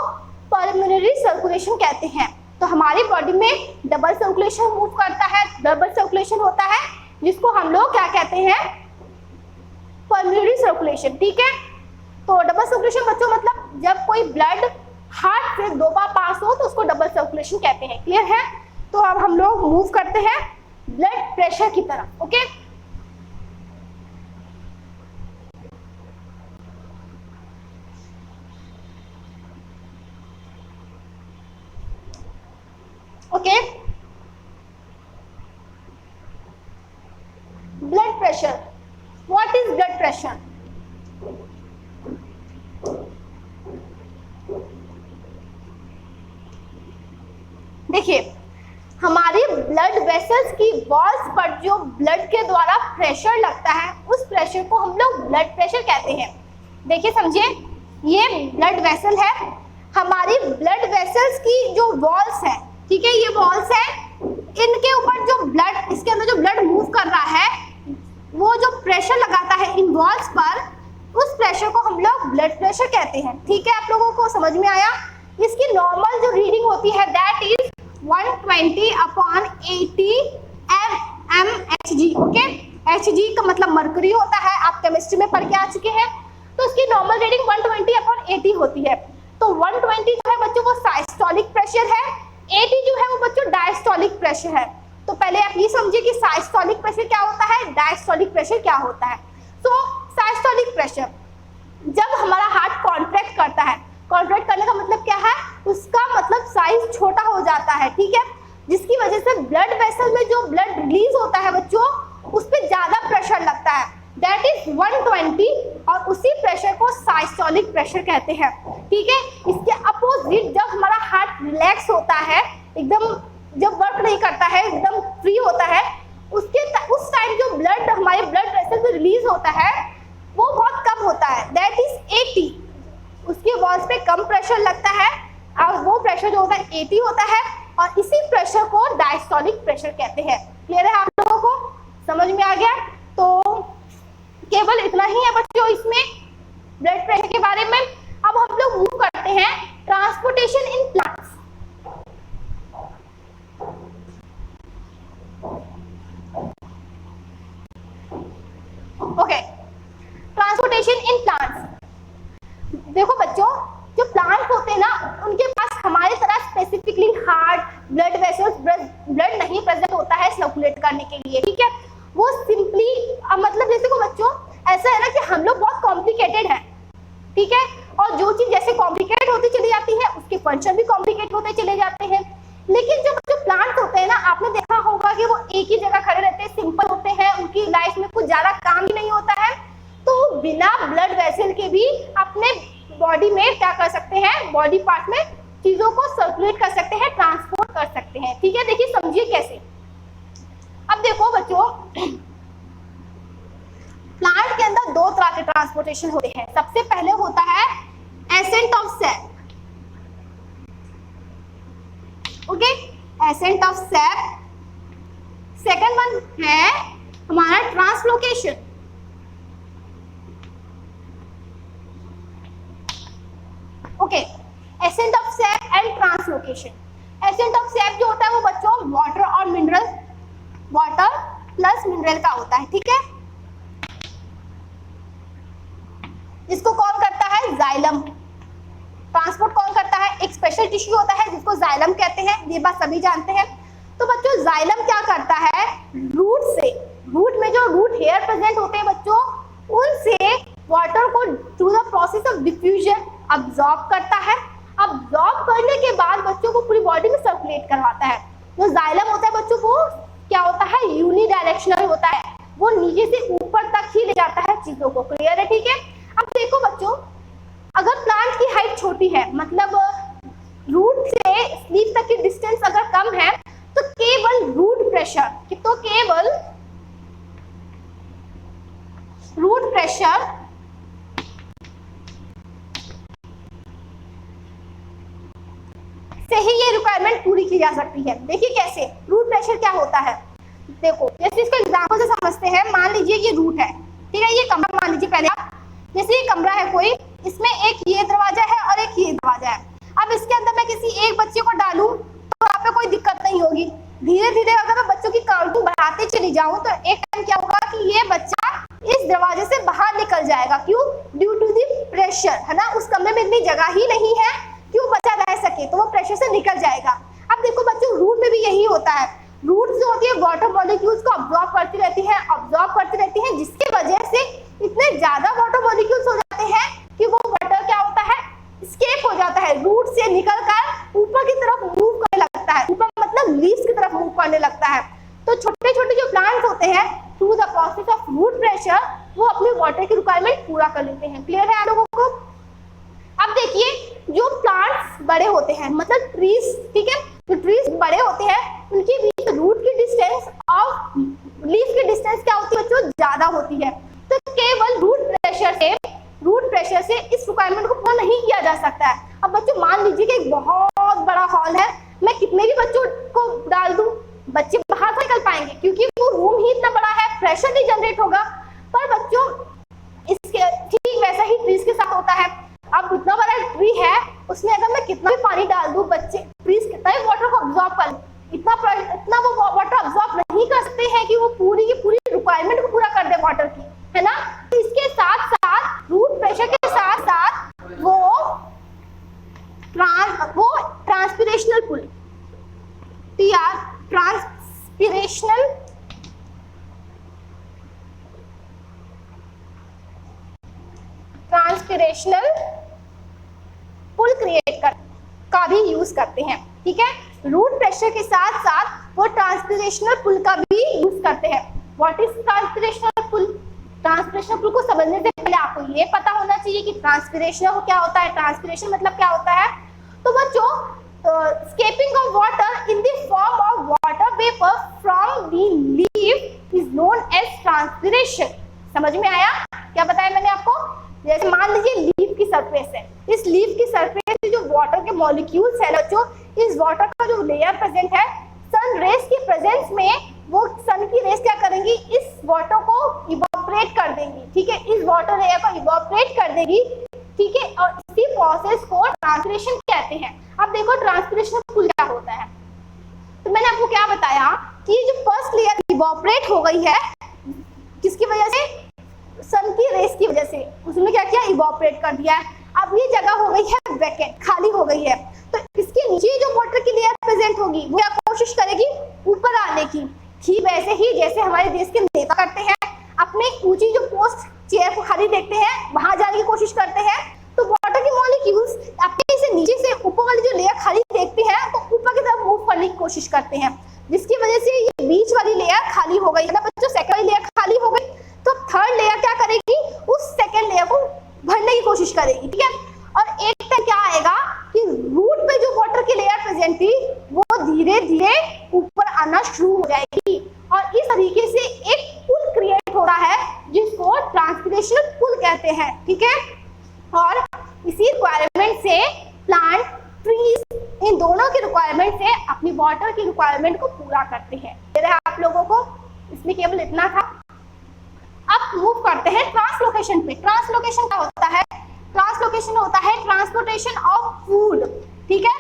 पल्मोनरी सर्कुलेशन कहते हैं। तो हमारी बॉडी में डबल सर्कुलेशन मूव करता है, डबल सर्कुलेशन होता है जिसको हम लोग क्या कहते हैं? Pulmonary circulation. ठीक है, तो डबल सर्कुलेशन बच्चों मतलब जब कोई ब्लड हार्ट से दो बार पास हो तो उसको डबल सर्कुलेशन कहते हैं। क्लियर है? तो अब हम लोग मूव करते हैं ब्लड प्रेशर की तरफ। Okay, okay, blood pressure. What is blood pressure? देखिए, हमारी ब्लड वेसल्स की वॉल्स पर जो ब्लड के द्वारा प्रेशर लगता है उस प्रेशर को हम लोग ब्लड प्रेशर कहते हैं। देखिए समझिए, ये ब्लड वेसल है, हमारी ब्लड वेसल्स की जो वॉल्स है, ठीक है, ये वॉल्स है, इनके ऊपर जो ब्लड, इसके अंदर जो ब्लड मूव कर रहा है वो जो प्रेशर लगाता है इन वॉल्स पर, उस प्रेशर को हम लोग ब्लड प्रेशर कहते हैं। ठीक है, आप लोगों को समझ में आया? इसकी नॉर्मल जो रीडिंग होती है that is 120/80 mmHg। Okay, Hg का मतलब मरकरी होता है, आप केमिस्ट्री में पढ़ के आ चुके हैं। तो इसकी नॉर्मल रीडिंग 120/80 होती है। तो 120 जो है बच्चों वो साइस्टोलिक प्रेशर है, 80 जो है वो बच्चों डायस्टोलिक प्रेशर है। तो पहले आप ये समझिए कि साइस्टोलिक प्रेशर क्या होता है, डायस्टोलिक प्रेशर क्या होता है। तो साइस्टोलिक प्रेशर जब हमारा हार्ट कॉन्ट्रैक्ट करता है, कॉन्ट्रैक्ट करने का मतलब क्या है, उसका मतलब साइज छोटा हो जाता है। ठीक है, जिसकी वजह से ब्लड वेसल में जो ब्लड रिलीज होता है बच्चों उस पर ज्यादा प्रेशर लगता है, दैट इज 120, और उसी प्रेशर को साइस्टोलिक प्रेशर कहते हैं। ठीक है, इसके अपोजिट जब हमारा हार्ट रिलैक्स होता है, एकदम जब वर्क नहीं करता है, एकदम फ्री होता है, उस टाइम जो ब्लड हमारे ब्लड वेसल में रिलीज होता है वो बहुत कम होता है, दैट इज 80। उसके वॉल्स पे कम प्रेशर लगता है और वो प्रेशर जो होता है 80 होता है, और इसी प्रेशर को डायस्टोलिक प्रेशर कहते हैं। क्लियर है आप लोगों को? समझ में आ गया? तो केवल इतना ही है बच्चों इसमें ब्लड प्रेशर के बारे में। अब हम लोग मूव करते हैं transportation in plants. Okay, transportation in plants. देखो बच्चों, जो प्लांट्स होते हैं ना उनके पास हमारी तरह specifically heart, blood vessels, blood नहीं प्रेजेंट होता है सर्कुलेट करने के लिए। ठीक है, वो वो सिंपली, मतलब जैसे को बच्चों ऐसा है ना कि हम लोग बहुत कॉम्प्लिकेटेड हैं, ठीक है, और जो चीज जैसे कॉम्प्लिकेट होती चली जाती है उसके फंक्शन भी कॉम्प्लिकेट होते चले जाते हैं। लेकिन जो प्लांट होते हैं ना, आपने देखा होगा कि वो एक ही जगह खड़े रहते हैं, सिंपल होते हैं, उनकी लाइफ में कुछ ज्यादा काम ही नहीं होता है, तो बिना ब्लड वेसल के भी अपने बॉडी में क्या कर सकते हैं, बॉडी पार्ट में चीजों को सर्कुलेट कर सकते हैं, ट्रांसपोर्ट कर सकते हैं, ठीक है। देखिए समझिए कैसे। अब देखो बच्चों, प्लांट के अंदर दो तरह के ट्रांसपोर्टेशन होते हैं। सबसे पहले होता है ascent of sap, okay, ascent of sap. Second one है हमारा translocation, okay, ascent of sap and translocation. Ascent of sap जो होता है वो बच्चों वाटर और मिनरल, वाटर प्लस मिनरल का होता है, ठीक है, जिसको कौन करता है, जाइलम। ट्रांसपोर्ट कौन करता है, एक स्पेशल टिश्यू होता है जिसको जाइलम कहते हैं, ये बात सभी जानते हैं। तो बच्चों जाइलम क्या करता है, रूट से, रूट में जो रूट हेयर प्रेजेंट होते हैं बच्चों, उनसे वाटर को through the process of diffusion absorb करता है। अब्सॉर्ब करने के बाद बच्चों को पूरी बॉडी में सर्कुलेट करवाता है। जो जाइलम होता है बच्चों वो क्या होता है, यूनिडायरेक्शनल होता है, वो नीचे से ऊपर तक ही ले जाता है चीजों को। क्लियर है, ठीक है। अब देखो बच्चों, अगर प्लांट की हाइट छोटी है, मतलब रूट से लीफ तक की डिस्टेंस अगर कम है, तो केवल रूट प्रेशर, तो केवल रूट प्रेशर से ही ये रिक्वायरमेंट पूरी की जा सकती है। देखिए कैसे, रूट प्रेशर क्या होता है, देखो जैसे इसको एग्जांपल से समझते हैं। मान लीजिए ये रूट है, ठीक है, ये कमरा मान लीजिए पहले आप, जैसे ये कमरा है कोई, इसमें एक ये दरवाजा है और एक ये दरवाजा है। अब इसके अंदर मैं किसी एक बच्चे को डालूं तो वहाँ पे कोई दिक्कत नहीं होगी। धीरे धीरे अगर मैं बच्चों की काउंटिंग बढ़ाते चली जाऊं तो एक टाइम क्या होगा कि ये बच्चा इस दरवाजे से बाहर निकल जाएगा। क्यों, ड्यू टू दी प्रेशर, है ना, उस कमरे में इतनी जगह ही नहीं है कि वो बच्चा रह सके, तो वो प्रेशर से निकल जाएगा। अब देखो बच्चों, रूट में भी यही होता है। रूट जो होती है वाटर मॉलिक्यूल्स को अब्सॉर्ब करती रहती है, जिसकी वजह से इतने ज्यादा वाटर मॉलिक्यूल्स हो जाते हैं कि वो वाटर क्या होता है, एस्केप हो जाता है, रूट से निकलकर ऊपर की तरफ मूव करने लगता है। ऊपर मतलब लीव्स की तरफ मूव करने लगता है। तो छोटे छोटे जो प्लांट्स होते हैं, through the process of root pressure, वो अपने वाटर की रिक्वायरमेंट पूरा कर लेते हैं। क्लियर है आप लोगों को। अब देखिए, जो प्लांट्स बड़े होते हैं, मतलब ट्रीज, ठीक है, जो ट्रीज बड़े होते हैं उनके बीच रूट की डिस्टेंस और लीफ की डिस्टेंस क्या होती है बच्चों, ज्यादा होती है। तो केवल रूट प्रेशर से इस रिक्वायरमेंट को पूरा नहीं किया जा सकता है। अब बच्चों मान लीजिए कि एक बहुत बड़ा हॉल है, मैं कितने भी बच्चों को डाल दूं, बच्चे बाहर निकल पाएंगे क्योंकि वो रूम ही इतना बड़ा है, प्रेशर नहीं जनरेट होगा। पर बच्चों इसके ठीक वैसा ही ट्रीज के साथ होता है। अब इतना बड़ा ट्री है, उसमें अगर मैं कितना भी पानी डाल दूं, बच्चे ट्रीज कितना ही वाटर को अब्सॉर्ब कर, इतना वो वाटर अब्सॉर्ब नहीं कर सकते हैं कि वो पूरी की पूरी रिक्वायरमेंट को पूरा कर दे वाटर की, है ना। तो इसके साथ साथ रूट प्रेशर के साथ साथ वो ट्रांसपिरेशनल पुल, ट्रांसपिरेशनल पुल क्रिएट कर का भी यूज करते हैं, ठीक है। रूट प्रेशर के साथ साथ वो ट्रांसपिरेशनल पुल का भी यूज करते हैं। व्हाट इज ट्रांसपिरेशनल पुल? ट्रांसपिरेशनल पुल को समझने से पहले आपको ये पता होना चाहिए कि ट्रांसपिरेशन क्या होता है। ट्रांसपिरेशन मतलब क्या होता है? तो बच्चों, escaping of water in the form of water vapor from the leaf is known as transpiration। समझ में आया? क्या बताया मैंने आपको? जैसे मान लीजिए लीफ की सरफेस है, इस लीफ की सरफेस पे जो वाटर के मॉलिक्यूल्स है बच्चों, इस वाटर का जो लेयर प्रेजेंट है, सन रेस की प्रेजेंस में वो सन की रेस क्या करेंगी, इस वाटर को इवोपरेट कर देंगी, ठीक है, इस वाटर लेयर को इवोपरेट कर देगी, ठीक है, और इसी प्रोसेस को ट्रांसपिरेशन कहते हैं। अब देखो ट्रांसपिरेशन पुल क्या होता है। तो मैंने आपको क्या बताया कि जो फर्स्ट लेयर इवोपरेट हो गई है, किसकी वजह से? सन की रेस की वजह से। उसने क्या किया? इवोपरेट कर दिया है। अब ये जगह हो गई है वैकेंट, खाली हो गई है। तो इसके नीचे जो वाटर की लेयर प्रेजेंट होगी वो क्या कोशिश करेगी? ऊपर आने की, ठीक वैसे ही जैसे हमारे देश के नेता करते हैं, अपनी ऊंची जो पोस्ट चेयर को खाली देखते हैं, वहां जाने की कोशिश करते हैं, तो वाटर के मॉलिक्यूल्स अपने से नीचे से ऊपर वाली जो लेयर खाली देखते हैं तो ऊपर की तरफ मूव करने की कोशिश करते हैं, जिसकी वजह से ये बीच वाली लेयर खाली हो गई है ना बच्चों, सेकंड वाली लेयर खाली हो गई, तो थर्ड लेयर क्या करेगी, उस सेकंड लेयर को भरने की कोशिश करेगी, ठीक है। और एक टाइम क्या आएगा कि रूट पे जो वाटर की लेयर प्रेजेंट थी वो धीरे धीरे ऊपर आना शुरू हो जाएगी, और इस तरीके से एक पुल क्रिएट हो रहा है जिसको ट्रांसपिरेशनल पुल कहते हैं, ठीक है। और इसी रिक्वायरमेंट से प्लांट, ट्रीज, इन दोनों की रिक्वायरमेंट से अपनी वाटर की रिक्वायरमेंट को पूरा करते हैं। आप लोगों को इसमें केवल इतना था। अब मूव करते हैं ट्रांसलोकेशन पे। ट्रांसलोकेशन क्या होता है? ट्रांसलोकेशन होता है ट्रांसपोर्टेशन ऑफ फूड, ठीक है।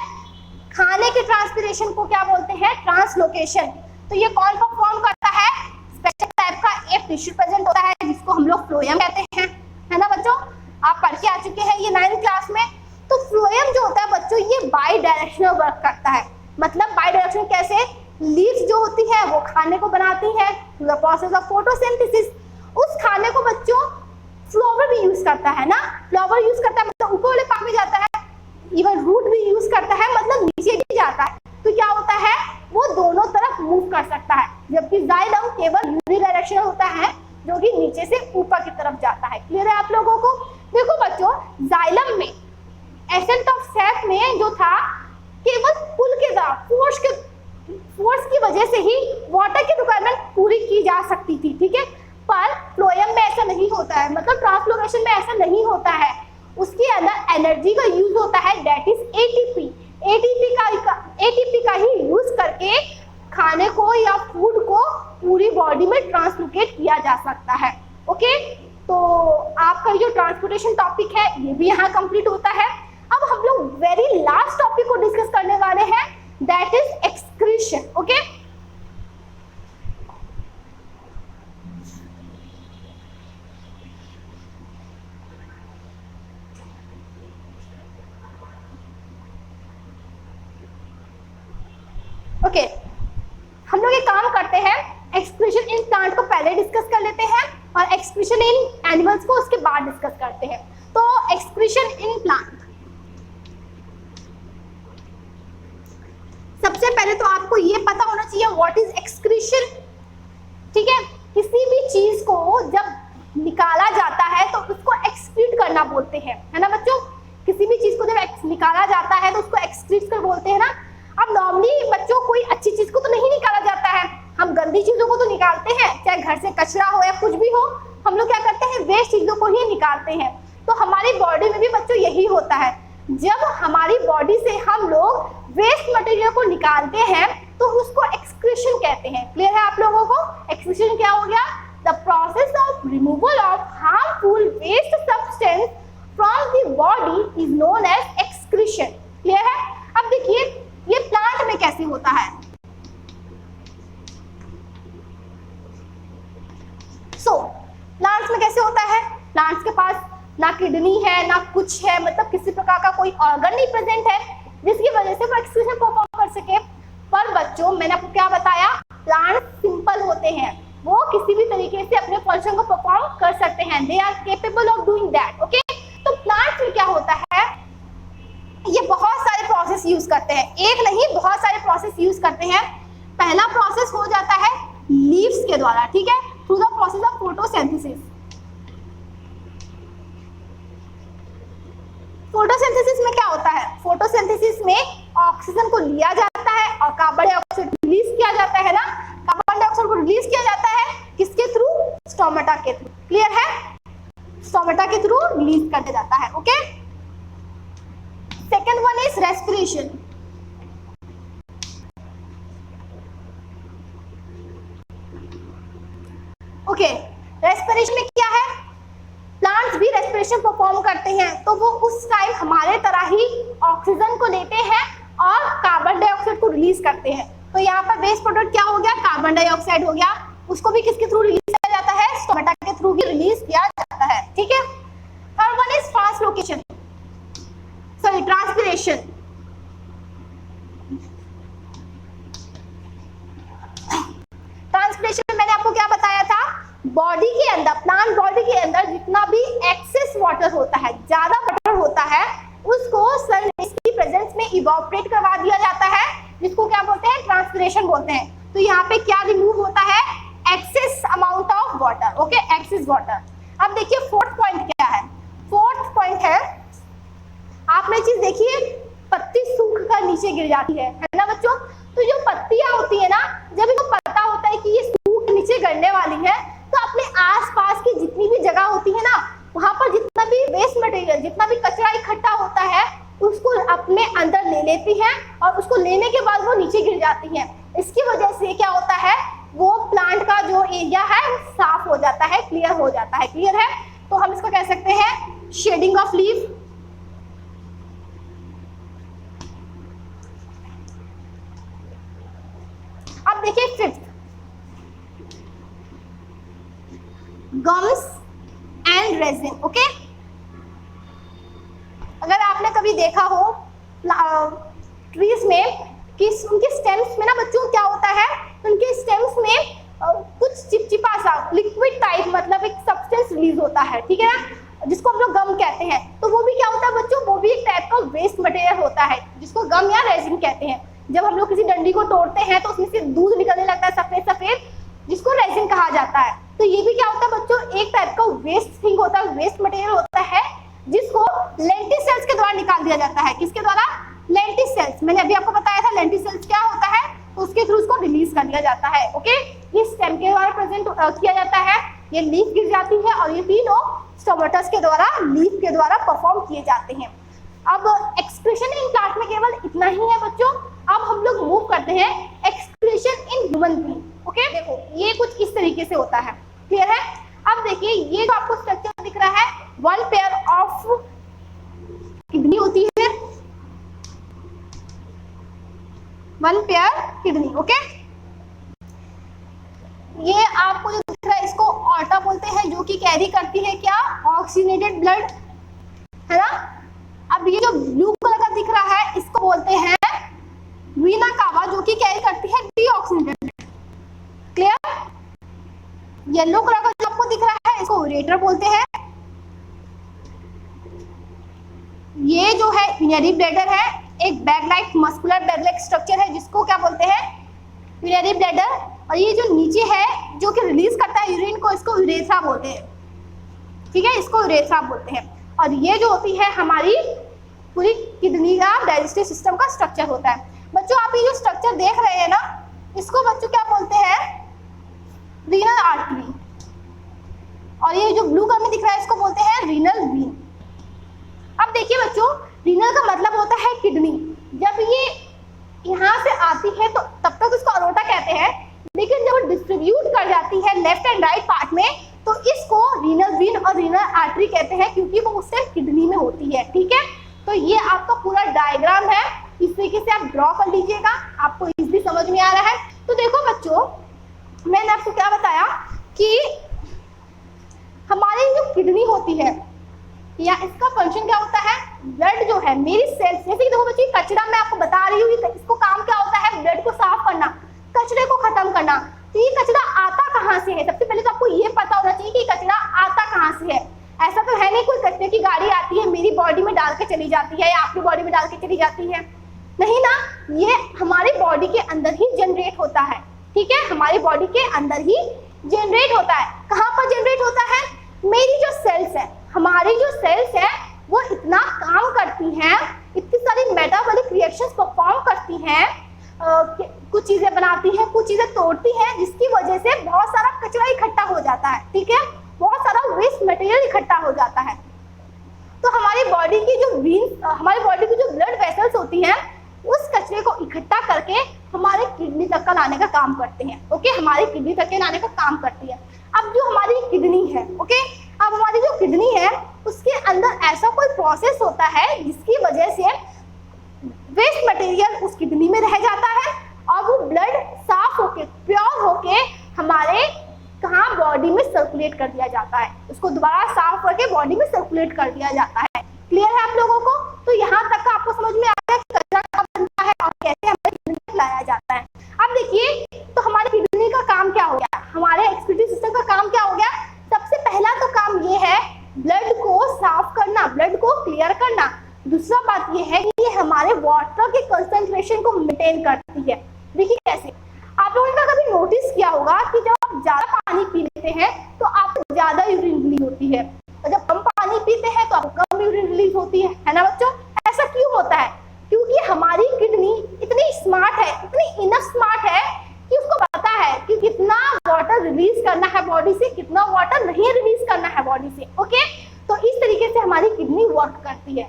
खाने के ट्रांसपोर्टेशन को क्या बोलते हैं? ट्रांसलोकेशन। तो ये कौन परफॉर्म करता है? स्पेशल टाइप का एक टिश्यू प्रेजेंट होता है जिसको हम लोग फ्लोएम कहते हैं, है ना बच्चों? आप पढ़ के आ चुके हैं ये 9th क्लास में। तो फ्लोएम जो होता है बच्चों, ये बाई डायरेक्शनल वर्क करता है। मतलब बाई डायरेक्शनल कैसे? लीव्स जो होती है वो खाने को बनाती है through the process of photosynthesis. उस खाने को बच्चों फ्लावर भी यूज करता है ना, फ्लावर यूज करता है मतलब ऊपर वाले पार्ट में जाता है, इवन रूट भी यूज करता है मतलब नीचे भी जाता है। तो क्या होता है, वो दोनों तरफ मूव कर सकता है, जबकि जाइलम केवल यूनिडायरेक्शनल होता है जो कि नीचे से ऊपर की तरफ जाता है। क्लियर है आप लोगों को? देखो बच्चों, जाइलम में एसेंट ऑफ सेफ में जो था केवल पुल के द्वारा फोर्स की वजह से ही वाटर की रिक्वायरमेंट पूरी की जा सकती थी, ठीक है। पर फ्लोएम में ऐसा नहीं होता है, मतलब ट्रांसलोकेशन में ऐसा नहीं होता है। उसके अंदर एनर्जी का यूज होता है, दैट इज एटीपी। एटीपी का ही यूज करके खाने को या फूड को पूरी बॉडी में ट्रांसलोकेट किया जा सकता है। ओके, तो आपका जो ट्रांसपोर्टेशन टॉपिक है ये भी यहाँ कंप्लीट होता है। अब हम लोग वेरी लास्ट टॉपिक को डिस्कस करने वाले हैं, that is excretion. Okay, okay, हम लोग एक काम करते हैं, एक्सक्रीशन इन प्लांट को पहले डिस्कस कर लेते हैं और एक्सक्रीशन इन एनिमल्स को उसके बाद डिस्कस करते हैं। तो एक्सक्रीशन इन प्लांट, सबसे पहले तो आपको ये पता होना चाहिए व्हाट इज एक्सक्रीशन, ठीक है। किसी भी चीज को जब निकाला जाता है तो उसको एक्सक्रीट करना बोलते हैं, है ना बच्चों? किसी भी चीज को जब निकाला जाता है तो उसको एक्सक्रीट कर बोलते हैं ना। अब नॉर्मली बच्चों कोई अच्छी चीज को तो नहीं निकाला जाता है, हम गंदी चीजों को तो निकालते हैं, चाहे घर से कचरा हो या कुछ भी हो, हम लोग क्या करते हैं, वेस्ट चीजों को ही निकालते हैं। तो हमारी बॉडी में भी बच्चों यही होता है, जब हमारी बॉडी से हम लोग वेस्ट मटेरियल को निकालते हैं तो उसको एक्सक्रीशन कहते हैं। क्लियर है आप लोगों को? एक्सक्रीशन क्या हो गया? The process of removal of harmful waste substance from the body is known as excretion. Clear है? अब देखिए ये प्लांट में कैसे होता है। प्लांट्स में कैसे होता है? प्लांट्स के पास ना किडनी है ना कुछ है, मतलब किसी प्रकार का कोई ऑर्गन नहीं प्रेजेंट है जिसकी वजह से वो एक्सक्रीशन परफॉर्म कर सके। पर बच्चों मैंने आपको क्या बताया, प्लांट सिंपल होते हैं, वो किसी भी तरीके से अपने फंक्शन को परफॉर्म कर सकते हैं, they are capable of doing that. Okay, तो प्लांट में क्या होता है, ये बहुत सारे प्रोसेस यूज करते हैं, एक नहीं बहुत सारे प्रोसेस यूज करते हैं। पहला प्रोसेस हो जाता है लीव्स के द्वारा, ठीक है, through the process of photosynthesis. Photosynthesis में क्या होता है, फोटोसिंथेसिस में ऑक्सीजन को लिया जाता है और कार्बन डाइऑक्साइड रिलीज किया जाता है ना। कार्बन डाइऑक्साइड को रिलीज किया जाता है किसके थ्रू? स्टोमेटा के थ्रू। क्लियर है? स्टोमेटा के थ्रू रिलीज कर दिया जाता है। Okay, second one is respiration. Okay, respiration में क्या है, प्लांट्स भी रेस्पिरेशन परफॉर्म करते हैं, तो वो उस टाइम हमारे तरह ही ऑक्सीजन को लेते हैं और कार्बन डाइऑक्साइड को रिलीज करते हैं। तो यहाँ पर बेस प्रोडक्ट क्या हो गया, कार्बन डाइऑक्साइड हो गया, उसको भी किसके थ्रू रिलीज किया जाता है? स्टोमेटा के थ्रू भी रिलीज किया जाता है। ठीक है, third one is translocation, sorry transpiration. Transpiration बोलते हैं। तो यहाँ पे क्या रिमूव होता है, excess amount of water, okay, excess water. अब देखिए फोर्थ पॉइंट क्या है, फोर्थ पॉइंट है, आपने चीज देखिए पत्ती सूख कर नीचे गिर जाती है ना बच्चों। तो जो पत्तियां होती है ना, जब इनको पता होता है कि ये सूख नीचे गिरने वाली है, तो अपने आसपास की जितनी भी जगह होती है ना, वहां पर जितना भी वेस्ट मटेरियल, जितना भी कचरा इकट्ठा होता है, उसको अपने अंदर ले लेती है और उसको लेने के बाद वो नीचे गिर जाती है। इसकी वजह से क्या होता है, वो प्लांट का जो एरिया है वो साफ हो जाता है, क्लियर हो जाता है। क्लियर है? तो हम इसको कह सकते हैं शेडिंग ऑफ लीफ। अब देखिए fifth, gums and resin, okay. अगर आपने कभी देखा हो ट्रीज में कि उनके स्टेम्स में ना बच्चों क्या होता है, उनके स्टेम्स में कुछ चिपचिपा सा लिक्विड टाइप, मतलब एक सब्सटेंस रिलीज होता है, ठीक है ना, जिसको हम लोग गम कहते हैं। तो वो भी क्या होता है बच्चों, वो भी एक टाइप का वेस्ट मटेरियल होता है, जिसको गम या रेजिन कहते हैं। जब हम लोग किसी डंडी को तोड़ते हैं तो उसमें से दूध निकलने लगता है सफेद सफेद, जिसको रेजिन कहा जाता है। तो ये भी क्या होता है बच्चों, एक टाइप का वेस्ट थिंग होता है, वेस्ट मटेरियल होता है, जिसको लेंटिसेल्स के द्वारा निकाल दिया जाता है। किसके द्वारा? लेंटिसेल्स। मैंने अभी आपको बताया था लेंटिसेल्स क्या होता है, तो उसके थ्रू उसको रिलीज कर दिया जाता है, ओके। ये स्टेम के द्वारा प्रेजेंट किया जाता है, ये लीफ गिर जाती है, और ये तीनों स्टोमेटस के द्वारा, लीफ के द्वारा परफॉर्म किए जाते हैं। अब एक्सक्रीशन इन प्लांट में केवल इतना ही है बच्चों। अब हम लोग मूव करते हैं excretion in human being, okay. देखो ये कुछ इस तरीके से होता है, क्लियर है? अब देखिए ये जो आपको स्ट्रक्चर दिख रहा है, वन पेयर ऑफ किडनी होती है, वन पेयर किडनी, ओके। ये आपको जो दिख रहा है इसको ऑर्टा बोलते हैं, जो कि कैरी करती है क्या, ऑक्सीजनेटेड ब्लड, है ना। अब ये जो ब्लू कलर का दिख रहा है इसको बोलते हैं वीना कावा, जो कि कैरी करती है deoxygenated blood, clear. Yellow colour का जो आपको दिख रहा है इसको उरेटर बोलते हैं। ये जो है यूरिनरी ब्लैडर है, एक bag like muscular bag like structure है, जिसको क्या बोलते हैं, यूरिनरी ब्लैडर। और ये जो नीचे है जो कि रिलीज करता है यूरिन को, इसको यूरेथ्रा बोलते हैं, ठीक है, इसको यूरेथ्रा बोलते हैं। और ये जो होती है हमारी पूरी किडनी का डाइजेस्टिव सिस्टम का स्ट्रक्चर होता है। बच्चों आप ये जो स्ट्रक्चर देख रहे हैं ना, इसको बच्चों क्या बोलते हैं, रीनल आर्टरी। और ये जो ब्लू कलर में दिख रहा है इसको बोलते हैं रीनल वीन। अब देखिए बच्चों, रीनल का मतलब होता है किडनी। जब ये यहाँ से आती है तो तब तक इसको अरोटा कहते हैं, लेकिन जब डिस्ट्रीब्यूट कर जाती है लेफ्ट एंड राइट पार्ट में, तो इसको रीनल वीन और रीनल आर्टरी कहते हैं, क्योंकि वो उस टाइम किडनी में होती है, ठीक है। तो ये आपका पूरा डायग्राम है, इस तरीके से आप ड्रॉ कर लीजिएगा, आपको इजीली समझ में आ रहा है। तो देखो बच्चों, मैंने आपको क्या बताया कि हमारी जो किडनी होती है या इसका फंक्शन क्या होता है, ब्लड जो है मेरी सेल्स, जैसे कि देखो बच्चों कचरा मैं आपको बता रही हूँ, इसको काम क्या होता है, ब्लड को साफ करना, कचरे को खत्म करना। तो ये कचरा आता कहाँ से है, सबसे पहले तो आपको ये पता होना चाहिए कि कचरा आता कहाँ से है। ऐसा तो है नहीं कोई कचरे की गाड़ी आती है मेरी बॉडी में डाल के चली जाती है या आपकी बॉडी में डाल के चली जाती है, नहीं ना, ये हमारी बॉडी के अंदर ही जनरेट होता है, ठीक है, हमारी बॉडी के अंदर ही जनरेट होता है। कहाँ पर जनरेट होता है, मेरी जो सेल्स है, हमारी जो सेल्स है वो इतना काम करती हैं, इतनी सारी मेटाबॉलिक रिएक्शंस परफॉर्म करती हैं, कुछ चीजें बनाती हैं, कुछ चीजें तोड़ती हैं, जिसकी वजह से बहुत सारा कचरा इकट्ठा हो जाता है, ठीक है, बहुत सारा वेस्ट मटेरियल इकट्ठा हो जाता है। तो हमारी बॉडी की जो वीन, हमारी बॉडी की जो ब्लड वेसल्स होती हैं, उस कचरे को इकट्ठा करके हमारे किडनी तक का लाने का काम करते हैं, ओके, हमारी किडनी तक के लाने का काम करती है। अब जो हमारी किडनी है, ओके, अब हमारी जो किडनी है उसके अंदर ऐसा कोई प्रोसेस होता है जिसकी वजह से वेस्ट मटेरियल उस किडनी में रह जाता है और वो ब्लड साफ होके, प्योर होके हमारे कहाँ बॉडी में सर्कुलेट कर दिया जाता है, उसको दोबारा साफ करके बॉडी में सर्कुलेट कर दिया जाता है। क्लियर है आप लोगों को? तो यहाँ तक का आपको समझ में आ गया कि कचरा कब बनता है और कैसे हमारे किडनी तक लाया जाता है। अब देखिए, तो हमारे किडनी का काम क्या हो गया, हमारे एक्सक्रीटरी सिस्टम का काम क्या हो गया। सबसे पहला तो काम ये है ब्लड को साफ करना, ब्लड को क्लियर करना। दूसरा बात ये है कि ये हमारे वाटर के कंसंट्रेशन को मेंटेन करती है। देखिए कैसे, होती है ना बच्चों। ऐसा क्यों होता है? क्योंकि हमारी किडनी इतनी स्मार्ट है, इतनी इनफ स्मार्ट है कि उसको पता है कि कितना वाटर रिलीज करना है बॉडी से, कितना वाटर नहीं रिलीज करना है बॉडी से। ओके, तो इस तरीके से हमारी किडनी वर्क करती है।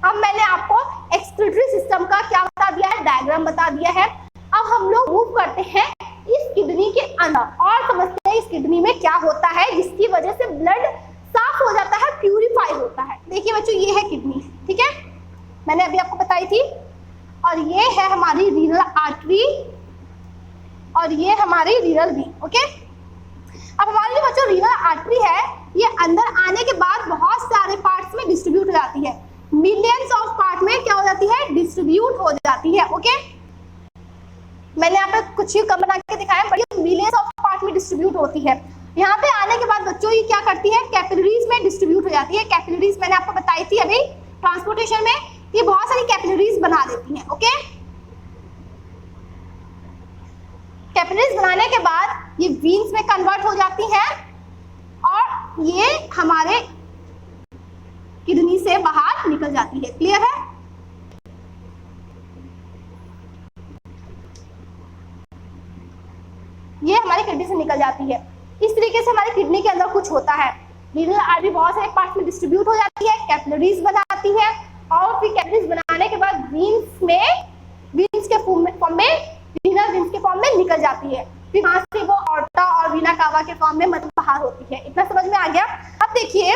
अब मैंने आपको एक्सक्रीटरी सिस्टम का क्या बता दिया है, डायग्राम बता दिया है। अब हम लोग मूव करते हैं इस किडनी के अंदर और समझते हैं इस किडनी में क्या होता है जिसकी वजह से ब्लड साफ हो जाता है, प्यूरिफाई होता है। देखिए बच्चों, ये है किडनी, ठीक है, मैंने अभी आपको बताई थी। और ये है हमारी रीनल आर्टरी और ये हमारी रीनल वेन। ओके, अब हमारी जो बच्चों रीनल आर्टरी है, ये अंदर आने के बाद बहुत सारे पार्ट्स में डिस्ट्रीब्यूट हो जाती है, मिलियंस ऑफ पार्ट में क्या हो जाती है, डिस्ट्रीब्यूट हो जाती है। ओके, मैंने यहाँ पे कुछ ही कम बना के दिखाया, बट ये मिलियंस ऑफ पार्ट में डिस्ट्रीब्यूट होती है। यहाँ पे आने के बाद बच्चों ये क्या करती है, कैपिलरीज में डिस्ट्रीब्यूट हो जाती है। कैपिलरीज मैंने आपको बताई थी अभी ट्रांसपोर्टेशन में, ये बहुत सारी कैपिलरीज बना देती हैं। ओके, कैपिलरीज बनाने के बाद ये वीन्स में कन्वर्ट हो जाती हैं और ये हमारे किडनी से बाहर निकल जाती है। क्लियर है? ये हमारी किडनी से निकल जाती है। इस तरीके से हमारी किडनी के अंदर कुछ होता है। रीनल आर्टरी बहुत सारे पार्ट्स में डिस्ट्रीब्यूट हो जाती है, कैपिलरीज बनाती है और फिर कैपिलरीज बनाने के बाद वीन्स के फॉर्म में रीनल वेन्स के फॉर्म में निकल जाती है। फिर वहां से वो ऑर्टा और वीना कावा के फॉर्म में मतलब बाहर होती है। इतना समझ में आ गया? अब देखिए,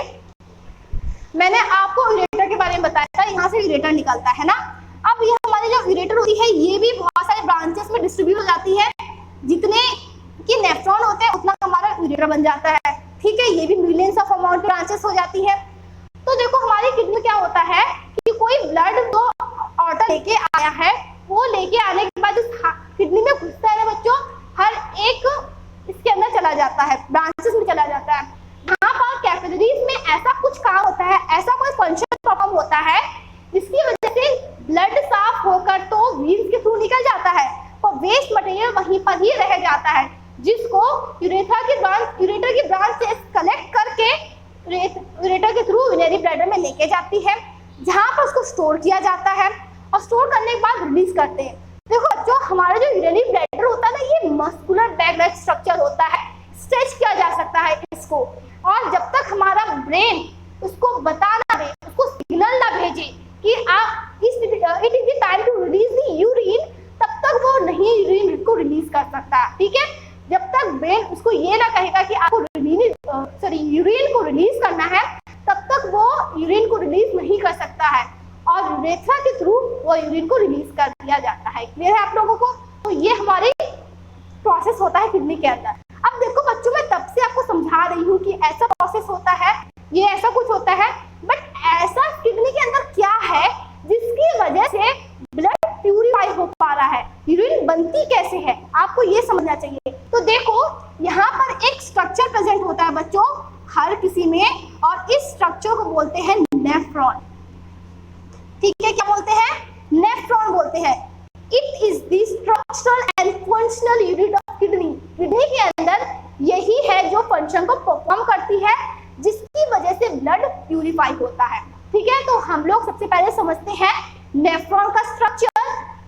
मैंने आपको यूरेटर के बारे में बताया था, यहाँ से यूरेटर निकलता है ना। अब ये हमारी जो यूरेटर होती है ये भी बहुत सारे ब्रांचेस में डिस्ट्रीब्यूट हो जाती है। जितने कि नेफ्रॉन होते हैं उतना हमारा यूरेटर बन जाता है। ठीक है, ये भी मिलियंस ऑफ अमाउंट ब्रांचेस हो जाती है। तो देखो हमारी किडनी क्या होता है कि कोई ब्लड जो ऑर्टर लेके आया है, वो लेके आने के बाद किडनी में घुसता है ना बच्चों, हर एक इसके अंदर चला जाता है, ब्रांचेस में चला जाता है। यहाँ पर कैपिलरीज में ऐसा कुछ काम होता है, ऐसा कोई फंक्शन परफॉर्म होता है जिसकी वजह से ब्लड साफ होकर तो वीन्स के थ्रू निकल जाता है और वेस्ट मटेरियल वहीं पर ही रह जाता है, जिसको यूरेटर की ब्रांच से कलेक्ट करके यूरेटर के थ्रू यूरिनरी ब्लैडर में लेके जाती है, जहां पर उसको स्टोर किया जाता है और स्टोर करने के बाद रिलीज करते हैं। देखो बच्चों, हमारा जो यूरिनरी ब्लैडर होता है ना, ये मस्कुलर बैग लाइक स्ट्रक्चर होता है, स्ट्रेच किया जा सकता है इसको। और जब तक हमारा ब्रेन उसको बता ना दे, उसको सिग्नल ना भेजे कि आप it is the time to release the urine, तब तक वो नहीं यूरिन को रिलीज कर सकता। ठीक है, जब तक ब्रेन उसको ये ना कहेगा कि आपको यूरिन को रिलीज करना है, तब तक वो यूरिन को रिलीज नहीं कर सकता है और यूरेथ्रा के थ्रू वो यूरिन को रिलीज कर दिया जाता है। क्लियर है आप लोगों को? तो ये हमारी प्रोसेस होता है किडनी के अंदर। अब देखो बच्चों, मैं तब से आपको समझा रही हूँ कि ऐसा प्रोसेस होता है, ये ऐसा कुछ होता है, बट ऐसा किडनी के अंदर क्या है जिसकी वजह से ब्लड प्यूरिफाई हो पा रहा है, यूरिन बनती कैसे है, आपको ये समझना चाहिए। तो देखो यहाँ पर एक स्ट्रक्चर प्रेजेंट होता है बच्चों हर किसी में, और इस स्ट्रक्चर को बोलते हैं नेफ्रॉन। ठीक है, क्या बोलते हैं? नेफ्रॉन बोलते हैं। It is the structural and functional unit of kidney. Kidney के अंदर यही है जो फंक्शन को परफॉर्म करती है, जिसकी वजह से ब्लड प्यूरिफाई होता है। ठीक है, तो हम लोग सबसे पहले समझते हैं नेफ्रॉन का स्ट्रक्चर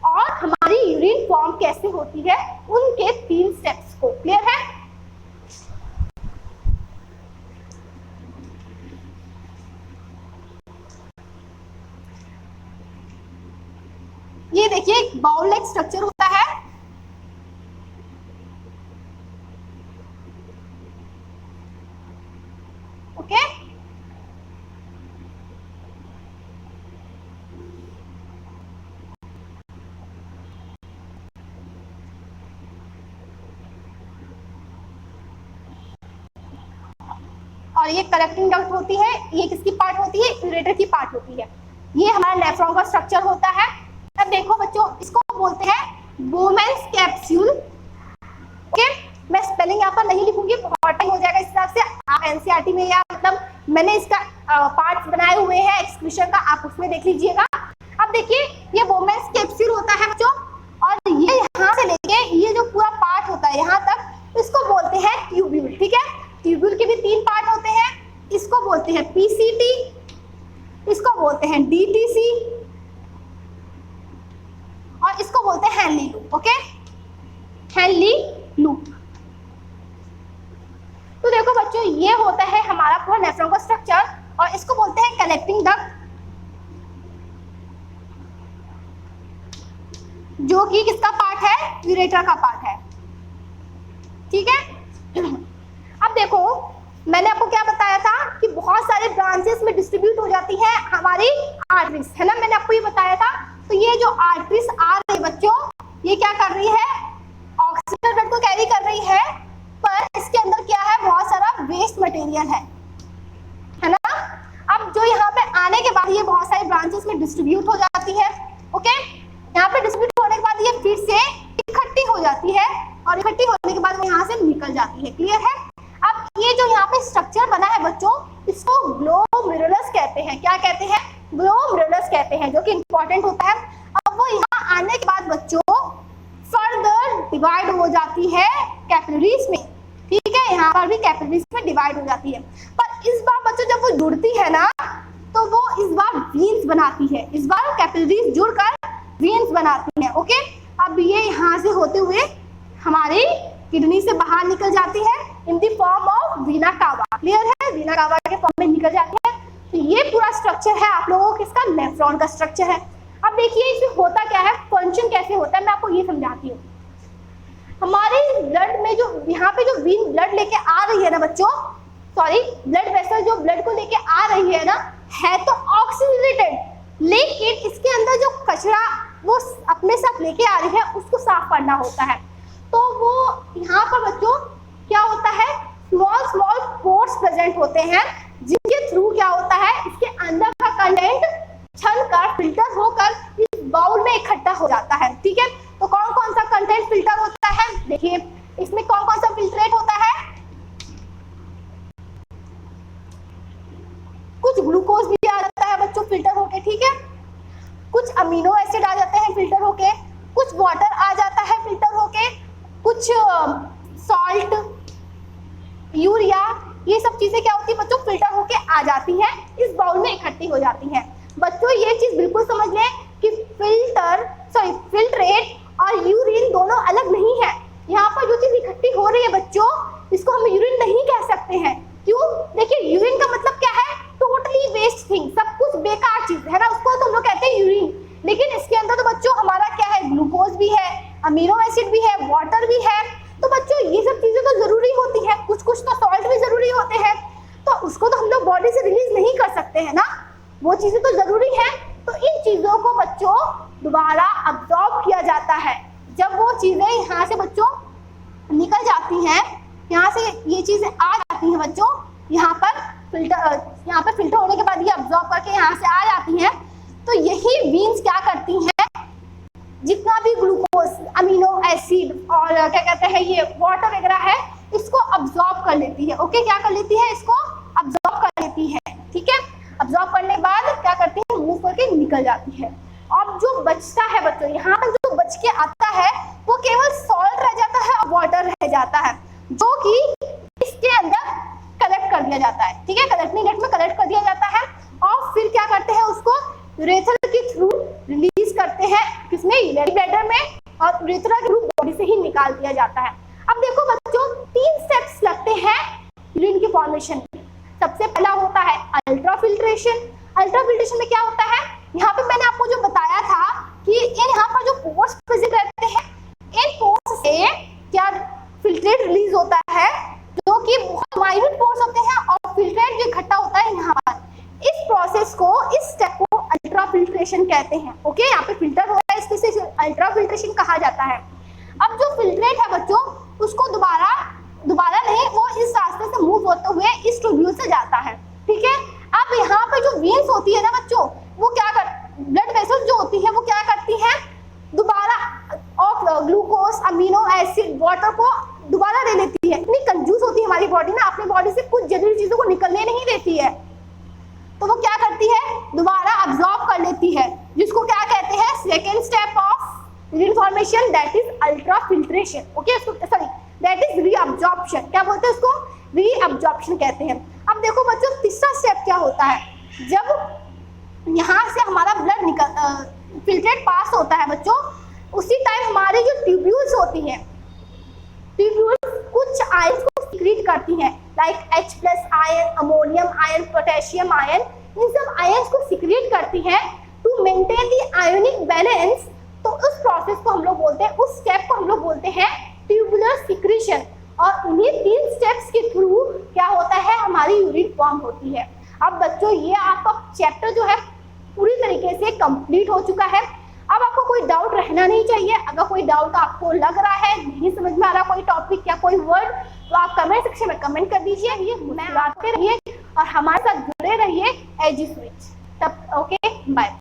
और हमारी यूरिन फॉर्म कैसे होती है, उनके 3 स्टेप्स को। क्लियर है? ये देखिए, एक बाउल लाइक स्ट्रक्चर होता है। ओके, और ये कलेक्टिंग डक्ट होती है। ये किसकी पार्ट होती है? यूरेटर की पार्ट होती है। ये हमारा नेफ्रॉन का स्ट्रक्चर होता है। अब देखो बच्चों, इसको बोलते हैं बोमेन्स कैप्सूल। ओके, मैं स्पेलिंग यहाँ पर नहीं लिखूंगी, बहुत टाइम हो जाएगा इस हिसाब से। आप एनसीईआरटी में या मतलब मैंने इसका पार्ट्स बनाए हुए हैं एक्सक्रीशन का, आप उसमें देख लीजिएगा। अब देखिए, ये बोमेन्स कैप्सूल होता है बच्चों, और ये यहाँ से लेके ये जो पूरा पार्ट होता है यहाँ तक, इसको बोलते हैं ट्यूब्यूल। ठीक है, ट्यूब्यूल के भी 3 पार्ट होते हैं। इसको बोलते हैं पीसीटी, इसको बोलते हैं डीटीसी और इसको बोलते हैं Henley loop. Okay, Henley loop. तो देखो बच्चों, ये होता है हमारा पूरा नेफ्रॉन का स्ट्रक्चर और इसको बोलते हैं कलेक्टिंग डक्ट, जो कि किसका पार्ट है, यूरेटर का पार्ट है। ठीक है, अब देखो मैंने आपको क्या बताया था कि बहुत सारे ब्रांचेस में डिस्ट्रीब्यूट हो जाती है हमारी आर्टरीज, है ना, मैंने आपको ये बताया था। तो ये जो आर्टरीज आ रही है बच्चों, ये क्या कर रही है, ऑक्सीजन ब्लड को कैरी कर रही है, पर इसके अंदर क्या है, बहुत सारा वेस्ट मटेरियल है ना। अब जो यहाँ पे आने के बाद ये बहुत सारे ब्रांचेस में डिस्ट्रीब्यूट हो जाती है। ओके, यहाँ पे डिस्ट्रीब्यूट होने के बाद ये फिर से इकट्ठी हो जाती है और इकट्ठी होने के बाद वो यहाँ से निकल जाती है। क्लियर है। अब ये जो यहाँ पे स्ट्रक्चर बना है बच्चों, इसको ग्लोमेरुलस कहते हैं। क्या कहते हैं, ग्लोमेरुलस कहते हैं, जो कि इंपॉर्टेंट होता है। अब वो यहाँ आने के बाद बच्चों फर्दर डिवाइड हो जाती है कैपिलरीज में। ठीक है, यहाँ पर भी कैपिलरीज में डिवाइड हो जाती है। पर इस बार बच्चों जब वो जुड़ती है ना, तो वो इस बार वीन्स बनाती है। इस बार कैपिलरीज जुड़कर वीन्स बनाती है। ओके, अब ये यहाँ से होते हुए हमारी किडनी से बाहर निकल जाती है in the form of Veena कावा। क्लियर है, वीना कावा के फॉर्म में निकल जाती है। तो ये पूरा स्ट्रक्चर है आप लोगों को किसका, नेफ्रॉन का स्ट्रक्चर है। अब देखिए इसमें होता क्या है, फंक्शन कैसे होता है, मैं आपको ये समझाती हूँ। हमारे ब्लड में जो यहाँ पे जो वीन ब्लड लेके आ रही है ना बच्चों, सॉरी ब्लड वेसल जो ब्लड को लेके आ रही है ना, है तो ऑक्सीजनेटेड, लेकिन इसके अंदर जो कचरा वो अपने साथ लेके आ रही है उसको साफ करना होता है। तो वो यहाँ पर बच्चों क्या होता है, स्मॉल स्मॉल पोर्स प्रेजेंट होते हैं, जिनके थ्रू क्या होता है, इसके अंदर का कंटेंट छलकर फिल्टर होकर इस बाउल में इकट्ठा हो जाता है। ठीक है, तो कौन कौन सा कंटेंट फिल्टर होता है, देखिए इसमें कौन कौन सा फिल्ट्रेट होता है, कुछ ग्लूकोज भी आ जाता है बच्चों फिल्टर होके। ठीक है, कुछ अमीनो एसिड आ जाते हैं फिल्टर होके, कुछ वाटर आ जाता है फिल्टर होके, कुछ सॉल्ट, यूरिया, ये सब चीजें क्या होती है बच्चों, फिल्टर होके आ जाती है, इस बाउल में इकट्ठी हो जाती है। बच्चों ये चीज बिल्कुल समझ लें कि फिल्ट्रेट और यूरिन दोनों अलग नहीं है। यहाँ पर जो चीज इकट्ठी हो रही है बच्चों, इसको हम यूरिन नहीं कह सकते हैं। क्यों, देखिए यूरिन का मतलब क्या है, टोटली वेस्ट थिंग, सब कुछ बेकार चीज है ना, उसको तो हम लोग कहते हैं यूरिन। लेकिन इसके अंदर तो बच्चों हमारा क्या है, ग्लूकोज भी है, अमीनो एसिड भी है, वाटर भी है। तो बच्चों ये सब चीजें तो जरूरी होती है, कुछ कुछ तो सॉल्ट भी जरूरी होते हैं, तो उसको तो हम लोग बॉडी से रिलीज नहीं कर सकते हैं ना, वो चीजें तो जरूरी है। तो इन चीजों को बच्चों दोबारा अब्सॉर्ब किया जाता है। जब वो चीजें यहाँ से बच्चों निकल जाती हैं, यहाँ से ये चीजें आ जाती हैं बच्चों, यहाँ पर फिल्टर होने के बाद ये अब्सॉर्ब करके यहाँ से आ जाती हैं। तो यही वीन्स क्या करती हैं, जितना भी ग्लूकोज, अमीनो एसिड और क्या कहते हैं ये वाटर वगैरह है, इसको अब्सॉर्ब कर लेती है। ओके, क्या कर लेती है, इसको अब्सॉर्ब कर लेती है। ठीक है, अब्सॉर्ब करने के बाद क्या करती है, मूव करके निकल जाती है। अब जो बचता है बच्चों, यहाँ पर जो बच के आता है वो केवल सॉल्ट रह जाता है और वाटर रह जाता है, जो कि इसके अंदर कलेक्ट कर दिया जाता है। ठीक है, कलेक्टिंग नेट में कलेक्ट कर दिया जाता है और फिर क्या करते हैं, उसको यूरेथ्रा के थ्रू रिलीज करते हैं, किसमें, यूरिनरी ब्लैडर में, और यूरेथ्रा के थ्रू बॉडी से ही निकाल दिया जाता है। अब देखो बच्चों 3 स्टेप्स लगते हैं यूरिन की फॉर्मेशन में। सबसे पहला होता है अल्ट्राफिल्ट्रेशन। अल्ट्राफिल्ट्रेशन में क्या होता है, यहाँ पे मैंने आपको जो बताया था कि यहाँ पर जो पोर्स प्रेजेंट रहते हैं, इन पोर्स से क्या फिल्ट्रेट रिलीज होता है, जो कि बहुत माइन्यूट पोर्स होते हैं, और फिल्ट्रेट जो इकट्ठा होता है यहाँ पर। इस प्रोसेस को, इस स्टेप को अल्ट्राफिल्ट्रेशन कहते हैं। ओके, यहाँ पे फिल्टर हो रहा है, इसलिए अल्ट्राफिल्ट्रेशन कहा जाता है। अब जो फिल्ट्रेट है बच्चों, उसको दोबारा नहीं, वो इस रास्ते से मूव होते हुए इस ट्यूब्यूल से जाता है। ठीक है, अब यहाँ पे जो वेन्स होती है ना बच्चों, वो क्या ब्लड वेसल्स जो होती है वो क्या करती है, दोबारा ग्लूकोज, अमीनो एसिड, वाटर को दोबारा ले लेती है। इतनी कंजूस होती है हमारी बॉडी ना, अपनी बॉडी से कुछ जरूरी चीजों को निकलने नहीं देती है, तो वो क्या करती है, दोबारा अब्सॉर्ब कर लेती है, जिसको क्या कहते हैं, second step of urine formation, that is ultrafiltration. Okay, sorry that is reabsorption. क्या बोलते हैं उसको, रीअब्जॉर्प्शन कहते हैं। अब देखो बच्चों तीसरा स्टेप क्या होता है, जब यहाँ से हमारा ब्लड निकल फिल्ट्रेट पास होता है बच्चों, उसी टाइम हमारी जो ट्यूब्यूल्स होती हैं, ट्यूब्यूल्स कुछ आयंस को सीक्रेट करती हैं, like H+ ion, ammonium ion, potassium ion, इन सब आयंस को सीक्रेट करती हैं to maintain the ionic balance. तो उस प्रोसेस को हम लोग बोलते हैं, उस स्टेप को हम लोग बोलते हैं ट्यूबुलर सिक्रीशन। और उन्हीं 3 स्टेप्स के थ्रू क्या होता है, हमारी यूरिन फॉर्म होती है। अब बच्चों ये आपका चैप्टर जो है पूरी तरीके से कंप्लीट हो चुका है। अब आपको कोई डाउट रहना नहीं चाहिए। अगर कोई डाउट आपको लग रहा है, नहीं समझ में आ रहा कोई टॉपिक या कोई वर्ड, तो आप कमेंट सेक्शन में कमेंट कर दीजिए। ये मुस्कुराते रहिए और हमारे साथ जुड़े रहिए एजी स्विच। तब ओके, बाय।